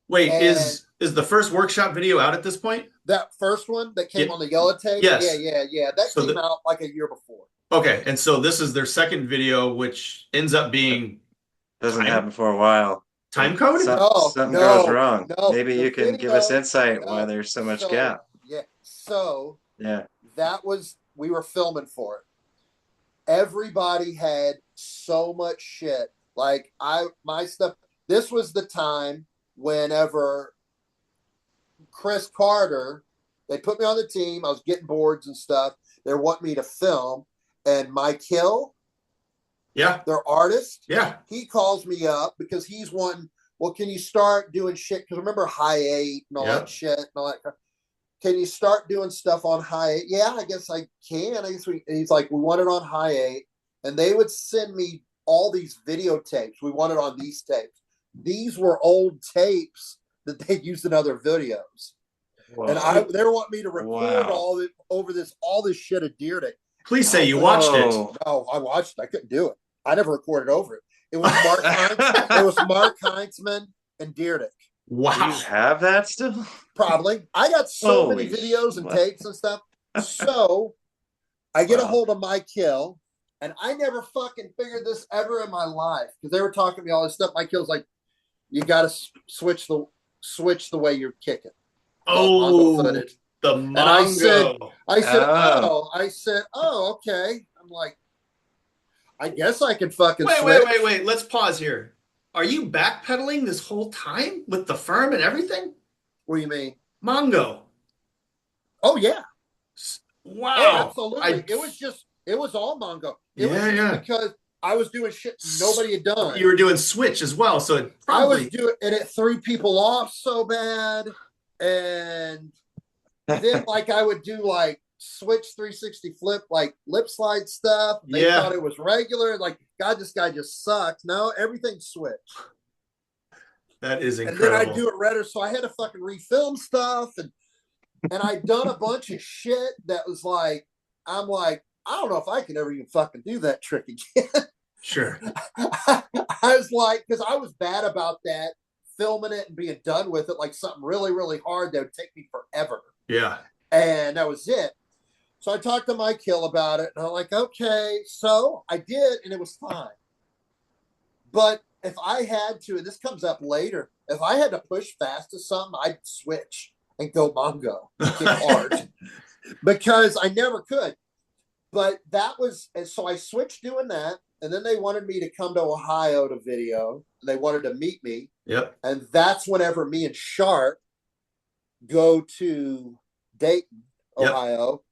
Wait, is the first workshop video out at this point? That first one that came on the yellow tape? Yes. Yeah. That came out like a year before. Okay, and so this is their second video, which ends up being... Doesn't happen for a while. Time code? Something goes wrong. Maybe you can give us insight why there's so much gap. Yeah. So that was, we were filming for it. Everybody had so much shit. Like my stuff. This was the time whenever Chris Carter, they put me on the team. I was getting boards and stuff. They want me to film. And Mike Hill, their artist, he calls me up because he's wanting, well, can you start doing shit? Because remember High 8 and all that shit and all that. Can you start doing stuff on High 8? Yeah, I guess I can. He's like, we want it on High 8. And they would send me all these videotapes. We want it on these tapes. These were old tapes that they used in other videos. Wow. And they were wanting me to record all this shit at Deerdick. Please say you watched it. No, I watched it. I couldn't do it. I never recorded over it. It was Mark Heinzman and Deerdick. Wow. Do you have that still? Probably. I got so many videos and tapes and stuff. So I get a hold of Mike Hill, and I never fucking figured this ever in my life because they were talking to me all this stuff. Mike Hill's like, you got to switch the way you're kicking. Oh, the Mongo. And I said, oh, okay. I'm like, I guess I can fucking switch. Wait. Let's pause here. Are you backpedaling this whole time with the firm and everything? What do you mean? Mongo. Oh, yeah. Wow. Oh, absolutely. It was all Mongo. It was just because I was doing shit nobody had done. You were doing switch as well, so it probably... I was doing, and it threw people off so bad. And then, like, I would do like switch 360 flip, like lip slide stuff. They thought it was regular. Like, God, this guy just sucks. No, everything's switched. That is incredible. And then I do it redder, so I had to fucking refilm stuff, and I'd done a bunch of shit that was like, I'm like, I don't know if I can ever even fucking do that trick again. Sure. I was like, because I was bad about that, filming it and being done with it, like something really, really hard that would take me forever. Yeah. And that was it. So I talked to Mike Hill about it, and I'm like, okay. So I did, and it was fine. But if I had to, and this comes up later, if I had to push fast to something, I'd switch and go Mongo, kick hard, because I never could. But that was, and so I switched doing that, and then they wanted me to come to Ohio to video. They wanted to meet me. Yep. And that's whenever me and Sharp go to Dayton, Ohio,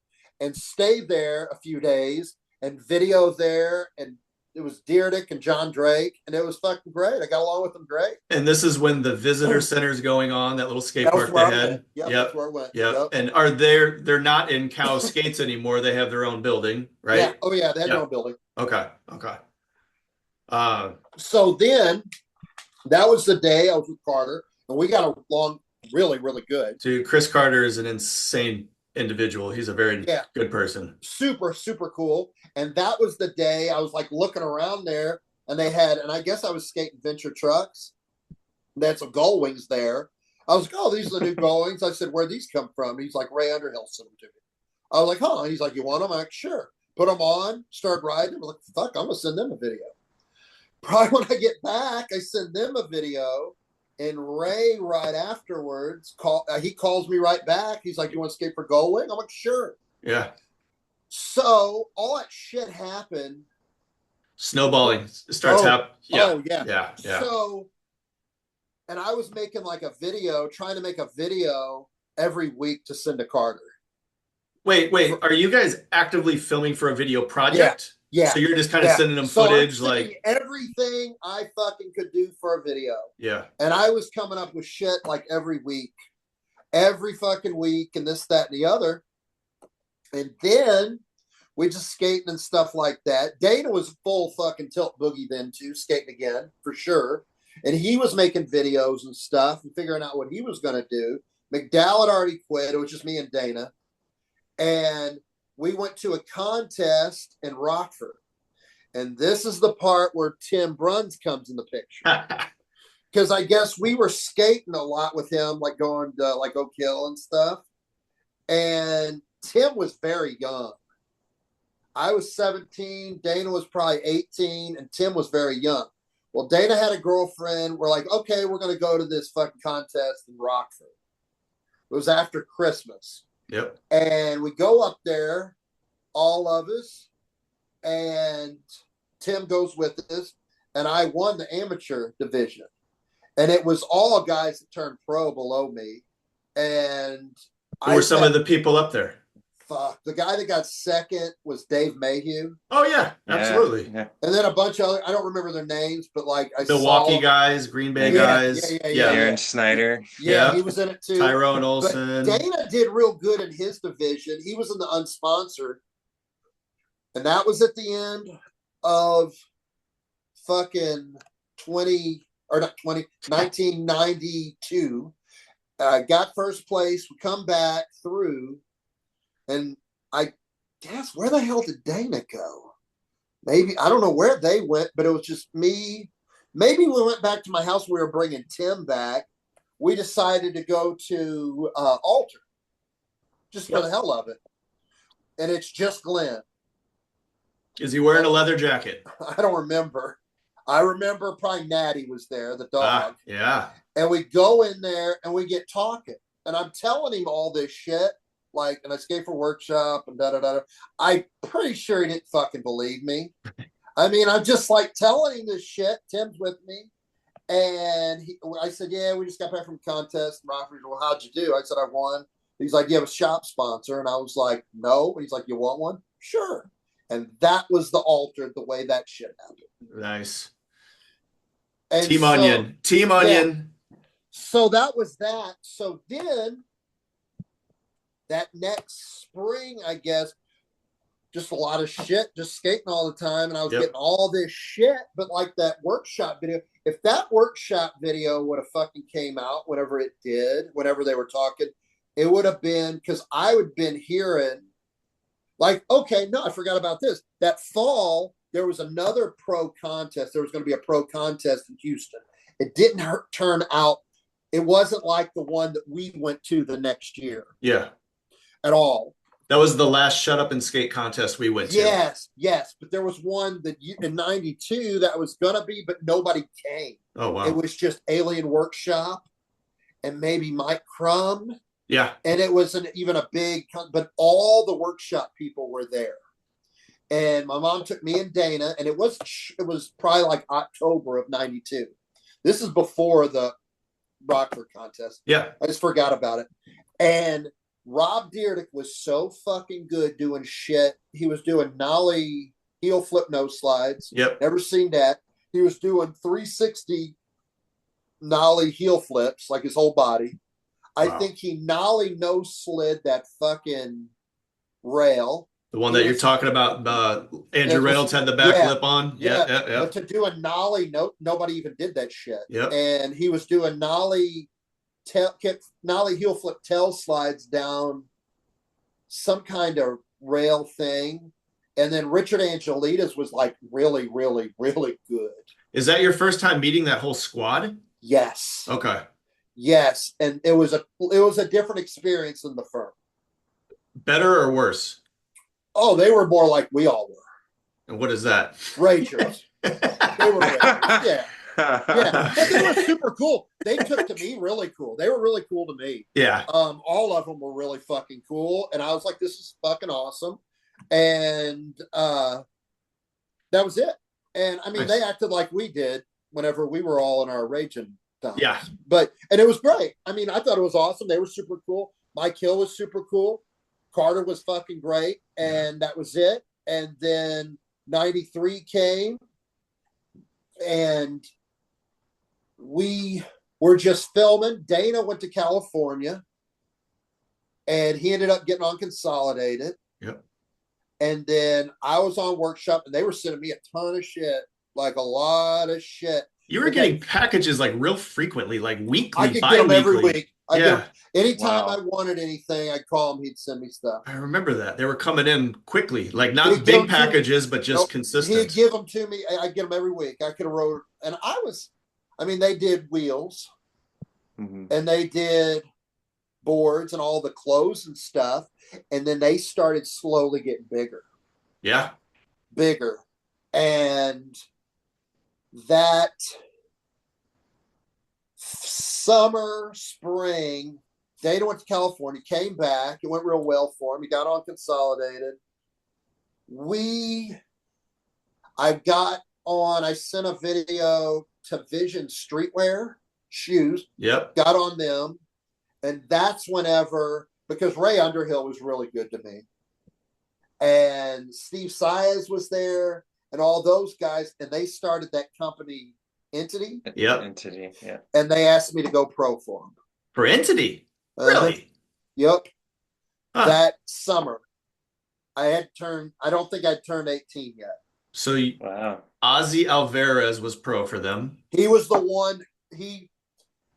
and stay there a few days and video there. And it was Deerdick and John Drake, and it was fucking great. I got along with them great. And this is when the visitor center's going on, that little skate park they had. Yep, that's where I went. Yep. And are they're not in Cow Skates anymore. They have their own building, right? Yeah. Oh yeah, they had their own building. Okay. So then that was the day I was with Carter, and we got along really, really good. Dude, Chris Carter is an insane individual. He's a very good person. Super, super cool. And that was the day I was like looking around there, and they had, and I guess I was skating Venture Trucks. They had some Gull Wings there. I was like, oh, these are the new Gull Wings. I said, where'd these come from? And he's like, Ray Underhill sent them to me. I was like, huh? And he's like, you want them? I'm like, sure. Put them on, started riding. I'm like, fuck, I'm going to send them a video. Probably when I get back, I send them a video, and Ray right afterwards, he calls me right back. He's like, you want to skate for Gull Wing? I'm like, sure. Yeah. So all that shit happened. Snowballing starts happening. Yeah. Oh, yeah. So, and I was making like a video, trying to make a video every week to send to Carter. Wait. Are you guys actively filming for a video project? Yeah. So you're just kind of sending them footage, like everything I fucking could do for a video. Yeah. And I was coming up with shit like every fucking week, and this, that, and the other. And then we just skating and stuff like that. Dana was full fucking tilt boogie then too, skating again for sure. And he was making videos and stuff and figuring out what he was going to do. McDowell had already quit. It was just me and Dana. And we went to a contest in Rockford. And this is the part where Tim Bruns comes in the picture. Because I guess we were skating a lot with him, like going to like Oak Hill and stuff. And Tim was very young. I was 17. Dana was probably 18. And Tim was very young. Well, Dana had a girlfriend. We're like, okay, we're going to go to this fucking contest in Rockford. It was after Christmas. Yep. And we go up there, all of us, and Tim goes with us, and I won the amateur division. And it was all guys that turned pro below me. And who were some of the people up there? Fuck. The guy that got second was Dave Mayhew. Oh, yeah. Absolutely. Yeah. And then a bunch of other, I don't remember their names, but like I Milwaukee saw guys, Green Bay guys. Yeah. Aaron Snyder. Yeah, he was in it too. Tyrone Olson. But Dana did real good in his division. He was in the unsponsored. And that was at the end of fucking 1992. Got first place. We come back through. And I guess, where the hell did Dana go? Maybe, I don't know where they went, but it was just me. Maybe we went back to my house. We were bringing Tim back. we decided to go to Alter just for the hell of it. And it's just Glenn. Is he wearing a leather jacket? I don't remember. I remember probably Natty was there, the dog. Yeah. And we go in there and we get talking. And I'm telling him all this shit, like, and I skate for workshop and da-da-da. I'm pretty sure he didn't fucking believe me. I mean, I'm just like telling him this shit. Tim's with me. And I said, yeah, we just got back from a contest. Rockford, well, how'd you do? I said, I won. He's like, you have a shop sponsor. And I was like, no. He's like, you want one? Sure. And that was the Alter, the way that shit happened. Nice. And Team Onion. Team Onion. So that was that. So then that next spring, I guess, just a lot of shit, just skating all the time. And I was getting all this shit. But like that workshop video, if that workshop video would have fucking came out, whenever it did, whenever they were talking, it would have been, because I would have been hearing, like, okay, no, I forgot about this. That fall, there was another pro contest. There was going to be a pro contest in Houston. It didn't turn out. It wasn't like the one that we went to the next year. Yeah. At all. That was the last Shut Up and Skate contest we went to. Yes. But there was one that in 92 that was going to be, but nobody came. Oh, wow. It was just Alien Workshop and maybe Mike Crum. Yeah. And it wasn't even a big, but all the workshop people were there. And my mom took me and Dana, and it was probably like October of 92. This is before the Rockford contest. Yeah. I just forgot about it. And Rob Deerdick was so fucking good doing shit. He was doing nollie heel flip nose slides. Yep. Never seen that. He was doing 360 nollie heel flips, like his whole body. I think he nollie nose slid that fucking rail. The one that you're talking about, Andrew Reynolds had the back lip on. Yeah. But to do a nollie, nobody even did that shit. Yep. And he was doing nollie heel flip tail slides down some kind of rail thing. And then Richard Angelitas was like really, really, really good. Is that your first time meeting that whole squad? Yes. Okay. Yes. And it was a different experience than the firm. Better or worse? Oh, they were more like we all were. And what is that? Ragers. They were ragers. Yeah. Yeah. But they were super cool. They took to me really cool. They were really cool to me. Yeah. All of them were really fucking cool. And I was like, this is fucking awesome. And that was it. And I mean, They acted like we did whenever we were all in our raging times. Yeah. And it was great. I mean, I thought it was awesome. They were super cool. Mike Hill was super cool. Carter was fucking great. And that was it. And then 93 came and we were just filming. Dana went to California and he ended up getting on Consolidated. Yep. And then I was on Workshop and they were sending me a ton of shit, like a lot of shit. You were getting packages like real frequently, like weekly, I could get them every week. Yeah. Anytime I wanted anything, I'd call him. He'd send me stuff. I remember that. They were coming in quickly, like not big packages, but just consistent. He'd give them to me. I'd get them every week. I could have wrote, and they did wheels and they did boards and all the clothes and stuff. And then they started slowly getting bigger. Yeah. Bigger. And that summer, spring, Dana went to California, came back. It went real well for him. He got on Consolidated. I sent a video to Vision Streetwear shoes. Yep. Got on them. And that's whenever, because Ray Underhill was really good to me. And Steve Saez was there and all those guys. And they started that company, Entity. Yep. Entity, yeah. And they asked me to go pro for them. For Entity? Really? Yep. Huh. That summer. I don't think I'd turned 18 yet. So wow. Ozzy Alvarez was pro for them. He was the one. I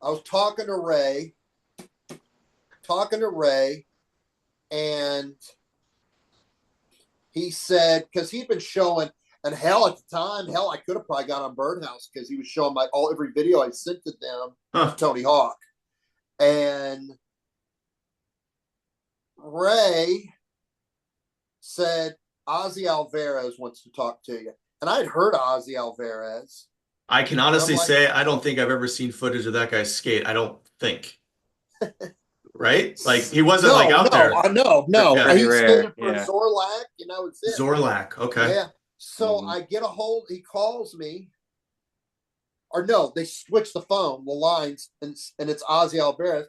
was talking to Ray, and he said, because he'd been showing, and at the time, I could have probably got on Birdhouse because he was showing every video I sent to them, Tony Hawk. And Ray said, Ozzy Alvarez wants to talk to you. And I'd heard of Ozzy Alvarez. I can honestly say I don't think I've ever seen footage of that guy skate. I don't think. Right? Like he wasn't like out there. No. Yeah. He skated for Yeah. Zorlak, you know, it's it. Zorlak, okay. Yeah. So I get a hold, he calls me. Or no, they switched the lines, and it's Ozzy Alvarez.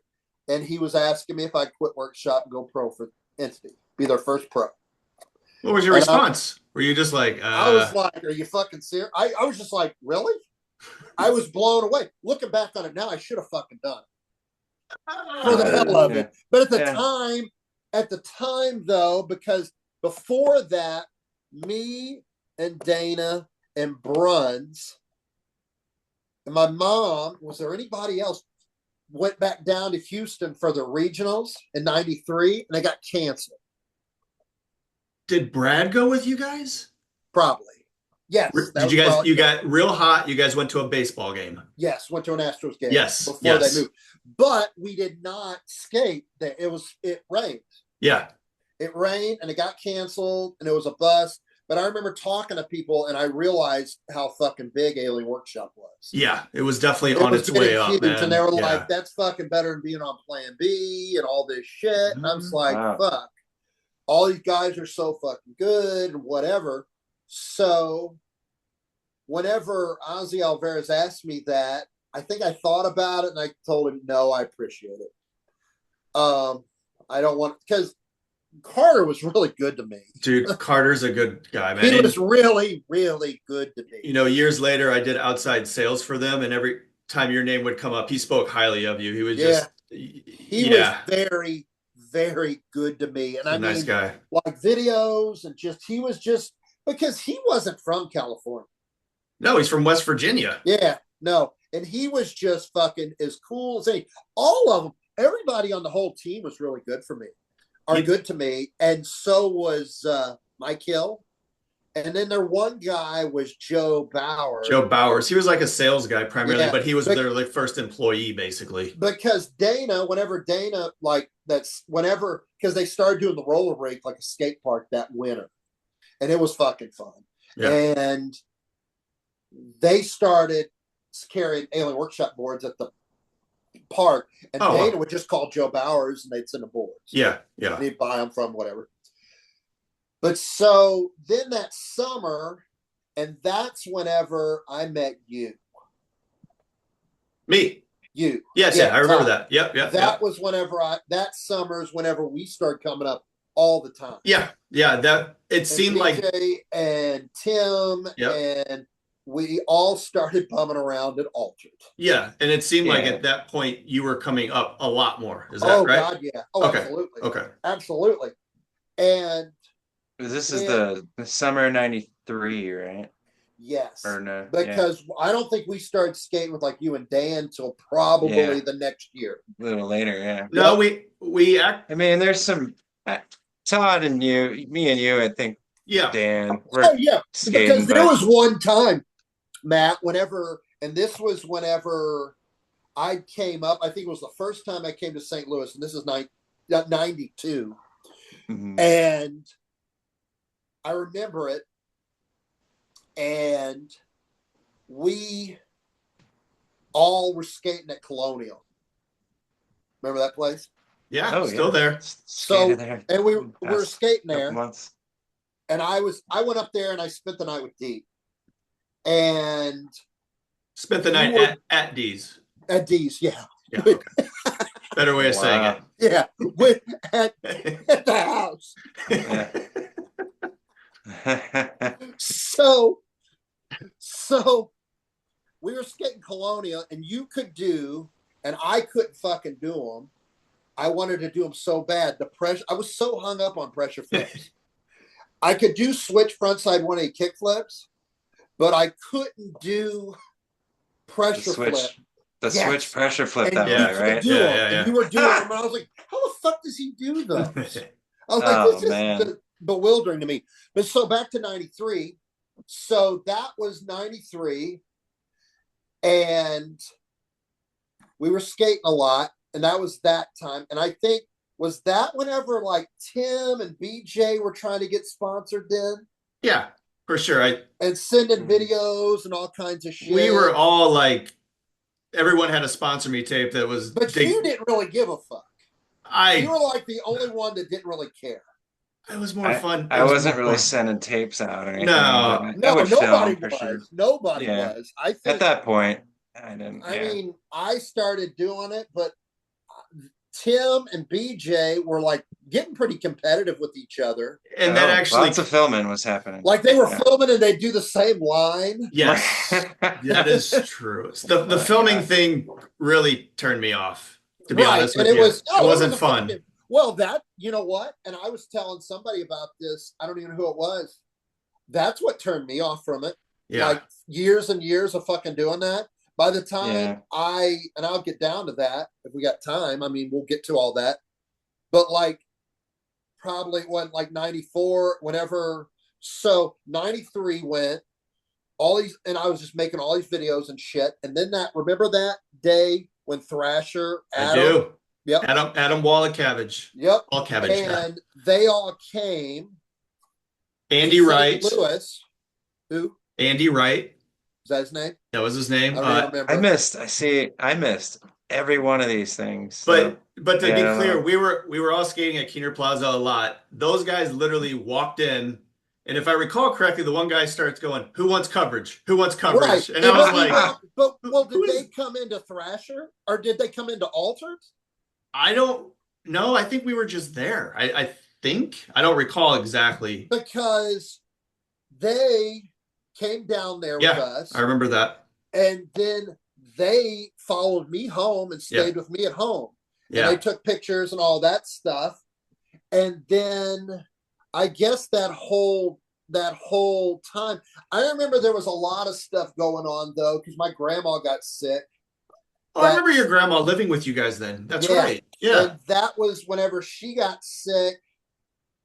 And he was asking me if I'd quit workshop and go pro for Entity, be their first pro. What was your response? Were you just like, I was like, are you fucking serious? I was just like, really? I was blown away. Looking back on it now, I should have fucking done it. For the hell of it. But at the time though, because before that, me and Dana and Bruns and my mom, was there anybody else, went back down to Houston for the regionals in '93 and they got canceled. Did Brad go with you guys? Probably. Yes. Did you guys, you got real hot. You guys went to a baseball game. Yes. Went to an Astros game. Yes. Before they moved. But we did not skate. It rained. Yeah. It rained and it got canceled and it was a bust. But I remember talking to people and I realized how fucking big Alien Workshop was. Yeah. It was definitely on its way up, man. And they were like, that's fucking better than being on Plan B and all this shit. And I'm just like, fuck. All these guys are so fucking good and whatever. So whenever Ozzy Alvarez asked me that, I think I thought about it and I told him, no, I appreciate it. I don't want, because Carter was really good to me. Dude, Carter's a good guy, man. He was really, really good to me. You know, years later, I did outside sales for them, and every time your name would come up, he spoke highly of you. He was just, he was very, very good to me. And I mean, nice guy. Like videos and he was just, because he wasn't from California. No, he's from West Virginia. Yeah, no. And he was just fucking as cool as any. All of them, everybody on the whole team was really good for me. Good to me. And so was Mike Hill. And then their one guy was Joe Bowers. Joe Bowers. He was like a sales guy primarily, but he was their like first employee basically. Because Dana, because they started doing the roller rink like a skate park that winter. And it was fucking fun. Yeah. And they started carrying Alien Workshop boards at the park. And Dana would just call Joe Bowers and they'd send them boards. Yeah, yeah. And he'd buy them from whatever. But so then that summer, and that's whenever I met you. Me? You. Yes, I remember that. Yep. That was that summer's whenever we started coming up all the time. Yeah. It seemed like and Tim and we all started bumming around at Altered. Yeah, and it seemed like at that point you were coming up a lot more. Is that right? Oh God, yeah. Oh, okay. Absolutely. Okay. Absolutely. And this is the summer of '93, right? Yes. Or no? Because I don't think we started skating with like you and Dan until probably the next year. A little later, yeah. No, I mean, there's some Todd and me and you, I think. Yeah. Dan. Because there was one time, Matt, this was whenever I came up. I think it was the first time I came to St. Louis, and this is 92. Mm-hmm. And I remember it. And we all were skating at Colonial. Remember that place? Yeah, still there. So there. And we were skating there. Months. And I went up there and I spent the night with Dee. And spent the night at Dee's. At Dee's, yeah. Better way of saying it. Yeah. At the house. So we were skating Colonial, and you could do, and I couldn't fucking do them. I wanted to do them so bad. I was so hung up on pressure flips. I could do switch frontside 180 kick flips, but I couldn't do pressure flip. The switch pressure flip that way, right? Yeah. And you were doing them, and I was like, how the fuck does he do those? I was like, this is bewildering to me. But so back to 93. So that was 93. And we were skating a lot. and that was that time. And I think, was that whenever like Tim and BJ were trying to get sponsored then? Yeah, for sure. And sending videos and all kinds of shit. We were all like, everyone had a sponsor me tape that was. But you didn't really give a fuck. You were like the only one that didn't really care. It was more fun. I wasn't really sending tapes out or anything. No, nobody was. Sure. Nobody was. I think at that point, I didn't. I mean, I started doing it, but Tim and BJ were like getting pretty competitive with each other. And that actually, lots of filming was happening. Like they were filming and they do the same line. Yes, that is true. The filming thing really turned me off, to be honest with you. It wasn't fun. Well, you know what? And I was telling somebody about this. I don't even know who it was. That's what turned me off from it. Yeah. Like years and years of fucking doing that. By the time and I'll get down to that if we got time. I mean, we'll get to all that. But like probably went like 94, whenever. So 93 went, all these, and I was just making all these videos and shit. And then remember that day when Thrasher, I do. Yep. Adam Wallacavage. Yep. Wallacavage. And they all came. Andy Wright. Lewis. Who? Andy Wright. Is that his name? That was his name. I missed every one of these things. So. But to be clear, we were all skating at Keener Plaza a lot. Those guys literally walked in, and if I recall correctly, the one guy starts going, "Who wants coverage? Who wants coverage?" Right. And I was like, did they come into Thrasher or did they come into Altered? I don't know. I think we were just there. I think. I don't recall exactly. Because they came down there with us. I remember that. And then they followed me home and stayed with me at home. Yeah. And they took pictures and all that stuff. And then I guess that whole time, I remember there was a lot of stuff going on though, because my grandma got sick. Oh, I remember your grandma living with you guys then. That's right. Yeah. And that was whenever she got sick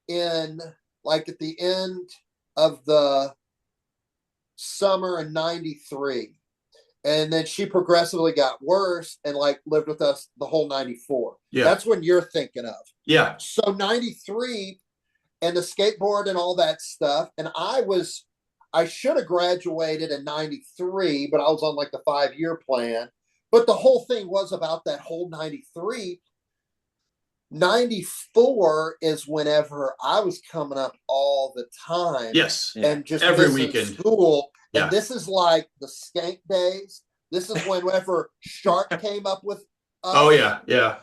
in like at the end of the summer in 93. And then she progressively got worse and like lived with us the whole 94. Yeah. That's when you're thinking of. Yeah. So 93 and the skateboard and all that stuff. And I should have graduated in 93, but I was on like the 5-year plan. But the whole thing was about that whole 93. 94 is whenever I was coming up all the time. Yes. And just every weekend. School. Yeah. And this is like the skank days. This is whenever Shark came up with us. Oh, yeah. Yeah.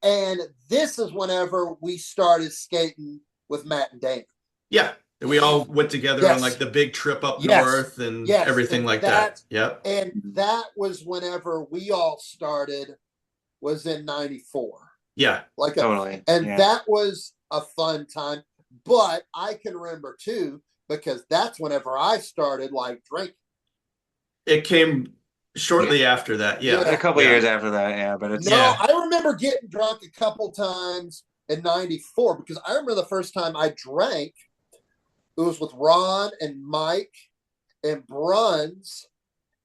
And this is whenever we started skating with Matt and Dana. Yeah. And we all went together on like the big trip up north and everything and like that. Yep. And that was whenever we all started, was in 94. Yeah. Totally. That was a fun time. But I can remember too, because that's whenever I started like drinking. It came shortly after that. Yeah. A couple years after that. But it's. I remember getting drunk a couple times in 94 because I remember the first time I drank, it was with Ron and Mike and Bruns,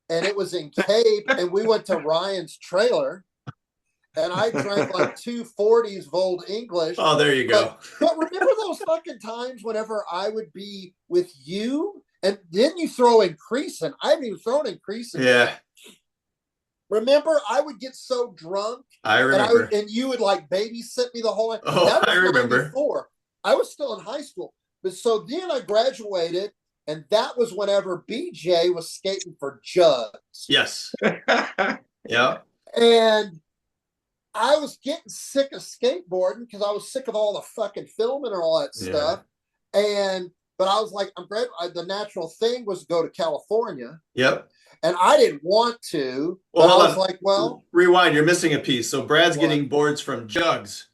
and it was in Cape, and we went to Ryan's trailer, and I drank like 2 40s of Old English. Oh, there you go. But remember those fucking times whenever I would be with you, and then you throw in Creason. I haven't even thrown in Creason. Yeah. Remember, I would get so drunk. I remember. And you would like babysit me the whole night. Oh, I remember. 94. I was still in high school. But so then I graduated, and that was whenever BJ was skating for Jugs. Yes. Yeah. And I was getting sick of skateboarding because I was sick of all the fucking filming and all that stuff. But I was like, the natural thing was to go to California. Yep. And I didn't want to. Well, but I was like, well. Rewind, you're missing a piece. So Brad's getting boards from Jugs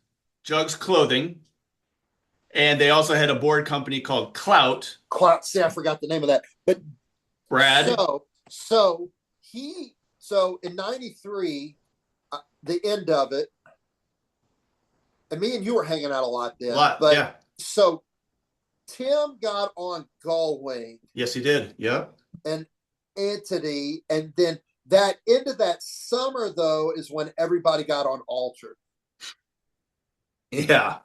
Clothing. And they also had a board company called Clout. See, I forgot the name of that. But Brad. So in 93, the end of it, and me and you were hanging out a lot then. So Tim got on Gullwing. Yes, he did. Yep. And Entity, and then That end of that summer, though, is when everybody got on Altered. Yeah.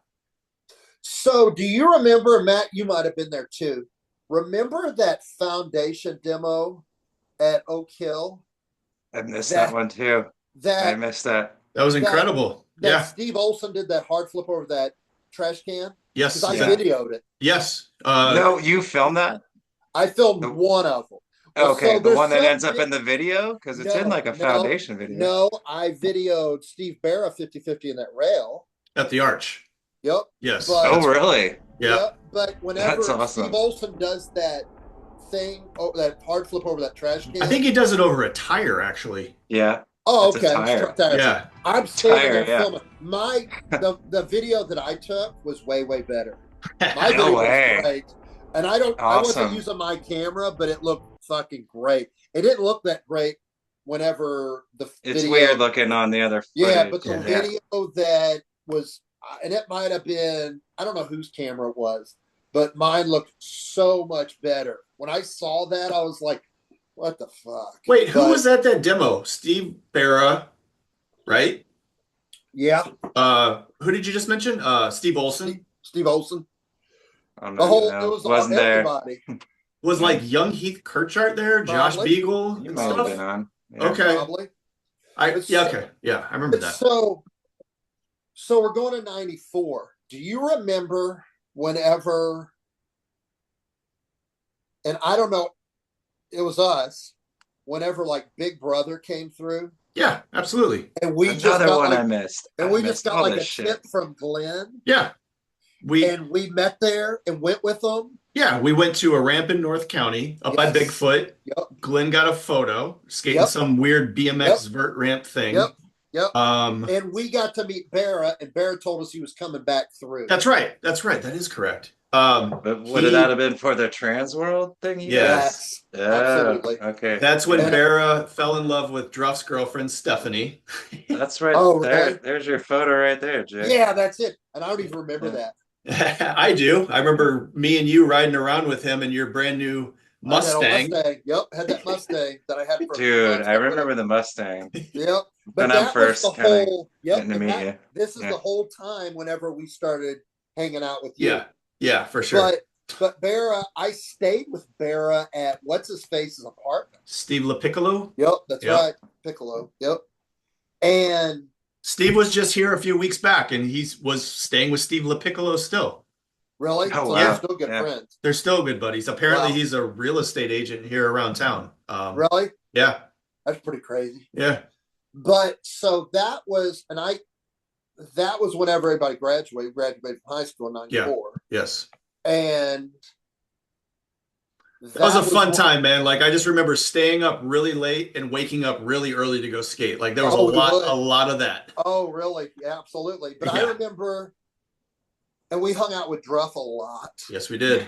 So do you remember, Matt, you might have been there too. Remember that foundation demo at Oak Hill? I missed that one too. I missed that. That was incredible. That Steve Olson did that hard flip over that trash can. Yes. Because I videoed it. Yes. No, you filmed that? I filmed one of them. Well, okay, so the one that ends up in the video? Because it's in like a foundation video. No, I videoed Steve Barra 50-50 in that rail. At the arch. Yep. Yes. But, really? Yeah. Yep. But whenever Steve Olson does that thing, that hard flip over that trash can. I think he does it over a tire, actually. Yeah. Oh, okay. Yeah. I'm standing there filming. The video that I took was way better. My video was great. And I wasn't using my camera, but it looked fucking great. It didn't look that great whenever it's weird looking on the other footage. Yeah, but the video that was, and it might have been, I don't know whose camera it was, but mine looked so much better. When I saw that, I was like, what the fuck? Wait, who was at that demo? Steve Barra, right? Yeah. Who did you just mention? Steve Olson? Steve Olson. It wasn't everybody. There. Was like young Heath Kirchart there? Probably. Josh Beagle? You might have been on. Yeah. Okay. Probably. Okay. Yeah, I remember that. So we're going to 94. Do you remember whenever, and I don't know, it was us, whenever like Big Brother came through? Yeah, absolutely. And we I missed. And we just got like a tip from Glenn. Yeah. We met there and went with them. Yeah, we went to a ramp in North County up by Bigfoot. Yep. Glenn got a photo skating some weird BMX vert ramp thing. Yep. And we got to meet Barra, and Barra told us he was coming back through. That's right. That is correct. But would that have been for the Trans World thing? Yes. Absolutely. Okay. That's when Barra fell in love with Druff's girlfriend, Stephanie. That's right. There's your photo right there, Jake. Yeah, that's it. And I don't even remember that. I do. I remember me and you riding around with him in your brand new Mustang. Yep, had that Mustang that I had for Dude, I remember the Mustang. Yep. But when I'm first getting to meet you. This is the whole time whenever we started hanging out with you. Yeah, for sure. But Barra, I stayed with Barra at what's his face's apartment. Steve LaPiccolo? Yep, that's right. Piccolo. Yep. And Steve was just here a few weeks back, and he was staying with Steve LaPiccolo still. Really? Oh, so wow. they're still good friends. They're still good buddies. Apparently, he's a real estate agent here around town. Really? Yeah. That's pretty crazy. Yeah. But so that was, that was whenever everybody graduated. We graduated from high school in 94. Yeah. Yes. And that was a fun time, man. Like, I just remember staying up really late and waking up really early to go skate. Like, there was a lot of that. Oh, really? Yeah, absolutely. But I remember, and we hung out with Druff a lot. Yes, we did.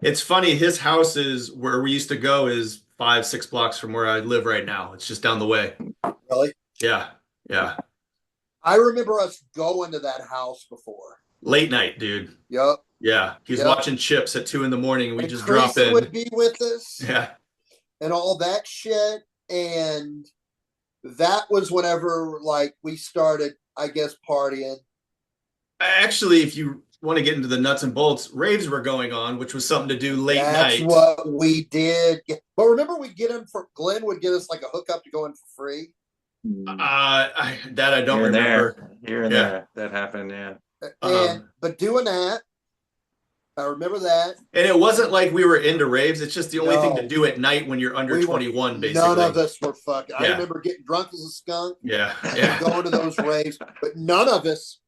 It's funny. His house is where we used to go is 5-6 blocks from where I live right now. It's just down the way. Really? Yeah. Yeah. I remember us going to that house before. Late night, dude. Yep. Yeah, he's watching Chips at 2 a.m. and we just drop in. Would be with us. Yeah, and all that shit, and that was whenever like we started, I guess, partying. Actually, if you want to get into the nuts and bolts, raves were going on, which was something to do late night. That's what we did. But remember, Glenn would get us like a hookup to go in for free. That I don't remember. Here and there, that happened. Yeah. But doing that. I remember that. And it wasn't like we were into raves. It's just the only thing to do at night when you're under 21, basically. None of us were fucking. I remember getting drunk as a skunk. Yeah. Going to those raves. But none of us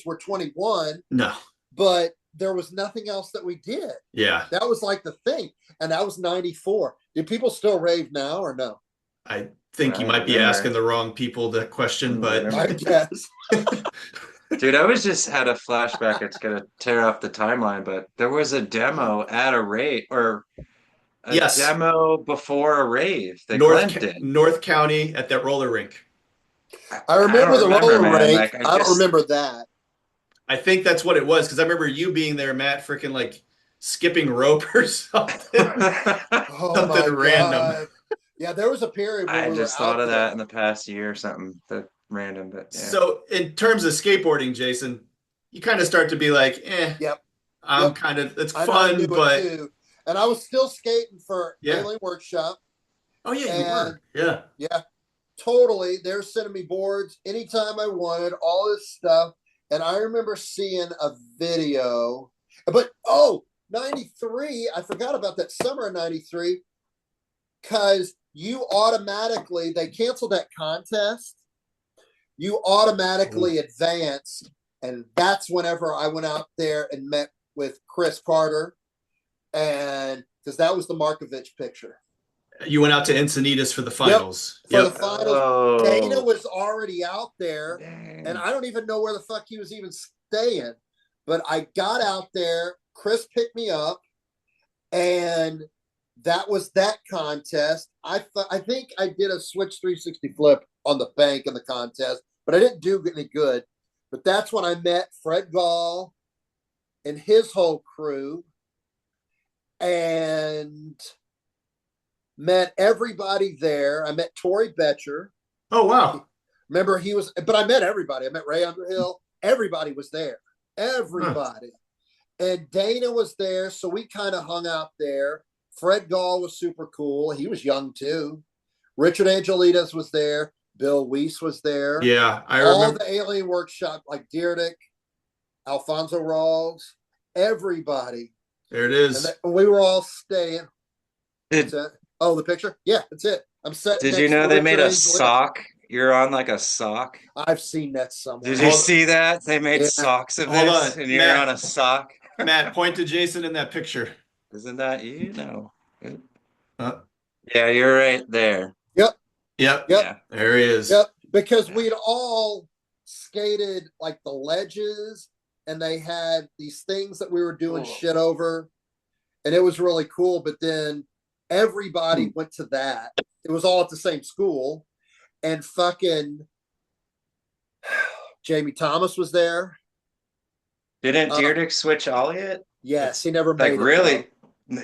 were 21. No. But there was nothing else that we did. Yeah. That was like the thing. And that was 94. Do people still rave now or no? I think you might be asking the wrong people that question, but I guess. Dude, I had a flashback. It's going to tear off the timeline, but there was a demo at a rave or a demo before a rave that Glenn did. North County at that roller rink. I remember the roller rink. I don't remember that. I think that's what it was because I remember you being there, Matt, freaking like skipping rope or something. Something random. God. Yeah, there was a period where I we just were out thought of there. that in the past year or something. That random, but yeah. So in terms of skateboarding, Jason, you kind of start to be like, Yep. I'm kind of, it's And I knew fun, but it too. And I was still skating for yeah. Alien Workshop. Oh yeah, you And were. Yeah. yeah, totally. They're sending me boards anytime I wanted, all this stuff. And I remember seeing a video, but 93, I forgot about that summer of 93, because you automatically, they canceled that contest. You automatically advanced. And that's whenever I went out there and met with Chris Carter. And because that was the Markovich picture. You went out to Encinitas for the finals. Yep. For the finals. Oh. Dana was already out there. Dang. And I don't even know where the fuck he was even staying. But I got out there. Chris picked me up. And that was that contest. I think I did a switch 360 flip on the bank in the contest. But I didn't do any good. But that's when I met Fred Gall and his whole crew. And met everybody there. I met Tory Betcher. Oh, wow. Remember, he was, but I met everybody. I met Ray Underhill. Everybody was there. Everybody. Huh. And Dana was there. So we kind of hung out there. Fred Gall was super cool. He was young too. Richard Angelitas was there. Bill Weiss was there. Yeah, I remember. All the Alien Workshop, like Deerdick, Alfonso Rawls, everybody. There it is. And we were all staying. The picture? Yeah, that's it. I'm set. Did you know they made a sock? You're on like a sock. I've seen that somewhere. Did you see that? They made socks of this, and you're on a sock. Matt, point to Jason in that picture. Isn't that you? No. Yeah, you're right there. Yep. Yeah, there he is. Yep. Because we'd all skated like the ledges, and they had these things that we were doing shit over, and it was really cool. But then everybody went to that. It was all at the same school, and fucking Jamie Thomas was there. Didn't Deerdick switch Elliott? Yes, he never made it. Like really?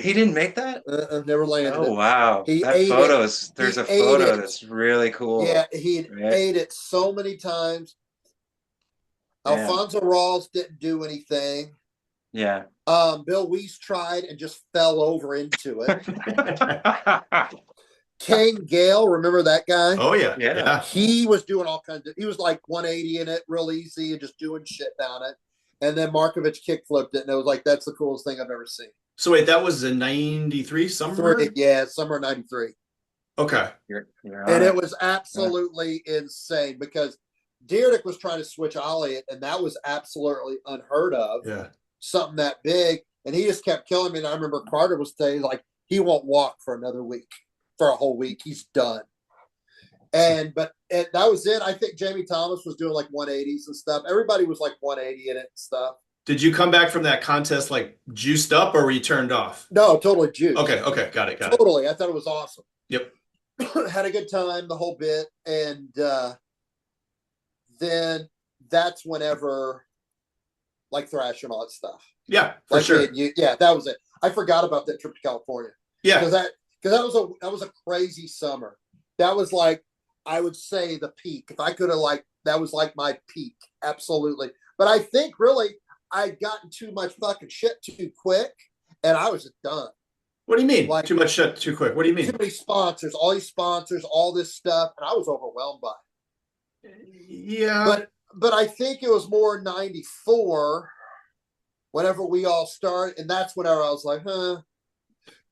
He didn't make that? Never landed it. Oh wow. There's a photo that's really cool. Yeah, he ate it so many times. Damn. Alfonso Rawls didn't do anything. Yeah. Bill Weiss tried and just fell over into it. Kane Gale, remember that guy? Oh yeah. He was doing all kinds of. He was like 180 in it, real easy, and just doing shit down it. And then Markovich kick flipped it, and it was like that's the coolest thing I've ever seen. So wait, that was in 93 summer? Summer 93. Okay. And it was absolutely insane because Deerdick was trying to switch Elliott, and that was absolutely unheard of. Yeah. Something that big. And he just kept killing me. And I remember Carter was saying, like, he won't walk for another week, for a whole week. He's done. And that was it. I think Jamie Thomas was doing like 180s and stuff. Everybody was like 180 in it and stuff. Did you come back from that contest like juiced up, or were you turned off? No, totally juiced. Okay, got it. Totally. I thought it was awesome. Yep. Had a good time, the whole bit. And then that's whenever, like Thrash and all that stuff. Yeah, for sure. That was it. I forgot about that trip to California. Yeah. Because that was a crazy summer. That was like, I would say the peak. If I could have that was like my peak. Absolutely. But I think really I'd gotten too much fucking shit too quick, and I was just done. What do you mean? Like, too much shit too quick? What do you mean? Too many sponsors, all these sponsors, all this stuff, and I was overwhelmed by it. Yeah. But I think it was more 94 whenever we all started, and that's whenever I was like, huh.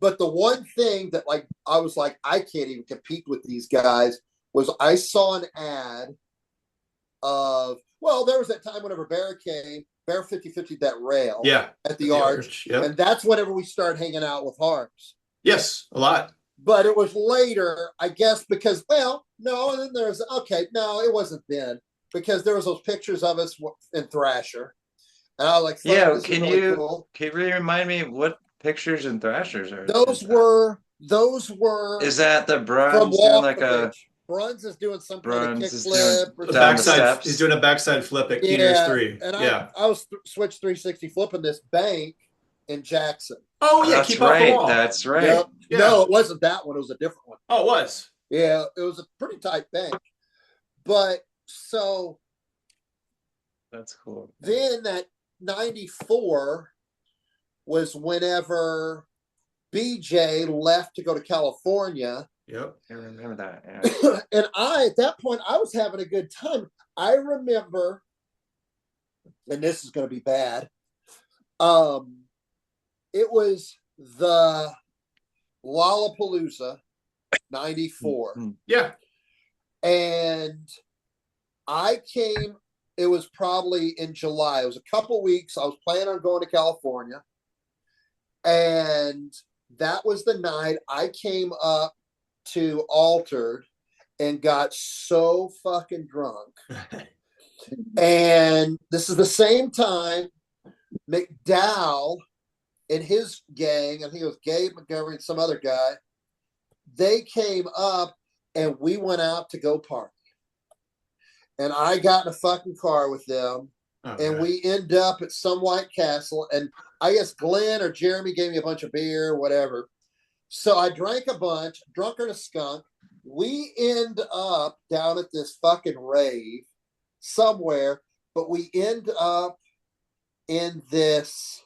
But the one thing that I was like, I can't even compete with these guys was I saw an ad of, there was that time whenever Bear came, Bear 50/50 that rail at the arch. Yep. And that's whenever we started hanging out with Harms. Yes, a lot. But it was later, I guess, because, and then it wasn't then. Because there was those pictures of us in Thrasher. And I was like, can you really remind me what pictures in Thrashers are? Those were. Is that the Bruns doing like a? Bruns is doing some kind of kickflip. He's doing a backside flip at Keeners 3. And I was switch 360 flipping this bank, in Jackson. Oh yeah, that's keep right. off the wall. That's right. Yep. Yeah. No, it wasn't that one. It was a different one. Oh, it was. Yeah, it was a pretty tight bank. But so that's cool. Then that 94 was whenever BJ left to go to California. Yep. I remember that. Yeah. And at that point, I was having a good time. I remember, and this is going to be bad. It was the Lollapalooza 94. Mm-hmm. Yeah. And I came, it was probably in July. It was a couple weeks. I was planning on going to California. And that was the night I came up to Altered and got so fucking drunk. And this is the same time McDowell and his gang, I think it was Gabe McGovern and some other guy, they came up and we went out to go party. And I got in a fucking car with them. And we end up at some White Castle. And I guess Glenn or Jeremy gave me a bunch of beer or whatever. So I drank a bunch, drunk as a skunk. We end up down at this fucking rave somewhere, but we end up in this.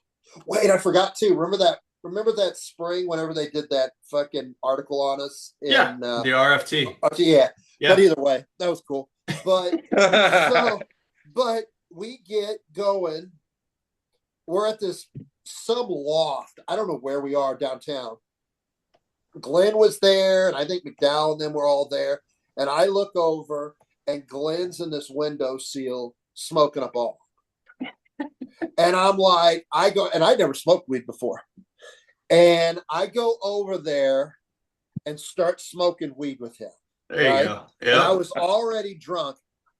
Wait, I forgot to remember that spring whenever they did that fucking article on us in the RFT. Yeah. But either way, that was cool. But but we get going. We're at some loft. I don't know where we are downtown. Glenn was there, and I think McDowell and them were all there. And I look over, and Glenn's in this window sill smoking a ball. And I'm like, I never smoked weed before. And I go over there and start smoking weed with him. There you go. Yeah. And I was already drunk.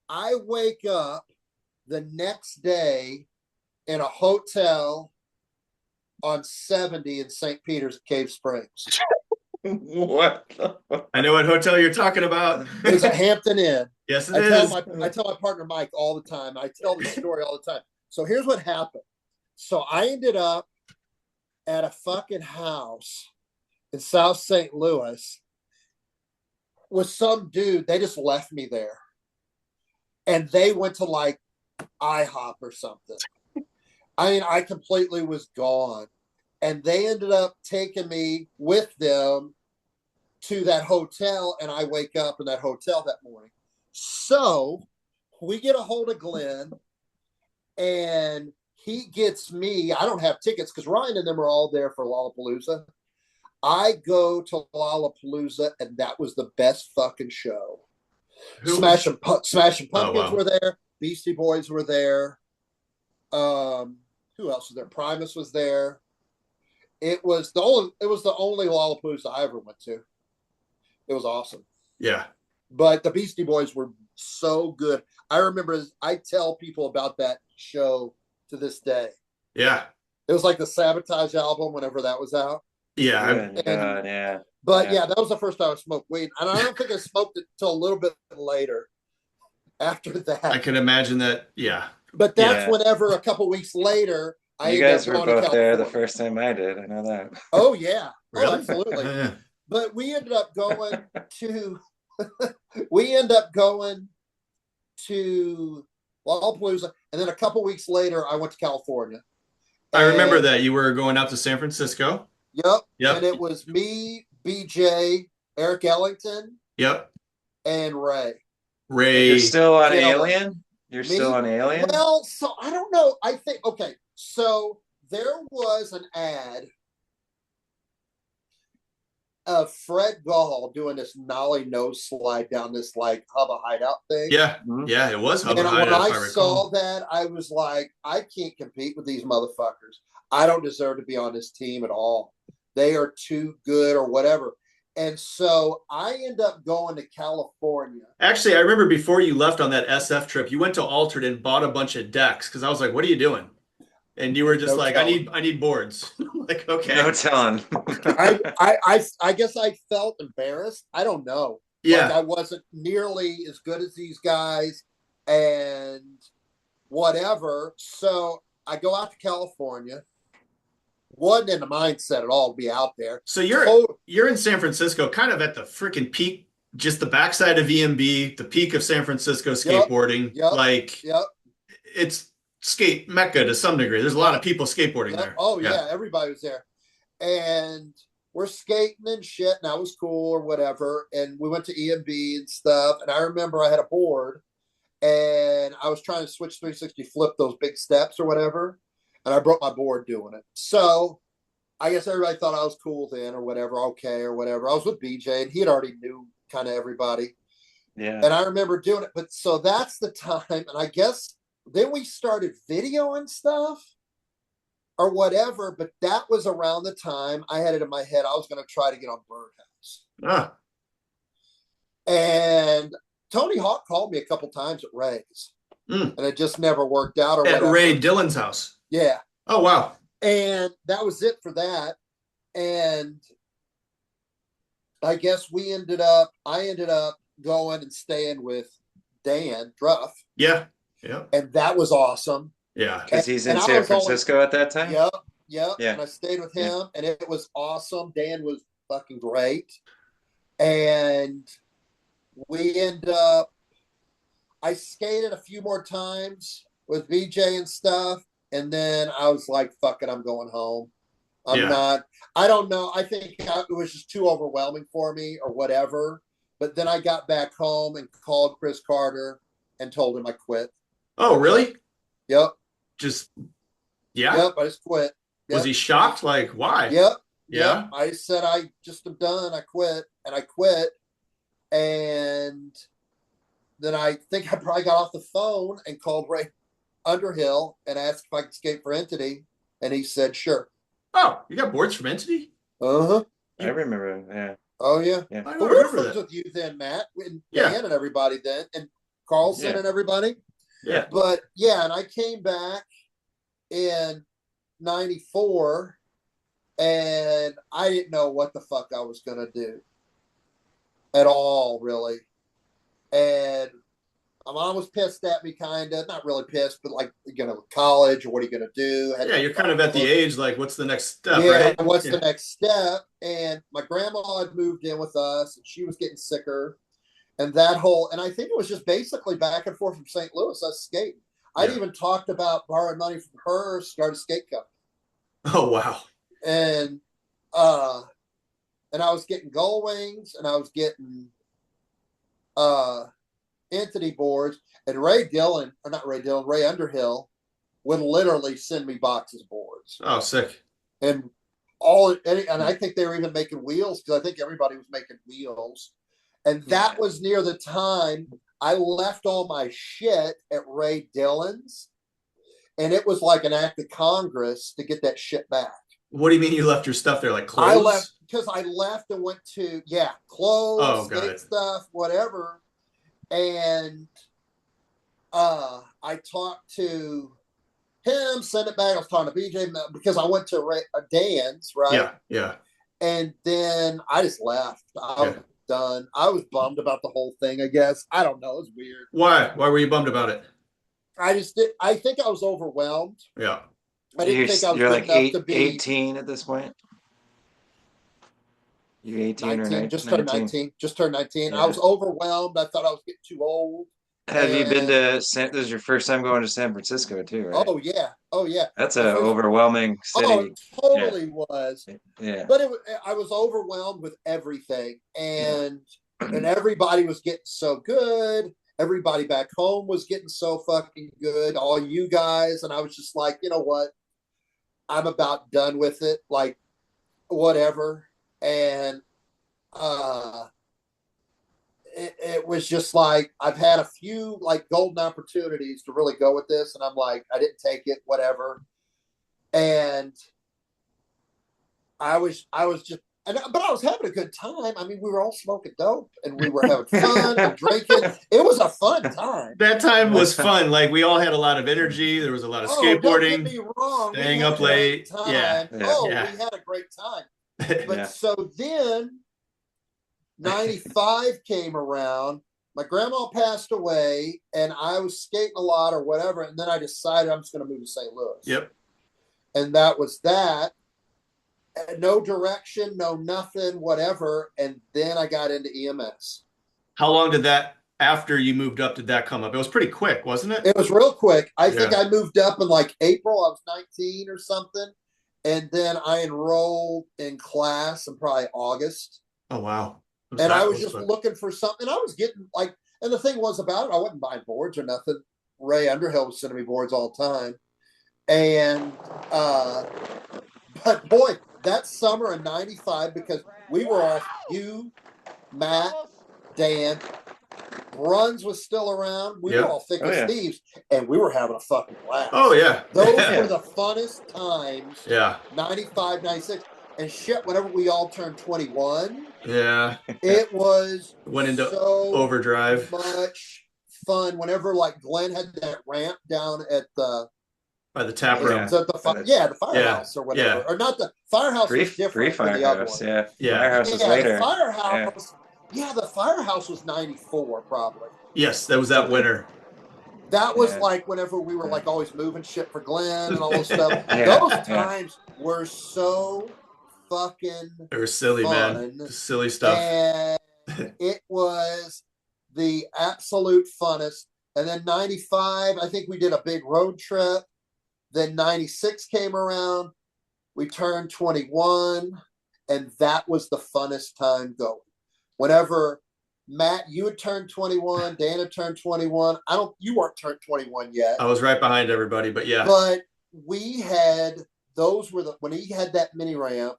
I wake up the next day in a hotel on 70 in St. Peter's, Cave Springs. What? I know what hotel you're talking about. It's a Hampton Inn. Yes, it is. I tell my partner Mike all the time. I tell the story all the time. So here's what happened. So I ended up at a fucking house in South St. Louis with some dude. They just left me there. And they went to like IHOP or something. I mean, I completely was gone. And they ended up taking me with them to that hotel. And I wake up in that hotel that morning. So we get a hold of Glenn. And he gets me. I don't have tickets because Ryan and them are all there for Lollapalooza. I go to Lollapalooza, and that was the best fucking show. Smashing Pumpkins were there. Beastie Boys were there. Who else was there? Primus was there. It was the only Lollapalooza I ever went to. It was awesome. Yeah. But the Beastie Boys were so good. I remember, I tell people about that show to this day. Yeah. It was like the Sabotage album whenever that was out. Yeah. Yeah. But yeah, that was the first time I smoked weed. And I don't think I smoked it till a little bit later after that. I can imagine that. Yeah. But that's whenever a couple weeks later, you guys were both there the first time I did. I know that. Oh, yeah. Really? Oh, absolutely. But we ended up going to Lollapalooza, and then a couple weeks later, I went to California. I remember that you were going out to San Francisco. Yep. And it was me, BJ, Eric Ellington. Yep. And Ray. You're still on Alien? You're still on Alien? Well, so I don't know. I think, okay. So there was an ad of Fred Gall doing this nollie nose slide down this like Hubba Hideout thing. Yeah. Yeah, it was Hubba Hideout. And when I saw that, I was like, I can't compete with these motherfuckers. I don't deserve to be on this team at all. They are too good or whatever. And so I end up going to California. Actually, I remember before you left on that SF trip, you went to Altered and bought a bunch of decks because I was like, what are you doing? And you were just I need boards. Like, okay. No telling. I guess I felt embarrassed. I don't know. Yeah. Like I wasn't nearly as good as these guys and whatever. So I go out to California wasn't in the mindset at all to be out there. So you're in San Francisco, kind of at the freaking peak, just the backside of EMB, the peak of San Francisco skateboarding. Like it's skate mecca to some degree. There's a lot of people skateboarding there. Oh yeah, everybody was there. And we're skating and shit, and that was cool or whatever. And we went to EMB and stuff. And I remember I had a board and I was trying to switch 360 flip those big steps or whatever. And I broke my board doing it. So I guess everybody thought I was cool then or whatever. Okay, or whatever. I was with BJ and he had already knew kind of everybody. Yeah. And I remember doing it. But so that's the time. And I guess then we started videoing stuff or whatever. But that was around the time I had it in my head. I was going to try to get on Birdhouse. Ah. And Tony Hawk called me a couple times at Ray's. And it just never worked out. Or at whatever. Ray Dillon's house. Yeah. Oh, wow. And that was it for that. And I guess I ended up going and staying with Dan Druff. Yeah. Yeah. And that was awesome. Yeah. Because he's in San Francisco at that time? Yep. Yeah. And I stayed with him and it was awesome. Dan was fucking great. And we ended up, I skated a few more I stuff. And then I was like, fuck it, I'm going home. I don't know. I think it was just too overwhelming for me or whatever. But then I got back home and called Chris Carter and told him I quit. Oh, really? Yep. Yep, I just quit. Yep. Was he shocked? Like, why? Yep. Yeah. Yep. I said, I just am done. I quit. And I quit. And then I think I probably got off the phone and called Ray Underhill and asked if I could skate for Entity. And he said, sure. Oh, you got boards from Entity? Uh-huh. I remember, yeah. Oh, yeah. I we were friends with you then, Matt. And Dan and everybody then. And Carlson and everybody. Yeah. But, yeah, and I came back in 94 and I didn't know what the fuck I was going to do at all, really. And my mom was pissed at me, kind of. Not really pissed, but like, you're going to college, or what are you going to do? You're kind of at the age, like, what's the next step, right? What's the next step? And my grandma had moved in with us, and she was getting sicker. And and I think it was just basically back and forth from St. Louis, us skating. I'd even talked about borrowing money from her, start a skate company. Oh, wow. And I was getting gull wings, and I was getting Entity boards, and Ray Underhill would literally send me boxes of boards. Oh, sick. And I think they were even making wheels, because I think everybody was making wheels. And that was near the time I left all my shit at Ray Dillon's, and it was like an act of Congress to get that shit back. What do you mean you left your stuff there, like clothes? I left because I left and went to clothes, skate stuff, whatever. And I talked to him, sent it back. I was talking to BJ because I went to Dan's, right? Yeah. And then I just left. I was done. I was bummed about the whole thing, I guess. I don't know. It's weird. Why? Why were you bummed about it? I think I was overwhelmed. Yeah. I didn't think I was good like enough to be 18 at this point? You 18 19, or 19? Just turned 19. Just turned 19. Yeah. I was overwhelmed. I thought I was getting too old. Have you been to this is your first time going to San Francisco too, right? Oh yeah. That's an overwhelming city. Oh, it totally was. Yeah. But I was overwhelmed with everything, and everybody was getting so good. Everybody back home was getting so fucking good. All you guys, and I was just like, you know what? I'm about done with it. Like, whatever. And it was just like, I've had a few like golden opportunities to really go with this, and I'm like, I didn't take it, whatever. And I was just, but I was having a good time. I mean, we were all smoking dope, and we were having fun and drinking. It was a fun time. That time was fun. Like, we all had a lot of energy. There was a lot of skateboarding. Don't get me wrong. Staying up late. Yeah. We had a great time. But so then 95 came around. My grandma passed away, and I was skating a lot or whatever. And then I decided I'm just going to move to St. Louis. Yep. And that was that. no direction, no nothing, whatever. And then I got into EMS. How long did that, after you moved up, did that come up? It was pretty quick, wasn't it? It was real quick. I think I moved up in like April. I was 19 or something. And then I enrolled in class in probably August. Oh, wow. And I was just looking for something. I was getting like, and the thing was about it, I wasn't buying boards or nothing. Ray Underhill was sending me boards all the time. And, but boy, that summer in 95, because we were all, you, Matt, Dan, Bruns was still around. We were all thick as thieves, and we were having a fucking blast. Oh, yeah. Those were the funnest times. Yeah. 95, 96. And shit, whenever we all turned 21, it went into overdrive. Much fun. Whenever like Glenn had that ramp down at the by the tap room, the firehouse or whatever, or not the firehouse was different from the other one. Firehouse was later. The firehouse, the firehouse was 94 probably. Yes, that was that winter. That was like whenever we were like always moving shit for Glenn and all this stuff. Those times were so fucking they were silly, fun, man. Silly stuff. And it was the absolute funnest. And then 95, I think we did a big road trip. Then 96 came around. We turned 21, and that was the funnest time going. Whenever Matt, you had turned 21, Dan had turned 21. You weren't turned 21 yet. I was right behind everybody, but yeah. But we had, when he had that mini ramp,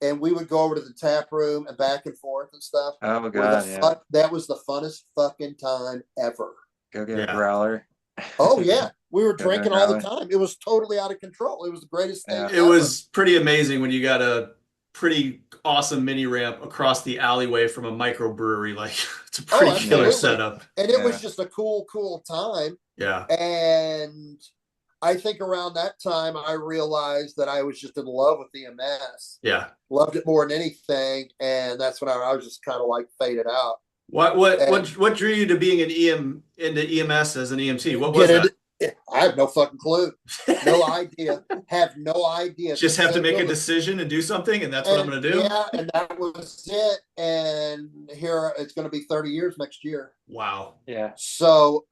and we would go over to the tap room and back and forth and stuff. Oh my God, that was the funnest fucking time ever. Go get a growler. Oh yeah. We were drinking all the time. It was totally out of control. It was the greatest thing ever. It was pretty amazing when you got a pretty awesome mini ramp across the alleyway from a microbrewery. Like, it's a pretty killer setup. And it was just a cool time. Yeah. And I think around that time, I realized that I was just in love with EMS. Yeah. Loved it more than anything. And that's when I was just kind of like faded out. What drew you to being into EMS as an EMT? What was that? I have no fucking clue. No idea. Have no idea. Just have to make a decision and do something, and that's what I'm going to do? Yeah, and that was it. And here, it's going to be 30 years next year. Wow. Yeah. So,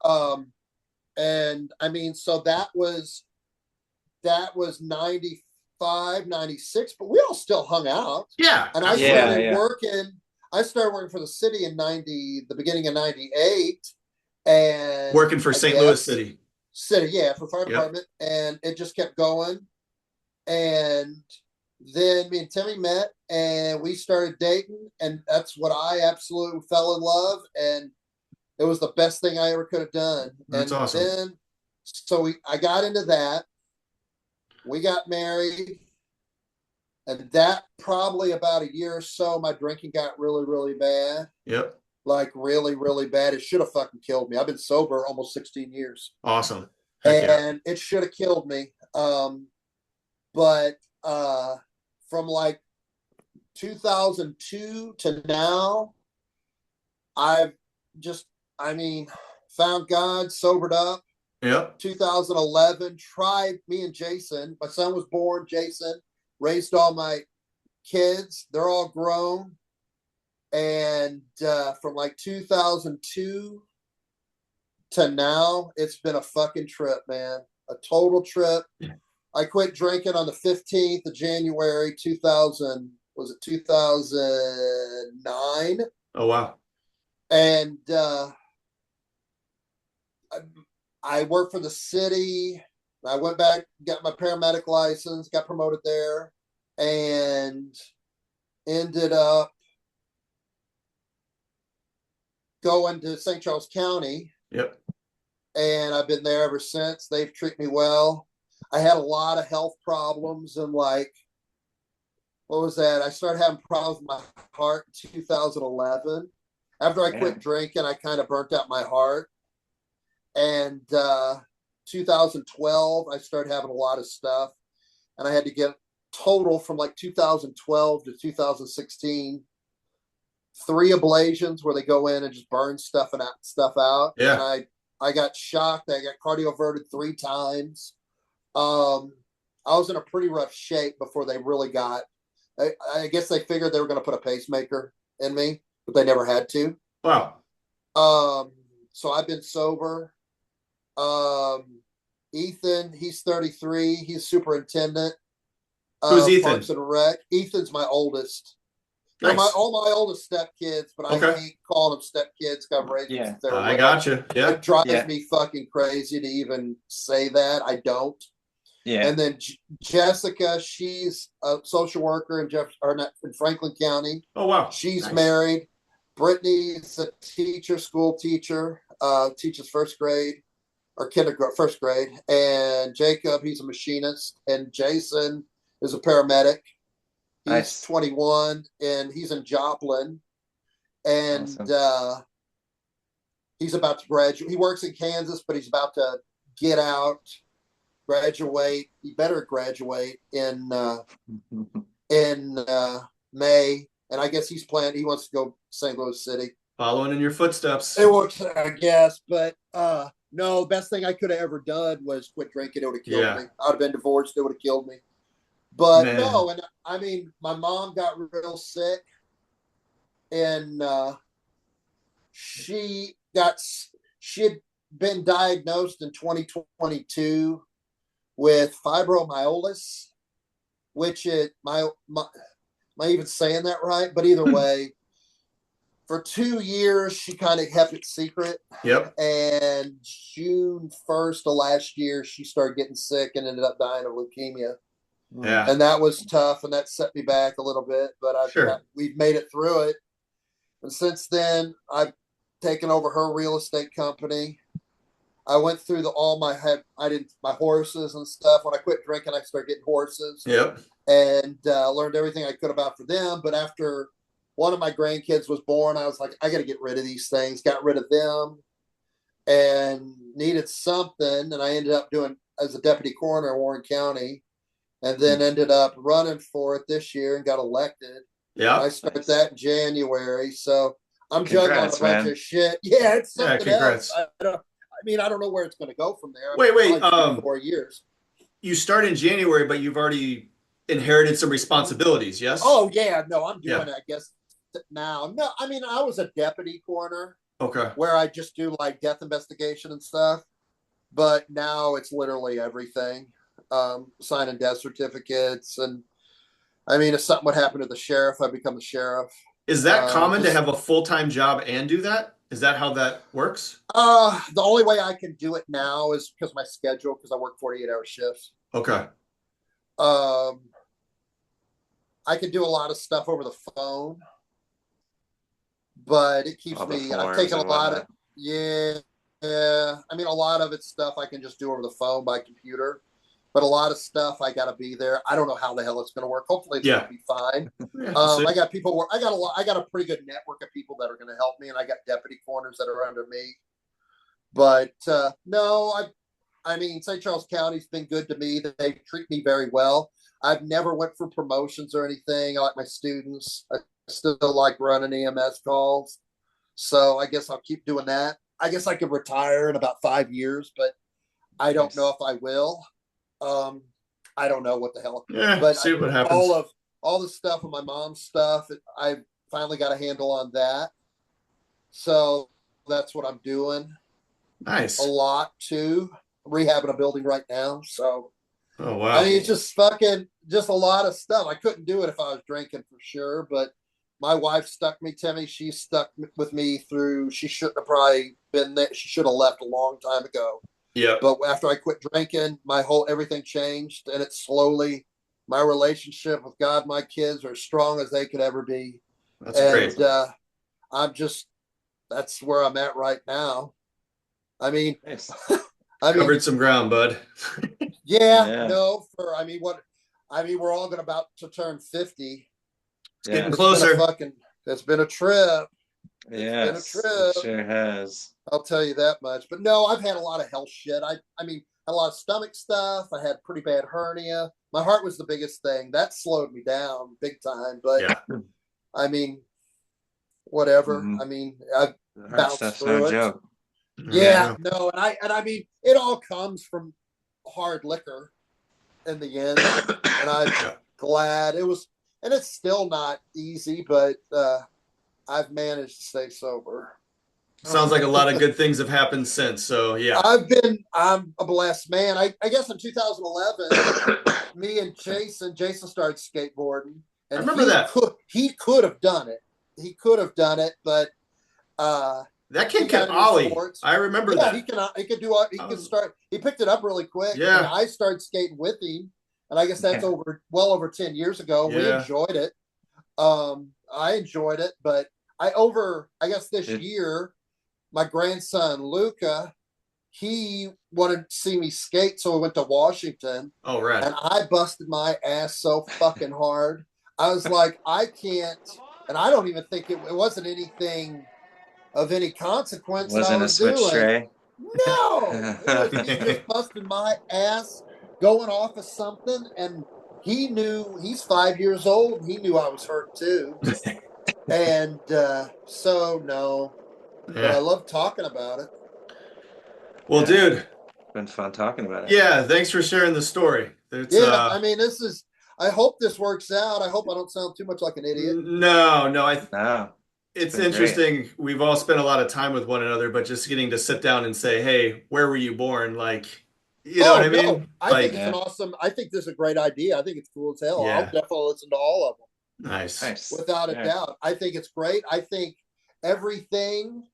and I mean, so that was 95, 96, but we all still hung out. Yeah. And I started working for the city in the beginning of 98. And working for St. Louis City, for fire department. And it just kept going. And then me and Timmy met and we started dating, and that's what I absolutely fell in love. And it was the best thing I ever could have done. That's awesome. Then, I got into that. We got married. And that probably about a year or so, my drinking got really, really bad. Yep. Like really, really bad. It should have fucking killed me. I've been sober almost 16 years. Awesome. And it should have killed me. But from like 2002 to now, I've just, found God, sobered up. Yep. 2011, tried me and Jason. My son was born, Jason. Raised all my kids. They're all grown. And from like 2002 to now, it's been a fucking trip, man. A total trip. Yeah. I quit drinking on the 15th of January, 2000. Was it 2009? Oh, wow. And I worked for the city. I went back, got my paramedic license, got promoted there, and ended up going to St. Charles County. Yep. And I've been there ever since. They've treated me well. I had a lot of health problems, and like, what was that? I started having problems with my heart in 2011. After I quit drinking, I kind of burnt out my heart. And 2012, I started having a lot of stuff, and I had to get total from like 2012 to 2016, 3 ablations where they go in and just burn stuff out. Yeah. And I got shocked. I got cardioverted 3 times. I was in a pretty rough shape before they really got I guess they figured they were going to put a pacemaker in me, but they never had to. Wow. So I've been sober. Ethan, he's 33. He's superintendent. Who's Ethan? Parks and Rec. Ethan's my oldest. Nice. All my oldest stepkids, but I hate calling them stepkids. Yeah, I got you. Yeah, it drives me fucking crazy to even say that. I don't. Yeah. And then Jessica, she's a social worker in Franklin County. Oh wow. She's married. Brittany's a school teacher. Teaches first grade or kindergarten, first grade. And Jacob, he's a machinist. And Jason is a paramedic. He's 21 and he's in Joplin. And he's about to graduate. He works in Kansas, but he's about to get out, graduate. He better graduate in May. And I guess he wants to go St. Louis City. Following in your footsteps. It works, I guess. But no, the best thing I could have ever done was quit drinking. It would have killed me. I would have been divorced. It would have killed me. But no, and I mean, my mom got real sick, and she had been diagnosed in 2022 with fibromyalgia, which am I even saying that right? But either way, for 2 years she kind of kept it secret. Yep. And June 1st of last year, she started getting sick and ended up dying of leukemia. Yeah. And that was tough, and that set me back a little bit, but we've made it through it. And since then, I've taken over her real estate company. I went through my horses and stuff. When I quit drinking, I started getting horses. Yep. And learned everything I could about for them. But after one of my grandkids was born, I was like, I got to get rid of these things. Got rid of them and needed something. And I ended up doing as a deputy coroner in Warren County. And then ended up running for it this year and got elected. Yeah. I started that in January. So I'm juggling a bunch of shit. Yeah, it's something else. I don't know where it's going to go from there. Wait. 4 years. You start in January, but you've already inherited some responsibilities, yes? Oh, yeah. No, I'm doing it, I guess, now. No, I mean, I was a deputy coroner. Okay. Where I just do like death investigation and stuff. But now it's literally everything. Signing death certificates, and I mean, if something would happen to the sheriff, I become the sheriff. Is that common to have a full-time job and do that? Is that how that works? The only way I can do it now is because of my schedule, because I work 48-hour shifts. Okay. I can do a lot of stuff over the phone, but it keeps me. I've taken a lot of I mean, a lot of it's stuff I can just do over the phone by computer. But a lot of stuff I got to be there. I don't know how the hell it's going to work. Hopefully it's going to be fine. I got people. I got a pretty good network of people that are going to help me, and I got deputy coroners that are under me. But no, I mean, St. Charles County's been good to me. They treat me very well. I've never went for promotions or anything. I like my students. I still like running EMS calls. So I guess I'll keep doing that. I guess I could retire in about 5 years, but I don't know if I will. I don't know what the hell. Yeah, but see what happens. All the stuff with my mom's stuff, I finally got a handle on that. So that's what I'm doing. Nice. A lot too. Rehabbing a building right now. So oh wow. I mean, it's just a lot of stuff. I couldn't do it if I was drinking for sure, but my wife stuck me, Timmy. She stuck with me through. She shouldn't have probably been there. She should have left a long time ago. Yeah. But after I quit drinking, everything changed, and it's slowly, my relationship with God, my kids are as strong as they could ever be. That's great. That's where I'm at right now. I mean, nice. Covered some ground, bud. we're all about to turn 50. It's getting closer. It's been a trip. Yeah, it sure has. I'll tell you that much. But no, I've had a lot of health shit. I mean, had a lot of stomach stuff. I had pretty bad hernia. My heart was the biggest thing. That slowed me down big time. But I mean, whatever. I mean, I've bounced through it. Joke. Yeah, no, and I mean, it all comes from hard liquor in the end. And I'm glad it was and it's still not easy, but I've managed to stay sober. Sounds like a lot of good things have happened since. So yeah, I'm a blessed man. I guess in 2011, me and Jason started skateboarding, and I remember that he could have done it. He could have done it, but that kid can ollie. I remember that. He could do. He could start. He picked it up really quick. Yeah, and I started skating with him, and I guess that's well over 10 years ago. Yeah. We enjoyed it. I enjoyed it, but I guess this year, my grandson Luca, he wanted to see me skate, so we went to Washington. Oh, right. And I busted my ass so fucking hard. I was like, I can't, and I don't even think it wasn't anything of any consequence. Wasn't a switch stray? No, it was me just busting my ass going off of something, and he knew. He's 5 years old. He knew I was hurt too, and so no. Yeah. But I love talking about it. Well, dude, it's been fun talking about it. Yeah, thanks for sharing the story. I mean, I hope this works out. I hope I don't sound too much like an idiot. No. It's interesting. Great. We've all spent a lot of time with one another, but just getting to sit down and say, "Hey, where were you born?" Like, you know what I mean? No. I think it's an awesome. I think this is a great idea. I think it's cool as hell. Yeah. I'll definitely listen to all of them. Nice. Without a doubt. I think it's great. I think everything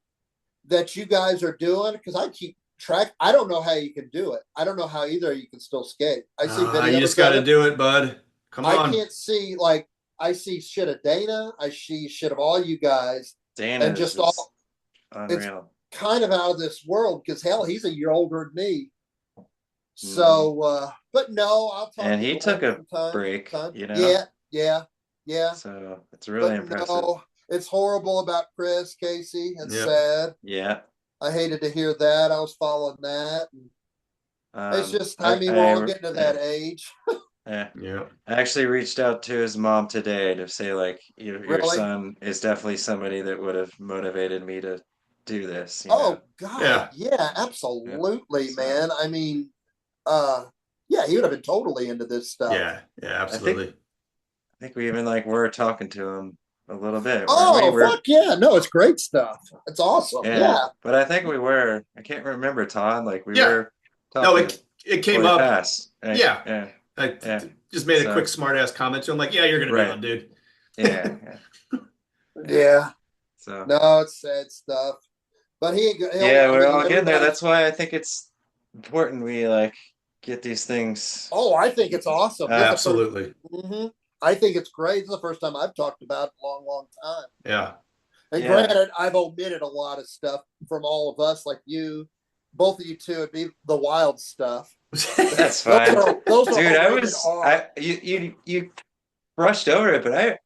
that you guys are doing, because I keep track. I don't know how you can do it. I don't know how either you can still skate. I see videos. You just got to do it, bud. Come on. I can't see, like, I see shit of Dana. I see shit of all you guys. Dana and just all unreal. It's kind of out of this world, because hell, he's a year older than me. So, but no, I'll talk. And he took a break, you know? Yeah. So it's really impressive. No, it's horrible about Chris Casey. It's sad. Yeah. I hated to hear that. I was following that. It's just, we're all getting to that age. Yeah. I actually reached out to his mom today to say, like, your son is definitely somebody that would have motivated me to do this. God. Yeah, absolutely, man. I mean, he would have been totally into this stuff. Yeah, absolutely. I think we even were talking to him a little bit. Fuck yeah. No, it's great stuff. It's awesome. Yeah. But I think we were, I can't remember, Todd, were talking. No, it came up. Yeah. I just made a quick smart ass comment to him, like, you're going to be on, dude. Yeah. Yeah. So no, it's sad stuff. But we're all getting there. That's why I think it's important we get these things. Oh, I think it's awesome. Absolutely. I think it's great. It's the first time I've talked about it in a long, long time. Yeah. And granted, I've omitted a lot of stuff from all of us, like you, both of you two. It'd be the wild stuff. That's fine. Those are dude, you brushed over it, but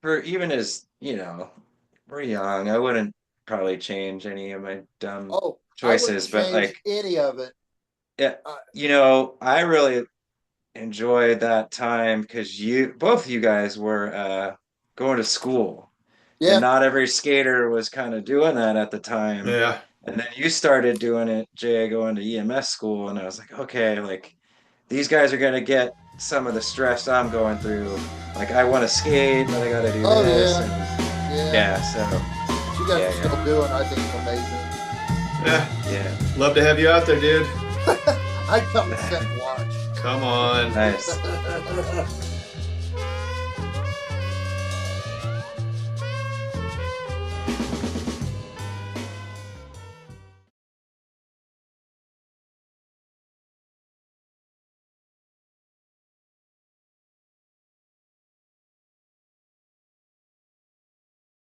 for even as, we're young, I wouldn't probably change any of my dumb choices, but any of it. Yeah. I really enjoyed that time because both of you guys were going to school. Yeah. And not every skater was kind of doing that at the time. Yeah. And then you started doing it, Jay, going to EMS school, and I was like, okay, these guys are gonna get some of the stress I'm going through. I want to skate, but I gotta do this. So what you guys are still doing, I think, is amazing. Yeah. Love to have you out there, dude. I'd come and sit and watch. Come on. Nice.